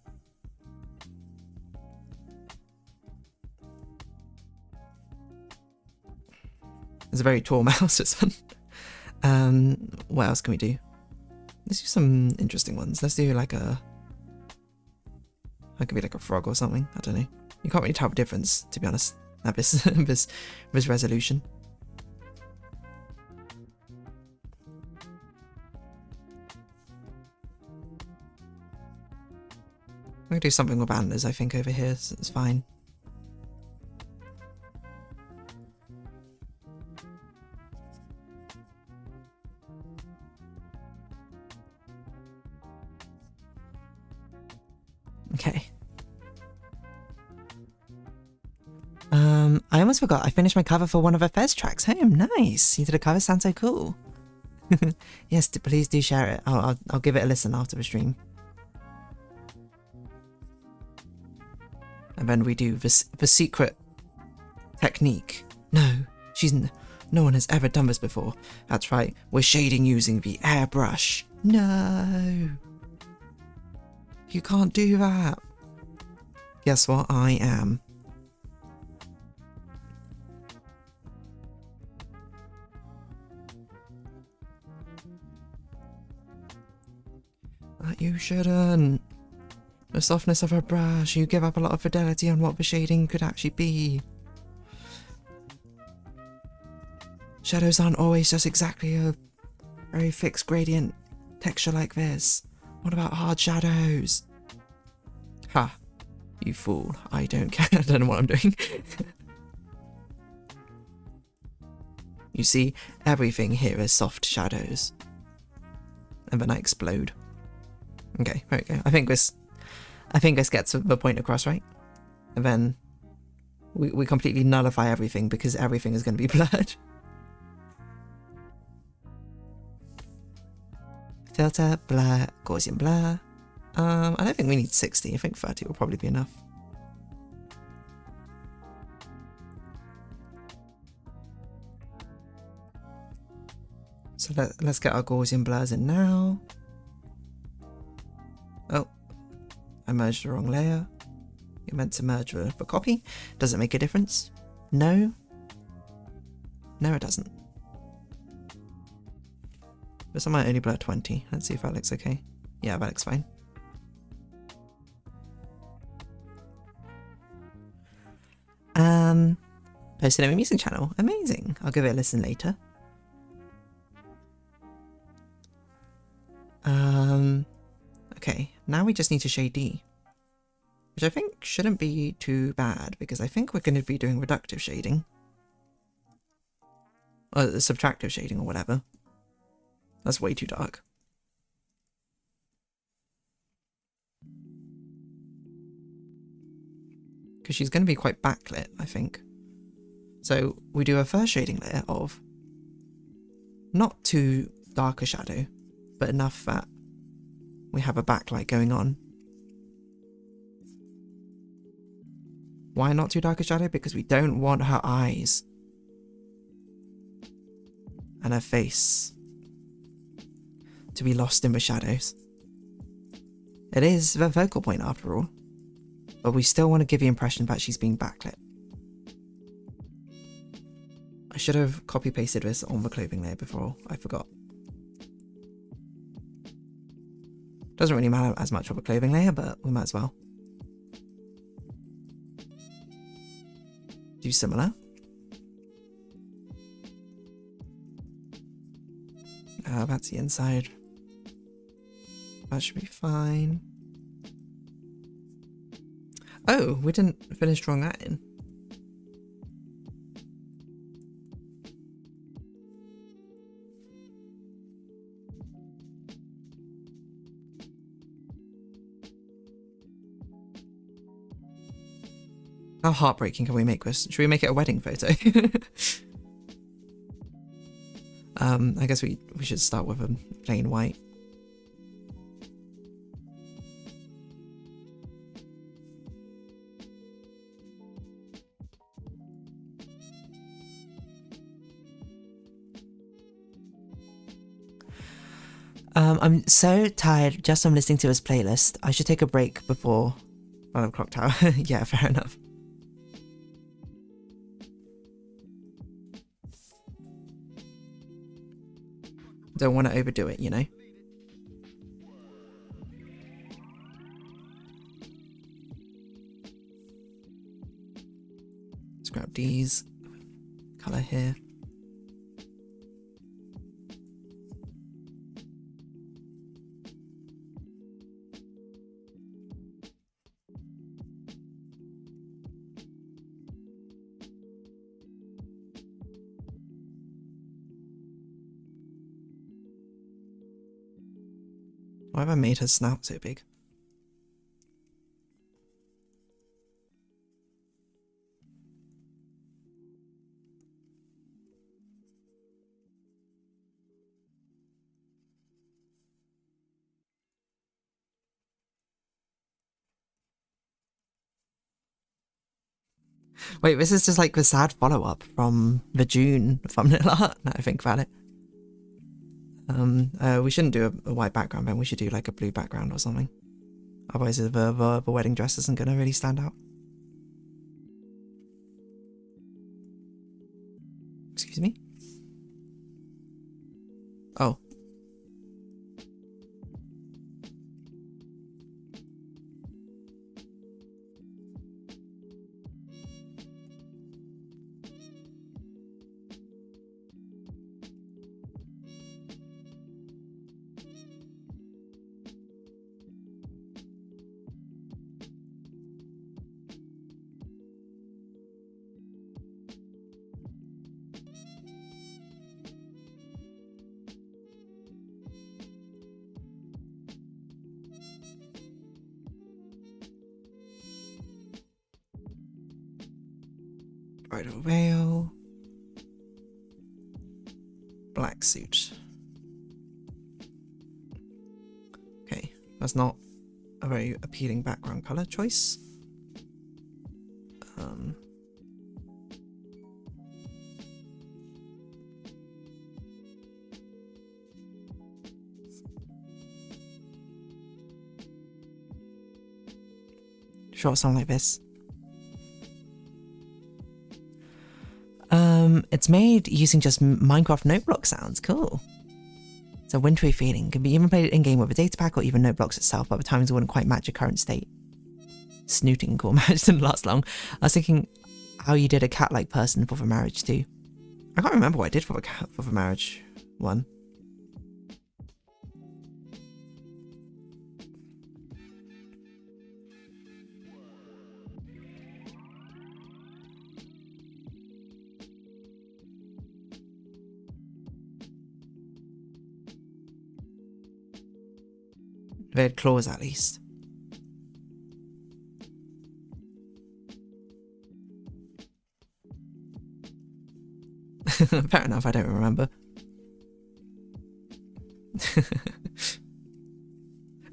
It's a very tall mouse, this one. What else can we do? Let's do some interesting ones. Let's do like a... That could be like a frog or something. I don't know. You can't really tell the difference, to be honest, at this, this resolution. I'm going to do something with antlers, I think, over here, so it's fine. Okay. I almost forgot. I finished my cover for one of her Fez tracks. Hey, nice. You did a cover. Sounds so cool. Yes, please do share it. I'll give it a listen after the stream. And then we do the secret technique. No, no one has ever done this before. That's right. We're shading using the airbrush. No. You can't do that. Guess what? I am. But you shouldn't. The softness of a brush, you give up a lot of fidelity on what the shading could actually be. Shadows aren't always just exactly a very fixed gradient texture like this. What about hard shadows? Ha, you fool. I don't care. I don't know what I'm doing. You see, everything here is soft shadows. And then I explode. Okay, there we go. I think this gets the point across, right? And then we completely nullify everything because everything is going to be blurred. Filter, blur, Gaussian blur. I don't think we need 60. I think 30 will probably be enough. So let's get our Gaussian blurs in now. Oh, I merged the wrong layer. You're meant to merge the copy. Does it make a difference? No. No, it doesn't. This one might only blur 20. Let's see if that looks okay. Yeah, that looks fine. Posted on my music channel. Amazing. I'll give it a listen later. Okay, now we just need to shade D. Which I think shouldn't be too bad, because I think we're going to be doing reductive shading. Or subtractive shading or whatever. That's way too dark. Because she's going to be quite backlit, I think. So we do a first shading layer of not too dark a shadow, but enough that we have a backlight going on. Why not too dark a shadow? Because we don't want her eyes and her face to be lost in the shadows. It is the focal point after all, but we still want to give the impression that she's being backlit. I should have copy-pasted this on the clothing layer before I forgot. Doesn't really matter as much of a clothing layer, but we might as well. Do similar. That's the inside. That should be fine. Oh, we didn't finish drawing that in. How heartbreaking can we make this? Should we make it a wedding photo? I guess we should start with a plain white. I'm so tired just from listening to his playlist. I should take a break before 1 o'clock tower. Yeah, fair enough. Don't want to overdo it, you know? Let's grab these. Colour here. Why have I made her snout so big? Wait, this is just like the sad follow-up from the June thumbnail art, now I think about it. We shouldn't do a white background, then we should do like a blue background or something. Otherwise the wedding dress isn't going to really stand out. Excuse me? Oh. Bridal veil. Black suit. Okay, that's not a very appealing background color choice. Short song like this. It's made using just Minecraft note block sounds. Cool. It's a wintry feeling. Can be even played in-game with a data pack or even note blocks itself, but the timings wouldn't quite match your current state. Snooting cool marriage didn't last long. I was thinking how you did a cat-like person for the marriage too. I can't remember what I did for the marriage one. They had claws at least. Fair enough, I don't remember.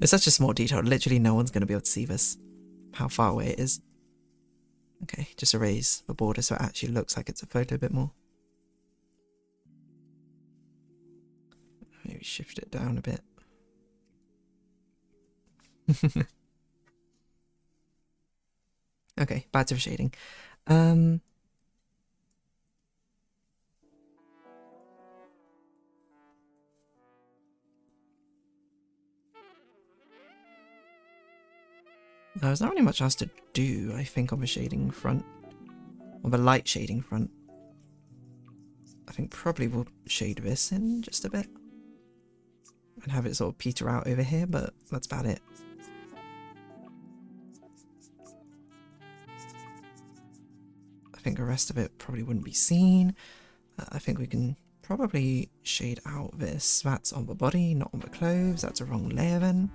It's such a small detail, literally no one's going to be able to see this. How far away it is. Okay, just erase the border so it actually looks like it's a photo a bit more. Maybe shift it down a bit. Okay, back to the shading. There's not really much else to do, I think, on the shading front. On the light shading front. I think probably we'll shade this in just a bit. And have it sort of peter out over here, but that's about it. I think the rest of it probably wouldn't be seen. I think we can probably shade out this. That's on the body, not on the clothes. That's a wrong layer then.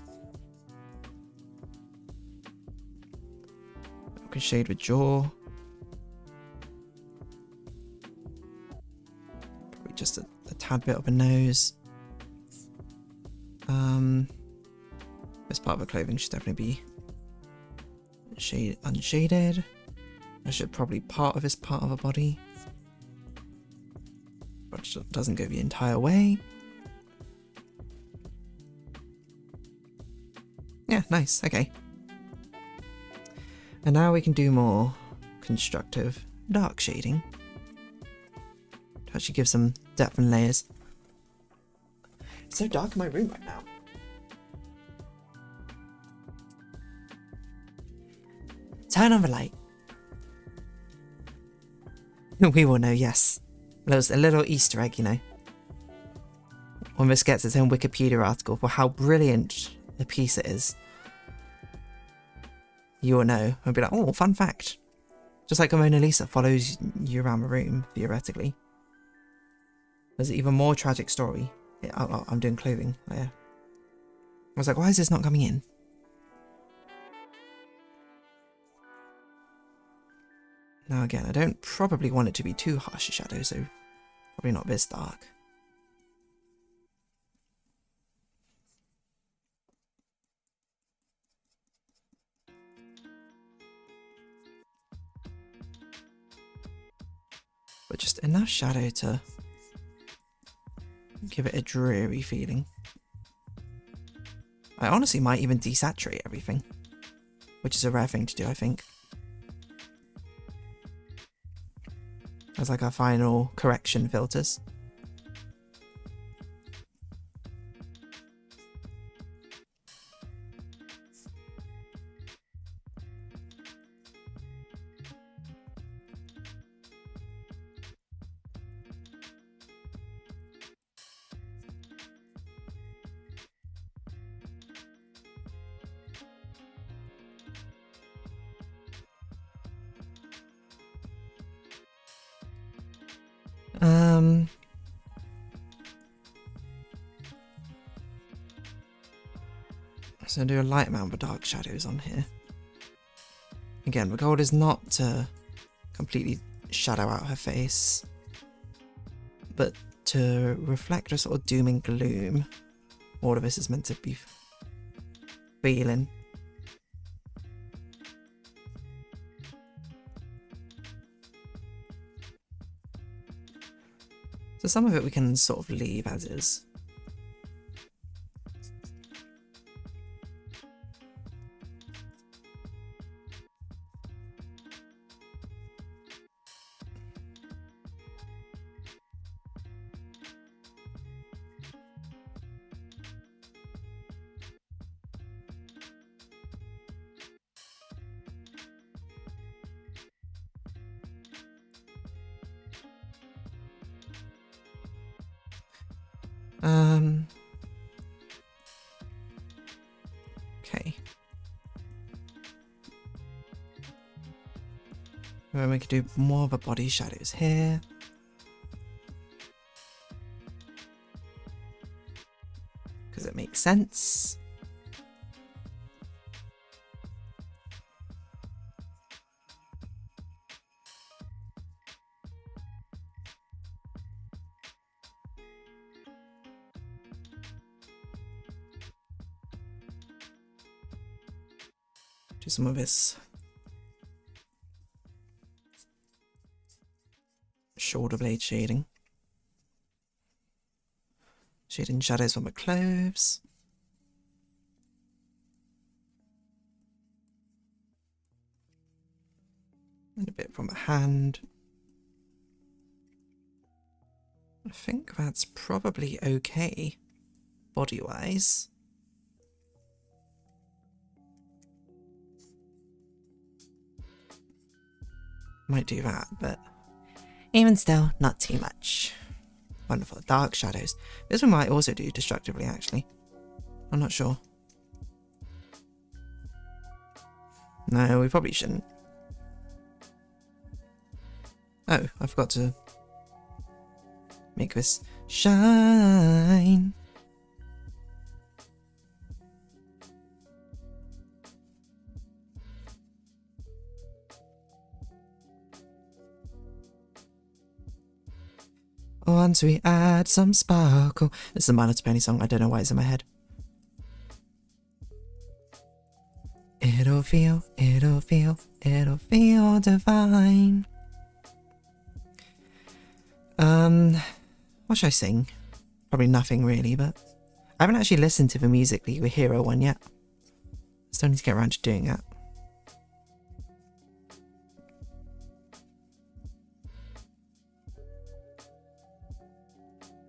We can shade the jaw. Probably just a tad bit of a nose. This part of the clothing should definitely be unshaded. I should probably part of this part of a body, but it doesn't go the entire way. Yeah, nice, okay. And now we can do more constructive dark shading to actually give some depth and layers. It's so dark in my room right now. Turn on the light. We will know, yes. There's a little Easter egg, you know. When this gets its own Wikipedia article for how brilliant the piece it is, you will know. And be like, oh, fun fact. Just like a Mona Lisa follows you around the room, theoretically. There's an even more tragic story. I'm doing clothing. Oh, yeah. I was like, why is this not coming in? Now again, I don't probably want it to be too harsh a shadow, so probably not this dark. But just enough shadow to give it a dreary feeling. I honestly might even desaturate everything, which is a rare thing to do, I think. As like our final correction filters. So do a light amount of dark shadows on here. Again, the goal is not to completely shadow out her face, but to reflect a sort of doom and gloom all of this is meant to be feeling. So some of it we can sort of leave as is. Okay. Then we could do more of a body shadows here. Because it makes sense. Do some of this shoulder blade shading. Shading shadows from my clothes. And a bit from a hand. I think that's probably okay, body-wise. Might do that, but even still, not too much. Wonderful. Dark shadows. This one might also do destructively, actually. I'm not sure. No, we probably shouldn't. Oh, I forgot to make this shine. Once we add some sparkle. This is a My Little Pony song. I don't know why it's in my head. It'll feel divine. What should I sing? Probably nothing really, but I haven't actually listened to the Music League with Hero one yet. Still need to get around to doing that.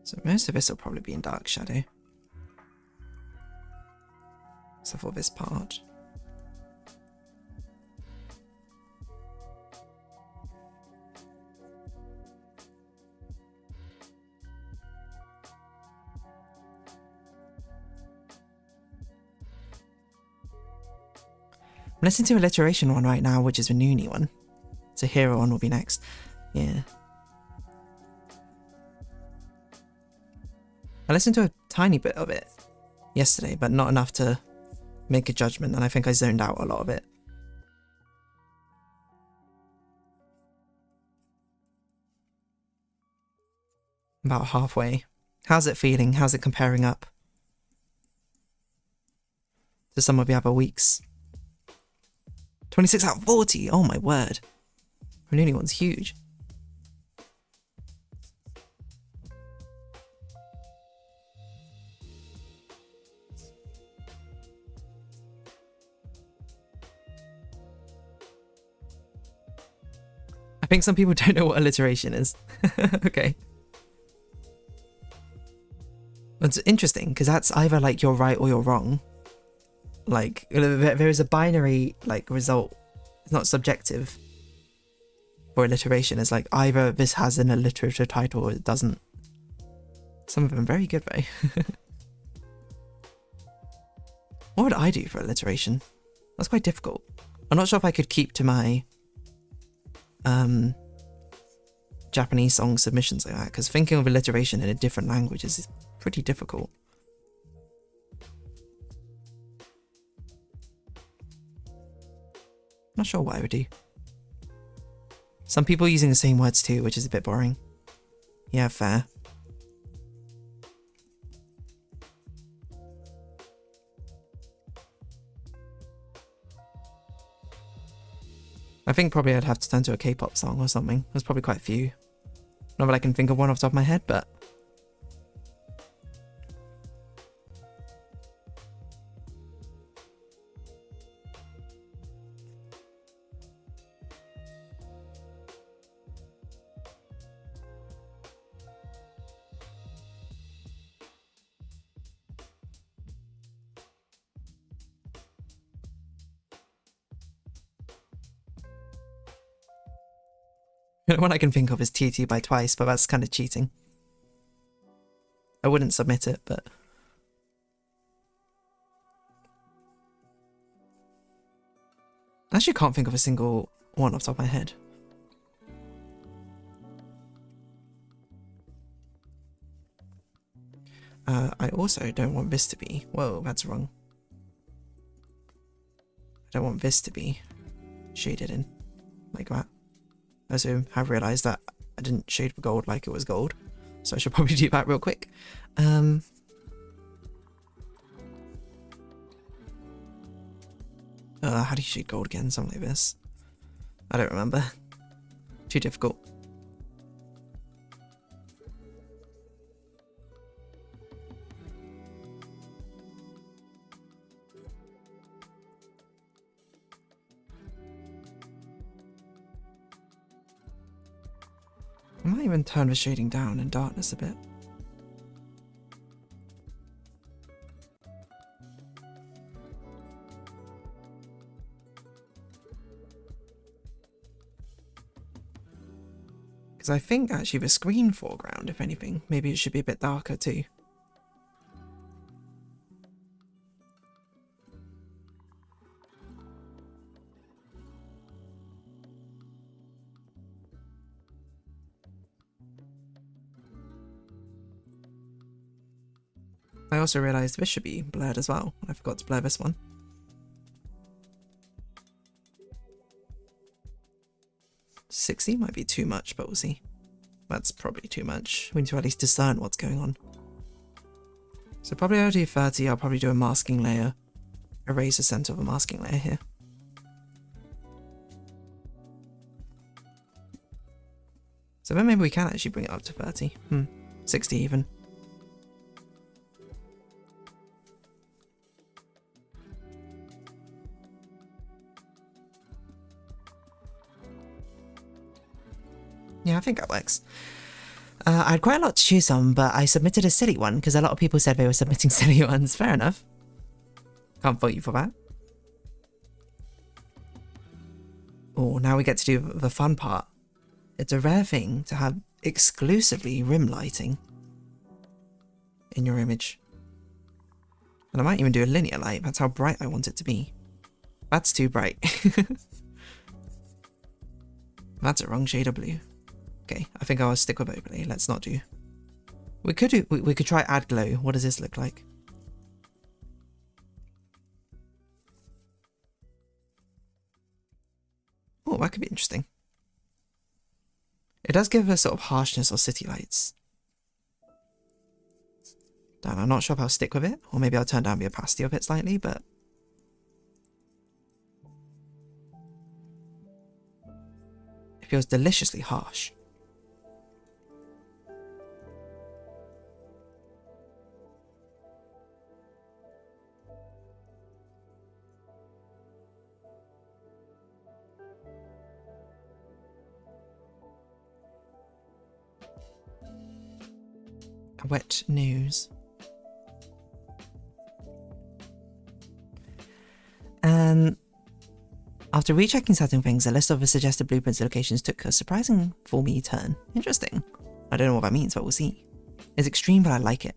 So most of this will probably be in dark shadow. Except for this part. I'm listening to Alliteration one right now, which is the Noonie one. So Hero one will be next. Yeah. I listened to a tiny bit of it yesterday, but not enough to make a judgment, and I think I zoned out a lot of it. About halfway. How's it feeling? How's it comparing up to some of the other weeks? 26 out of 40! Oh my word. The Noonie one's huge. I think some people don't know what alliteration is. Okay. It's interesting, because that's either like you're right or you're wrong. Like, there is a binary, like, result. It's not subjective. For alliteration, it's like either this has an alliterative title or it doesn't. Some of them are very good, though. What would I do for alliteration? That's quite difficult. I'm not sure if I could keep to my Japanese song submissions like that, because thinking of alliteration in a different language is pretty difficult. Not sure what I would do. Some people using the same words too, which is a bit boring. Yeah, fair. I think probably I'd have to turn to a K-pop song or something. There's probably quite a few. Not that I can think of one off the top of my head, but... The one I can think of is TT by Twice, but that's kind of cheating. I wouldn't submit it, but... I actually can't think of a single one off the top of my head. I also don't want this to be... Whoa, that's wrong. I don't want this to be shaded in like that. I also have realised that I didn't shade the gold like it was gold, so I should probably do that real quick. How do you shade gold again? Something like this. I don't remember. Too difficult. I might even turn the shading down in darkness a bit. Because I think actually the screen foreground, if anything, maybe it should be a bit darker too. I also realised this should be blurred as well. I forgot to blur this one. $60 might be too much, but we'll see. That's probably too much. We need to at least discern what's going on. So probably I'll do 30. I'll probably do a masking layer. Erase the center of a masking layer here. So then maybe we can actually bring it up to 30. 60 even. Yeah, I think that works. I had quite a lot to choose on, but I submitted a silly one because a lot of people said they were submitting silly ones. Fair enough. Can't fault you for that. Oh, now we get to do the fun part. It's a rare thing to have exclusively rim lighting in your image. And I might even do a linear light. That's how bright I want it to be. That's too bright. That's a wrong shade of blue. Okay, I think I'll stick with overlay. Let's not do. We could try add glow. What does this look like? Oh, that could be interesting. It does give a sort of harshness or city lights. Damn, I'm not sure if I'll stick with it, or maybe I'll turn down the opacity of it slightly, but it feels deliciously harsh. Wet news. And after rechecking certain things, the list of the suggested blueprints locations took a surprising for me turn. Interesting. I don't know what that means, but we'll see. It's extreme, but I like it.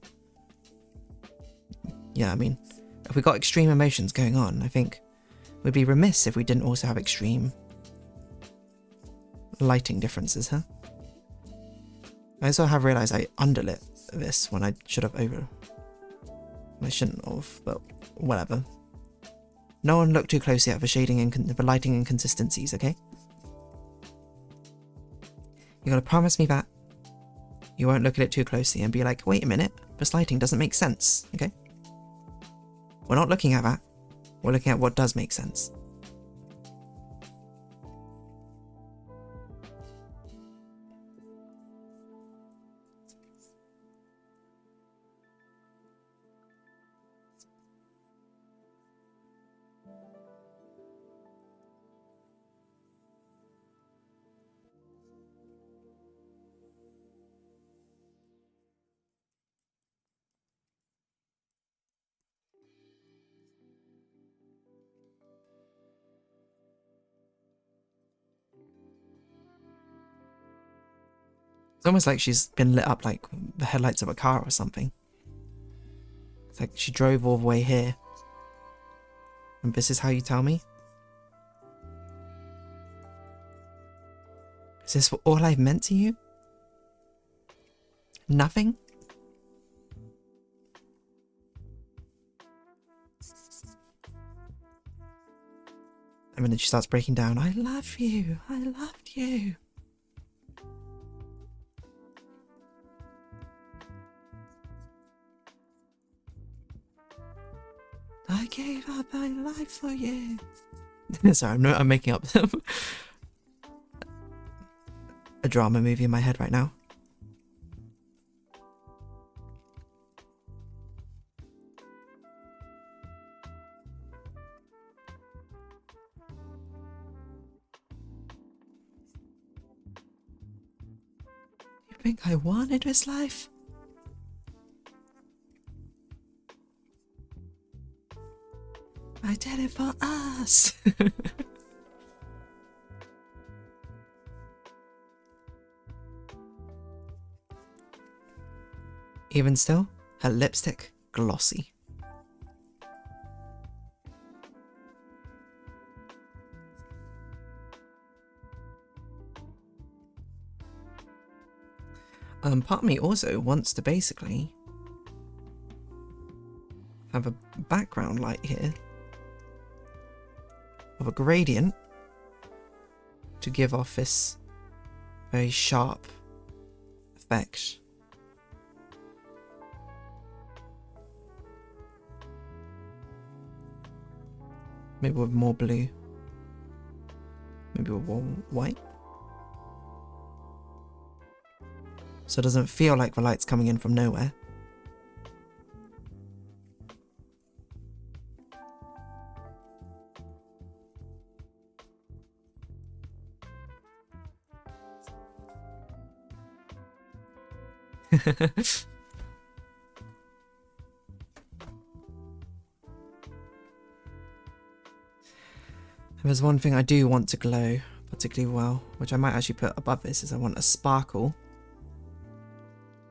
Yeah, I mean, if we got extreme emotions going on, I think we'd be remiss if we didn't also have extreme lighting differences, huh? I also have realised I underlit this when I should have I shouldn't have, but whatever. No one look too closely at the shading and the lighting inconsistencies, okay? You gotta promise me that you won't look at it too closely and be like, wait a minute, this lighting doesn't make sense, okay? We're not looking at that. We're looking at what does make sense. It's almost like she's been lit up like the headlights of a car or something. It's like she drove all the way here. And this is how you tell me? Is this all I've meant to you? Nothing? And then she starts breaking down. I love you. I loved you. I gave up my life for you. Sorry, I'm making up a drama movie in my head right now. You think I wanted this life? I did it for us. Even still, her lipstick glossy. Part of me also wants to basically have a background light here of a gradient to give off this very sharp effect. Maybe with more blue. Maybe with more white. So it doesn't feel like the light's coming in from nowhere. There's one thing I do want to glow particularly well, which I might actually put above this, is I want a sparkle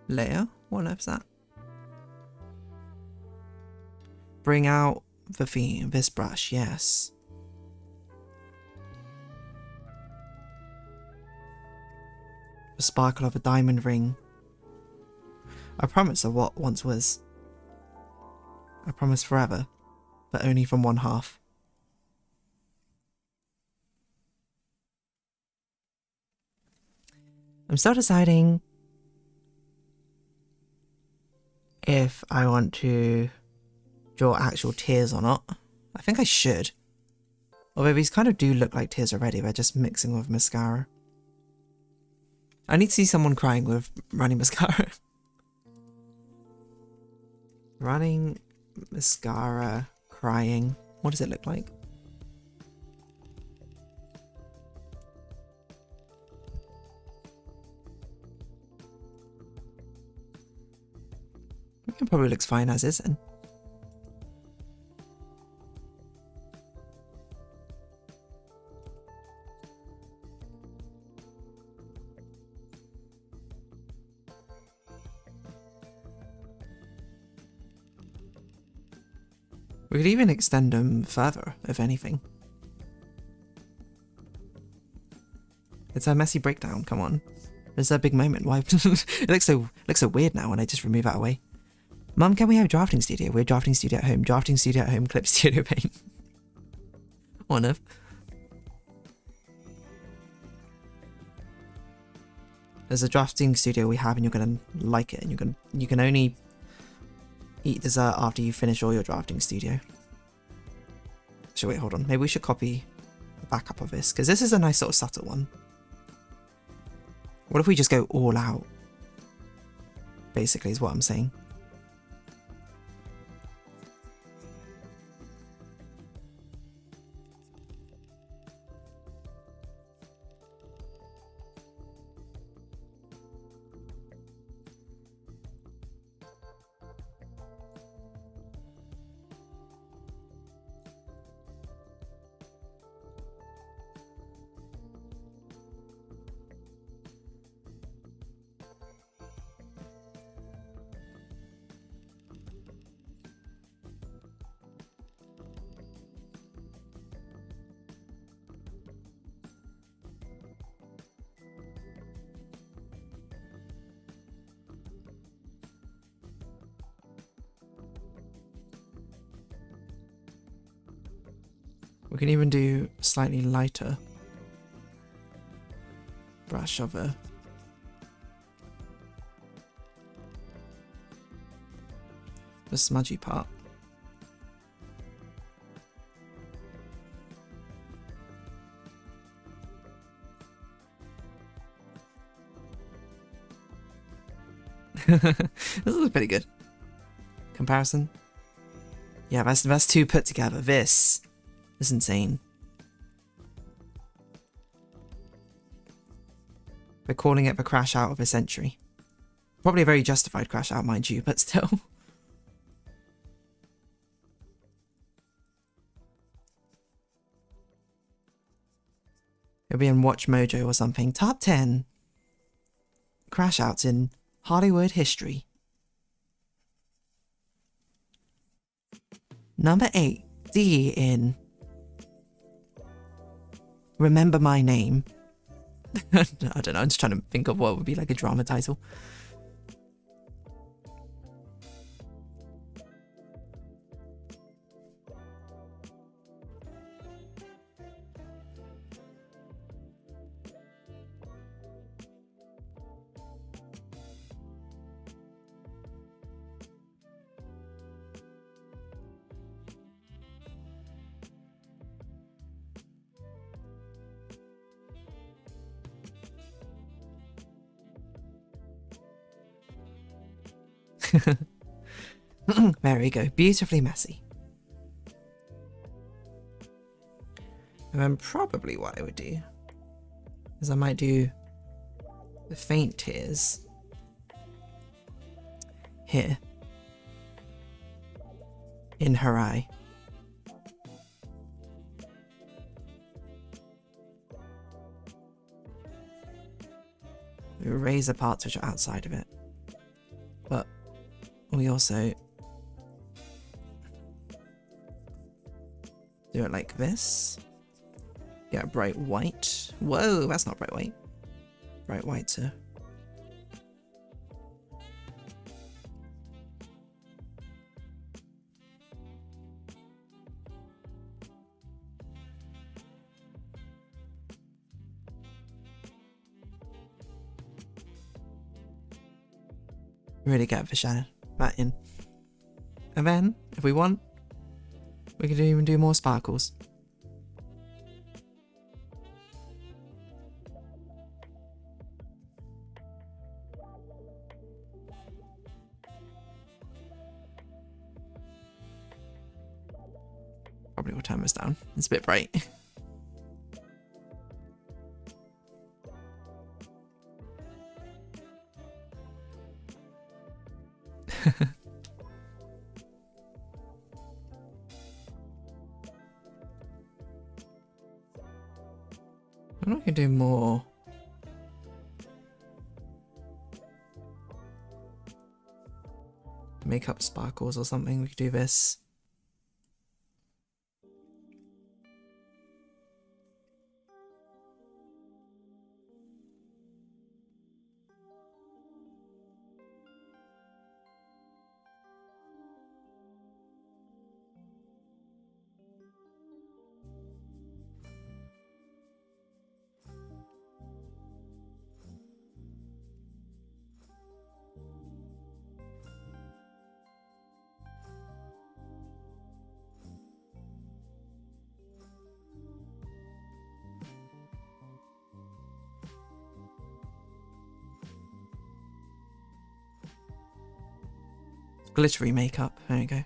layer. What on earth is that? Bring out the theme, this brush, yes. The sparkle of a diamond ring. I promise of what once was. I promise forever, but only from one half. I'm still deciding if I want to draw actual tears or not. I think I should. Although these kind of do look like tears already, they're just mixing with mascara. I need to see someone crying with running mascara. Running mascara, crying. What does it look like? It probably looks fine as is then. We could even extend them further, if anything. It's a messy breakdown, come on. There's a big moment. Why? It looks so weird now when I just remove that away. Mum, can we have drafting studio? We're drafting studio at home. Drafting studio at home, clip studio paint. One of. There's a drafting studio we have and you're gonna like it, and you can only eat dessert after you finish all your drafting studio. So wait, hold on. Maybe we should copy a backup of this, because this is a nice sort of subtle one. What if we just go all out? Basically is what I'm saying. We can even do a slightly lighter brush of the smudgy part. This is pretty good. Comparison. Yeah, that's two put together. This is insane. We're calling it the crash out of a century. Probably a very justified crash out, mind you, but still. It'll be in Watch Mojo or something. Top 10 crash outs in Hollywood history. Number 8, D in Remember My Name. I don't know, I'm just trying to think of what would be like a drama title. There we go, beautifully messy. And then probably what I would do is I might do the faint tears here in her eye. We erase the parts which are outside of it, but we also do it like this. Get a bright white. Whoa, that's not bright white. Bright white, sir. Really get the that in. And then, if we want, we can even do more sparkles. Probably will turn this down. It's a bit bright. I'm not gonna do more. Makeup sparkles or something. We could do this. Glittery makeup. There you go.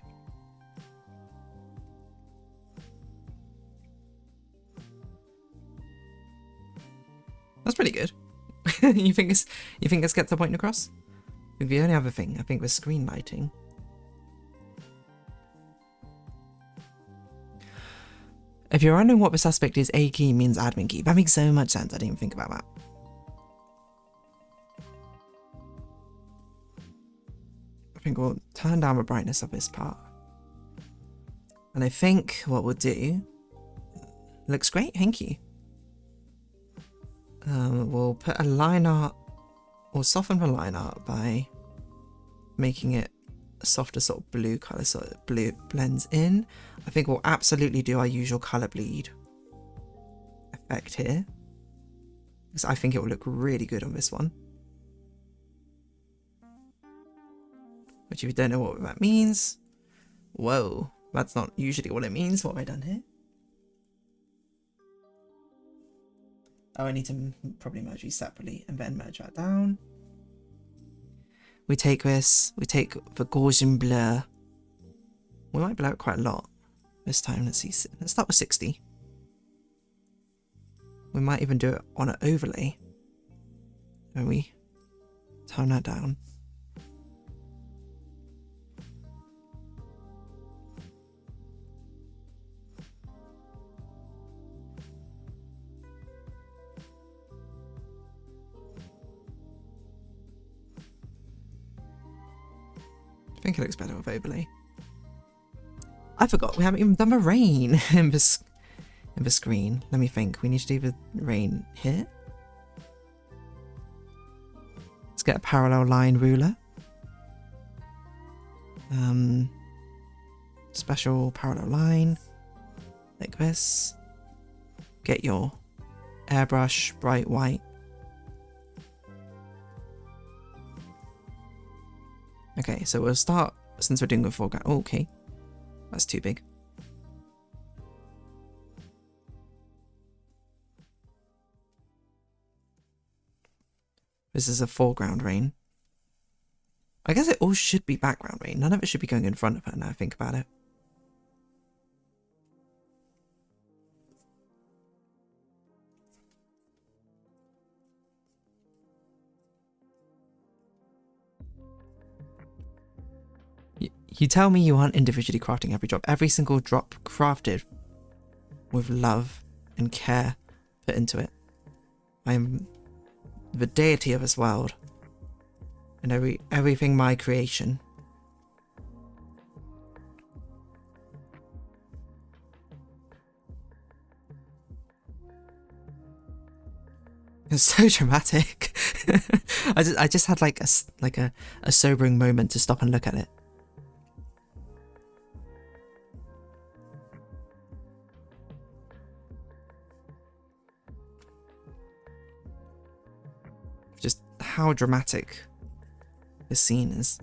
That's pretty good. you think this gets the point across? I think the only other thing, I think, was screen lighting. If you're wondering what the suspect is, A key means admin key. That makes so much sense. I didn't even think about that. I think we'll turn down the brightness of this part. And I think what we'll do looks great, thank you. We'll put a line art, or soften the line art by making it a softer sort of blue colour, so blue blends in. I think we'll absolutely do our usual colour bleed effect here, because I think it will look really good on this one. Which, if you don't know what that means, whoa, that's not usually what it means. What have I done here? Oh, I need to probably merge these separately and then merge that down. We take this, we take the Gaussian blur. We might blur it quite a lot this time. Let's see, let's start with 60. We might even do it on an overlay. When we tone that down. I think it looks better with overlay. I forgot we haven't even done the rain in the screen. Let me think. We need to do the rain here. Let's get a parallel line ruler. Special parallel line like this. Get your airbrush bright white. Okay, so we'll start, since we're doing a foreground. Oh, okay, that's too big. This is a foreground rain. I guess it all should be background rain. None of it should be going in front of her now I think about it. You tell me you aren't individually crafting every drop. Every single drop crafted with love and care put into it. I am the deity of this world. And everything my creation. It's so dramatic. I just had like a sobering moment to stop and look at it. Just how dramatic this scene is.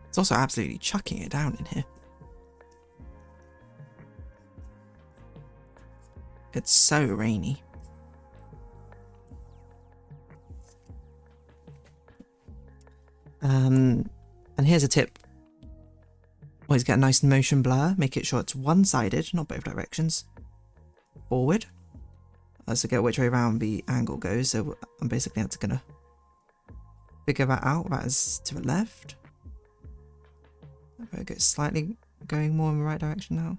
It's also absolutely chucking it down in here. It's so rainy. And here's a tip. Always get a nice motion blur. Make it sure it's one-sided, not both directions. Forward. So get which way around the angle goes. So I'm basically gonna figure that out. That is to the left. Okay, slightly going more in the right direction now.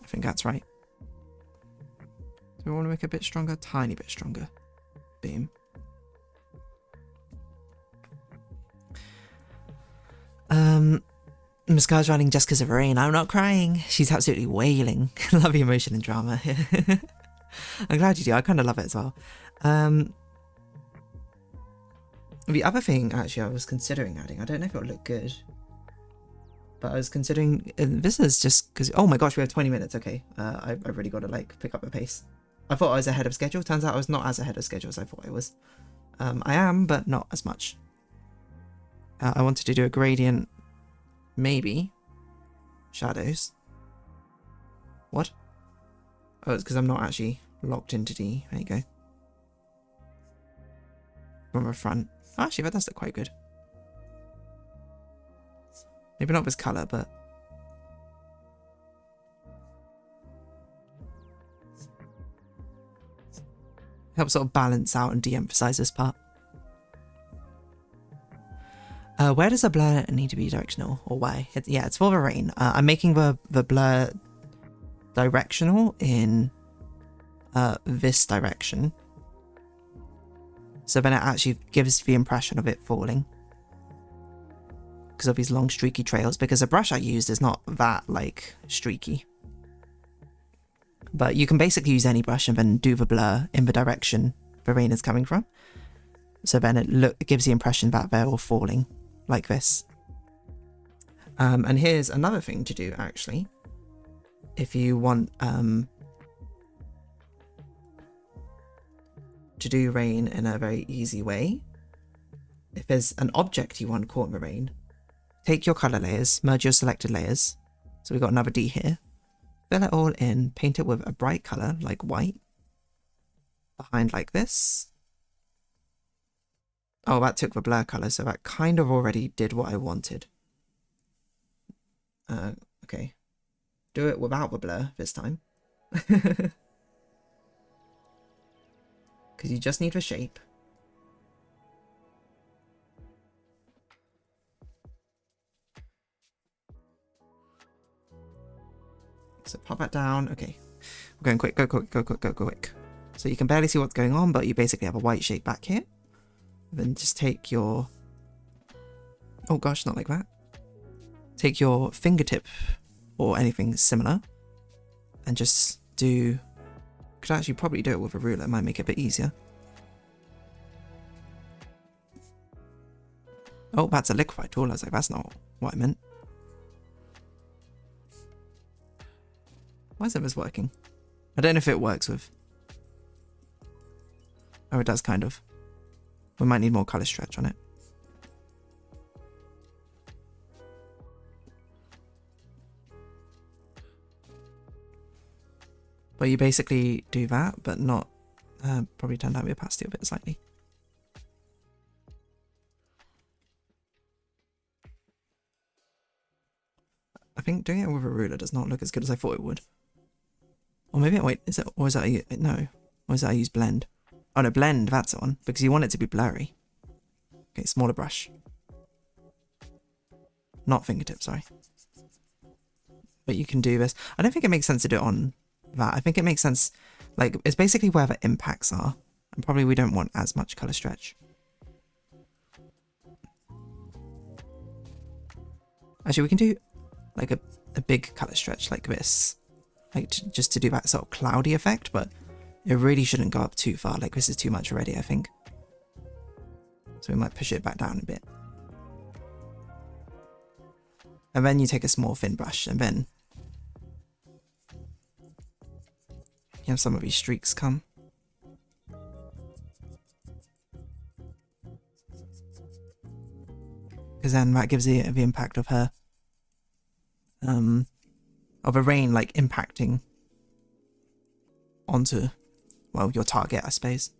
I think that's right. Do we want to make it a bit stronger? Tiny bit stronger. Boom. Miss Car's writing just because of rain. I'm not crying. She's absolutely wailing. Love the emotion and drama. I'm glad you do. I kind of love it as well. The other thing, actually, I was considering adding. I don't know if it would look good. But I was considering... this is just because... Oh my gosh, we have 20 minutes. Okay. I've really got to, like, pick up the pace. I thought I was ahead of schedule. Turns out I was not as ahead of schedule as I thought I was. I am, but not as much. I wanted to do a gradient... Maybe. Shadows. What? Oh, it's because I'm not actually locked into D. There you go. From the front. Oh, actually, that does look quite good. Maybe not this colour, but... helps sort of balance out and de-emphasize this part. Where does the blur need to be directional, or why? Yeah, it's for the rain. I'm making the blur directional in this direction. So then it actually gives the impression of it falling. Because of these long streaky trails, because the brush I used is not that, like, streaky. But you can basically use any brush and then do the blur in the direction the rain is coming from. So then it gives the impression that they're all falling. Like this. And here's another thing to do, actually. If you want to do rain in a very easy way. If there's an object you want caught in the rain, take your color layers, merge your selected layers. So we've got another D here. Fill it all in, paint it with a bright color like white. Behind like this. Oh, that took the blur color, so that kind of already did what I wanted. Okay. Do it without the blur this time. Because you just need the shape. So pop that down. Okay. We're going quick. Go quick. Go quick. Go quick. So you can barely see what's going on, but you basically have a white shape back here. Then just take your... Oh gosh, not like that. Take your fingertip or anything similar and just do... Could actually probably do it with a ruler. It might make it a bit easier. Oh, that's a liquefy tool. I was like, that's not what I meant. Why isn't this working? I don't know if it works with... Oh, it does kind of. We might need more color stretch on it. But you basically do that, but not... probably turn down the opacity of it slightly. I think doing it with a ruler does not look as good as I thought it would. Or maybe, wait, is it, or is that a, no. Or is that I use blend? Oh no, blend, that's the one, because you want it to be blurry. Okay, smaller brush. Not fingertip, sorry. But you can do this. I don't think it makes sense to do it on that. I think it makes sense, like, it's basically where the impacts are. And probably we don't want as much color stretch. Actually, we can do like a big color stretch like this. Like just to do that sort of cloudy effect, but it really shouldn't go up too far. Like this is too much already, I think. So we might push it back down a bit. And then you take a small thin brush and then you have some of these streaks come. Because then that gives the impact of her, of a rain like impacting onto, well, your target, I suppose.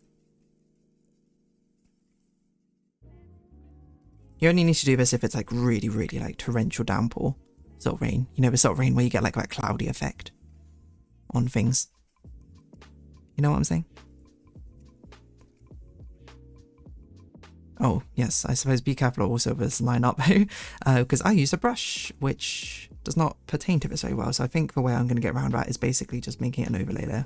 You only need to do this if it's like really, really like torrential downpour sort of rain. You know, the sort of rain where you get like that cloudy effect on things. You know what I'm saying? Oh, yes, I suppose be careful also with this line up because I use a brush which does not pertain to this very well. So I think the way I'm going to get around that is basically just making it an overlay layer.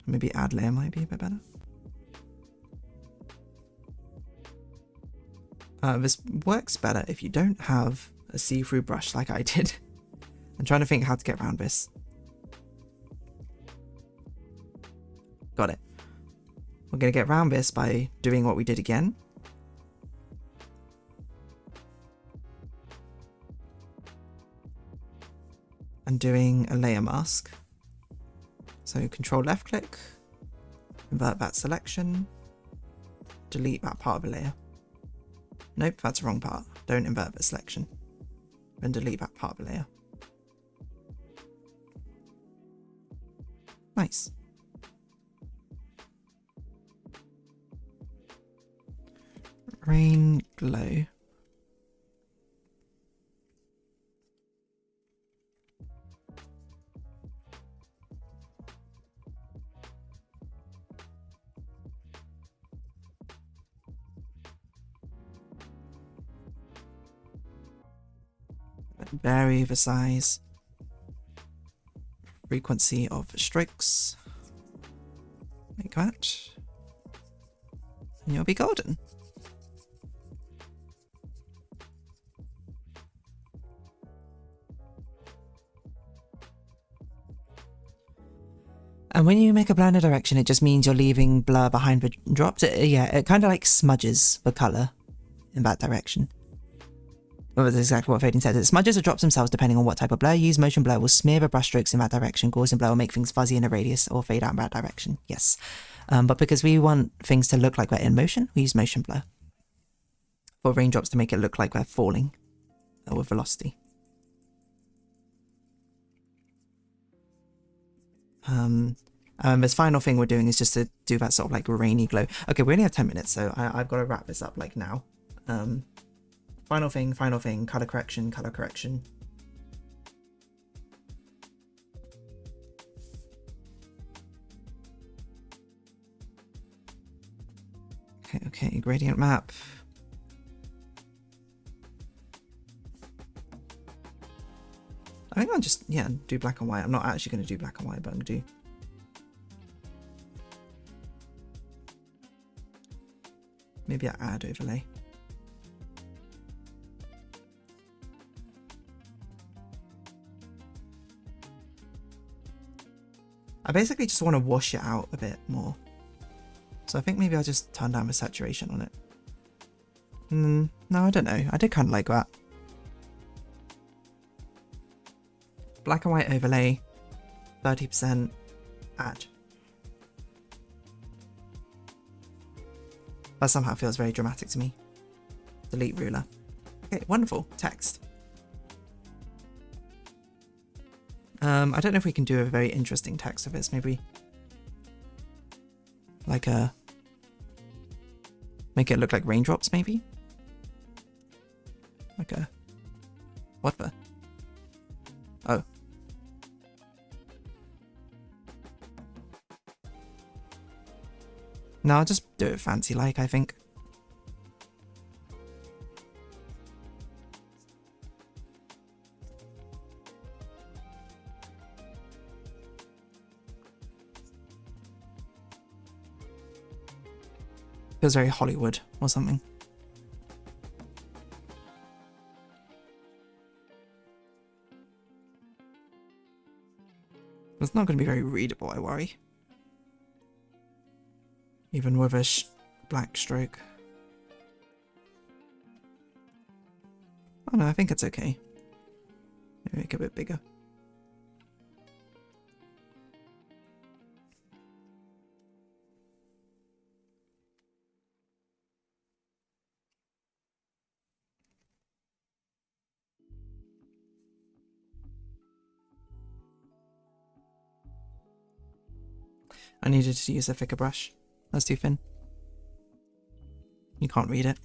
Maybe add layer might be a bit better. This works better if you don't have a see-through brush like I did. I'm trying to think how to get around this. Got it. We're going to get around this by doing what we did again. And doing a layer mask. So control left click, invert that selection, delete that part of the layer. Nope, that's the wrong part. Don't invert the selection. Then delete that part of the layer. Nice. Rain glow. Vary the size, frequency of strokes, like that, and you'll be golden. And when you make a blender direction, it just means you're leaving blur behind the drops. It kind of like smudges the color in that direction. Well, that's exactly what fading says. It smudges or drops themselves depending on what type of blur you use. Motion blur will smear the brush strokes in that direction. Gaussian blur will make things fuzzy in a radius or fade out in that direction. Yes. But because we want things to look like they're in motion, we use motion blur. for raindrops to make it look like they're falling with velocity. And this final thing we're doing is just to do that sort of like rainy glow. Okay, we only have 10 minutes, so I've got to wrap this up like now. Final thing, color correction, color correction. Okay, gradient map. I think I'll just, yeah, do black and white. I'm not actually going to do black and white, but I'm going to do... Maybe I add overlay. I basically just want to wash it out a bit more. So I think maybe I'll just turn down the saturation on it. No, I don't know. I did kind of like that. Black and white overlay, 30%, add. That somehow feels very dramatic to me. Delete ruler. Okay, wonderful. Text. I don't know if we can do a very interesting text of this. Maybe like a... Make it look like raindrops, maybe? Like a... What the? Oh. No, I'll just do it fancy like, I think. Feels very Hollywood or something. It's not going to be very readable, I worry. Even with a black stroke. Oh no, I think it's okay. Maybe make it a bit bigger. I needed to use a thicker brush. That's too thin. You can't read it.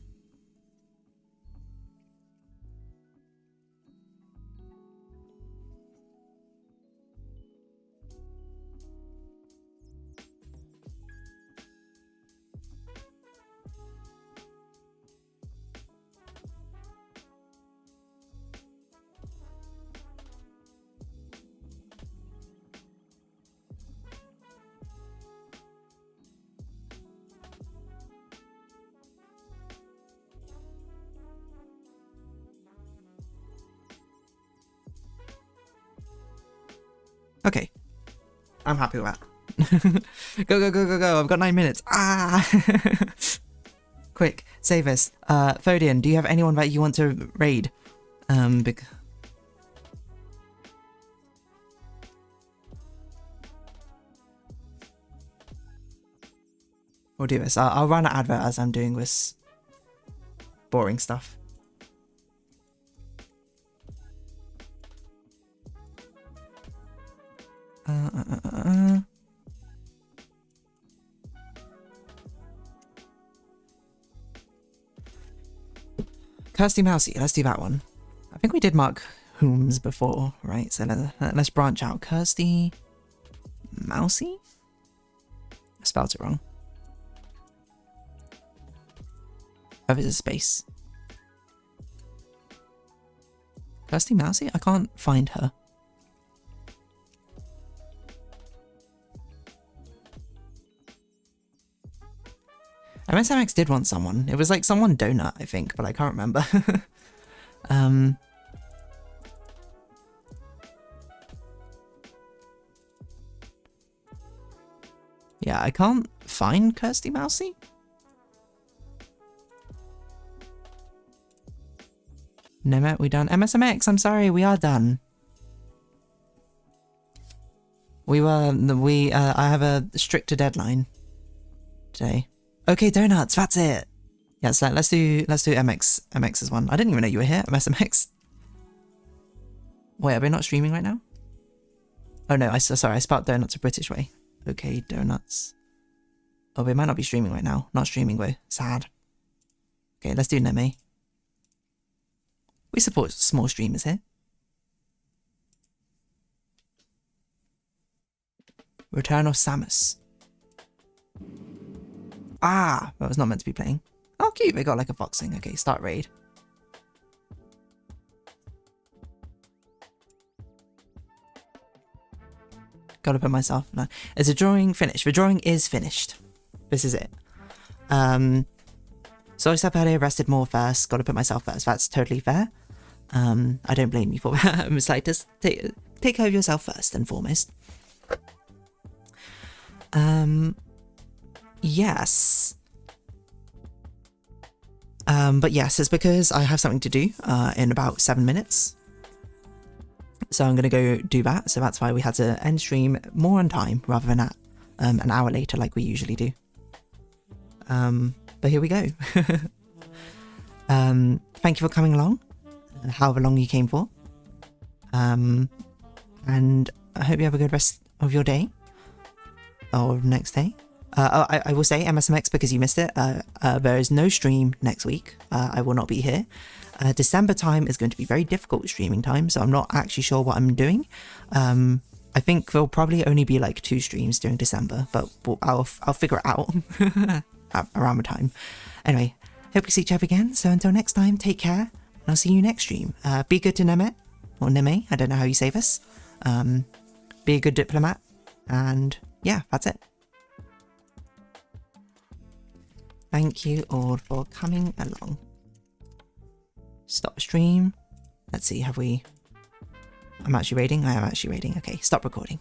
Okay, I'm happy with that. Go, go, go, go, go. I've got 9 minutes. Ah! Quick, save us. Thodian, do you have anyone that you want to raid? We'll do this. I'll run an advert as I'm doing this boring stuff. Kirsty Mousy, let's do that one. I think we did Mark Holmes before, right? So let's branch out. Kirsty Mousy? I spelled it wrong. Oh, there's a space. Kirsty Mousy? I can't find her. MSMX did want someone. It was like someone donut, I think, but I can't remember. Yeah, I can't find Kirsty Mousy. No, we done. MSMX, I'm sorry, we are done. I have a stricter deadline today. Okay, donuts, that's it. Yeah, so let's do MX's one. I didn't even know you were here, MSMX. Wait, are we not streaming right now? Oh no, sorry, I spelled donuts a British way. Okay, donuts. Oh, we might not be streaming right now. Not streaming, though. Sad. Okay, let's do Neme. We support small streamers here. Return of Samus. Ah, that was not meant to be playing. Oh, cute. They got like a fox thing. Okay, start raid. Gotta put myself. No. Is the drawing finished? The drawing is finished. This is it. So I stepped out here, rested more first. Gotta put myself first. That's totally fair. I don't blame you for that. I'm just like, just take care of yourself first and foremost. Yes. But yes, it's because I have something to do in about 7 minutes. So I'm going to go do that. So that's why we had to end stream more on time rather than at an hour later like we usually do. But here we go. Thank you for coming along, however long you came for. And I hope you have a good rest of your day or next day. I will say MSMX because you missed it. There is no stream next week. I will not be here. December time is going to be very difficult streaming time, so I'm not actually sure what I'm doing. I think there'll probably only be like 2 streams during December, but I'll figure it out around the time. Anyway, hope to see each other again. So until next time, take care, and I'll see you next stream. Be good to Neme, or Neme, I don't know how you say this. Be a good diplomat, and yeah, that's it. Thank you all for coming along. Stop stream. Let's see, have we... I'm actually raiding? I am actually raiding. Okay, stop recording.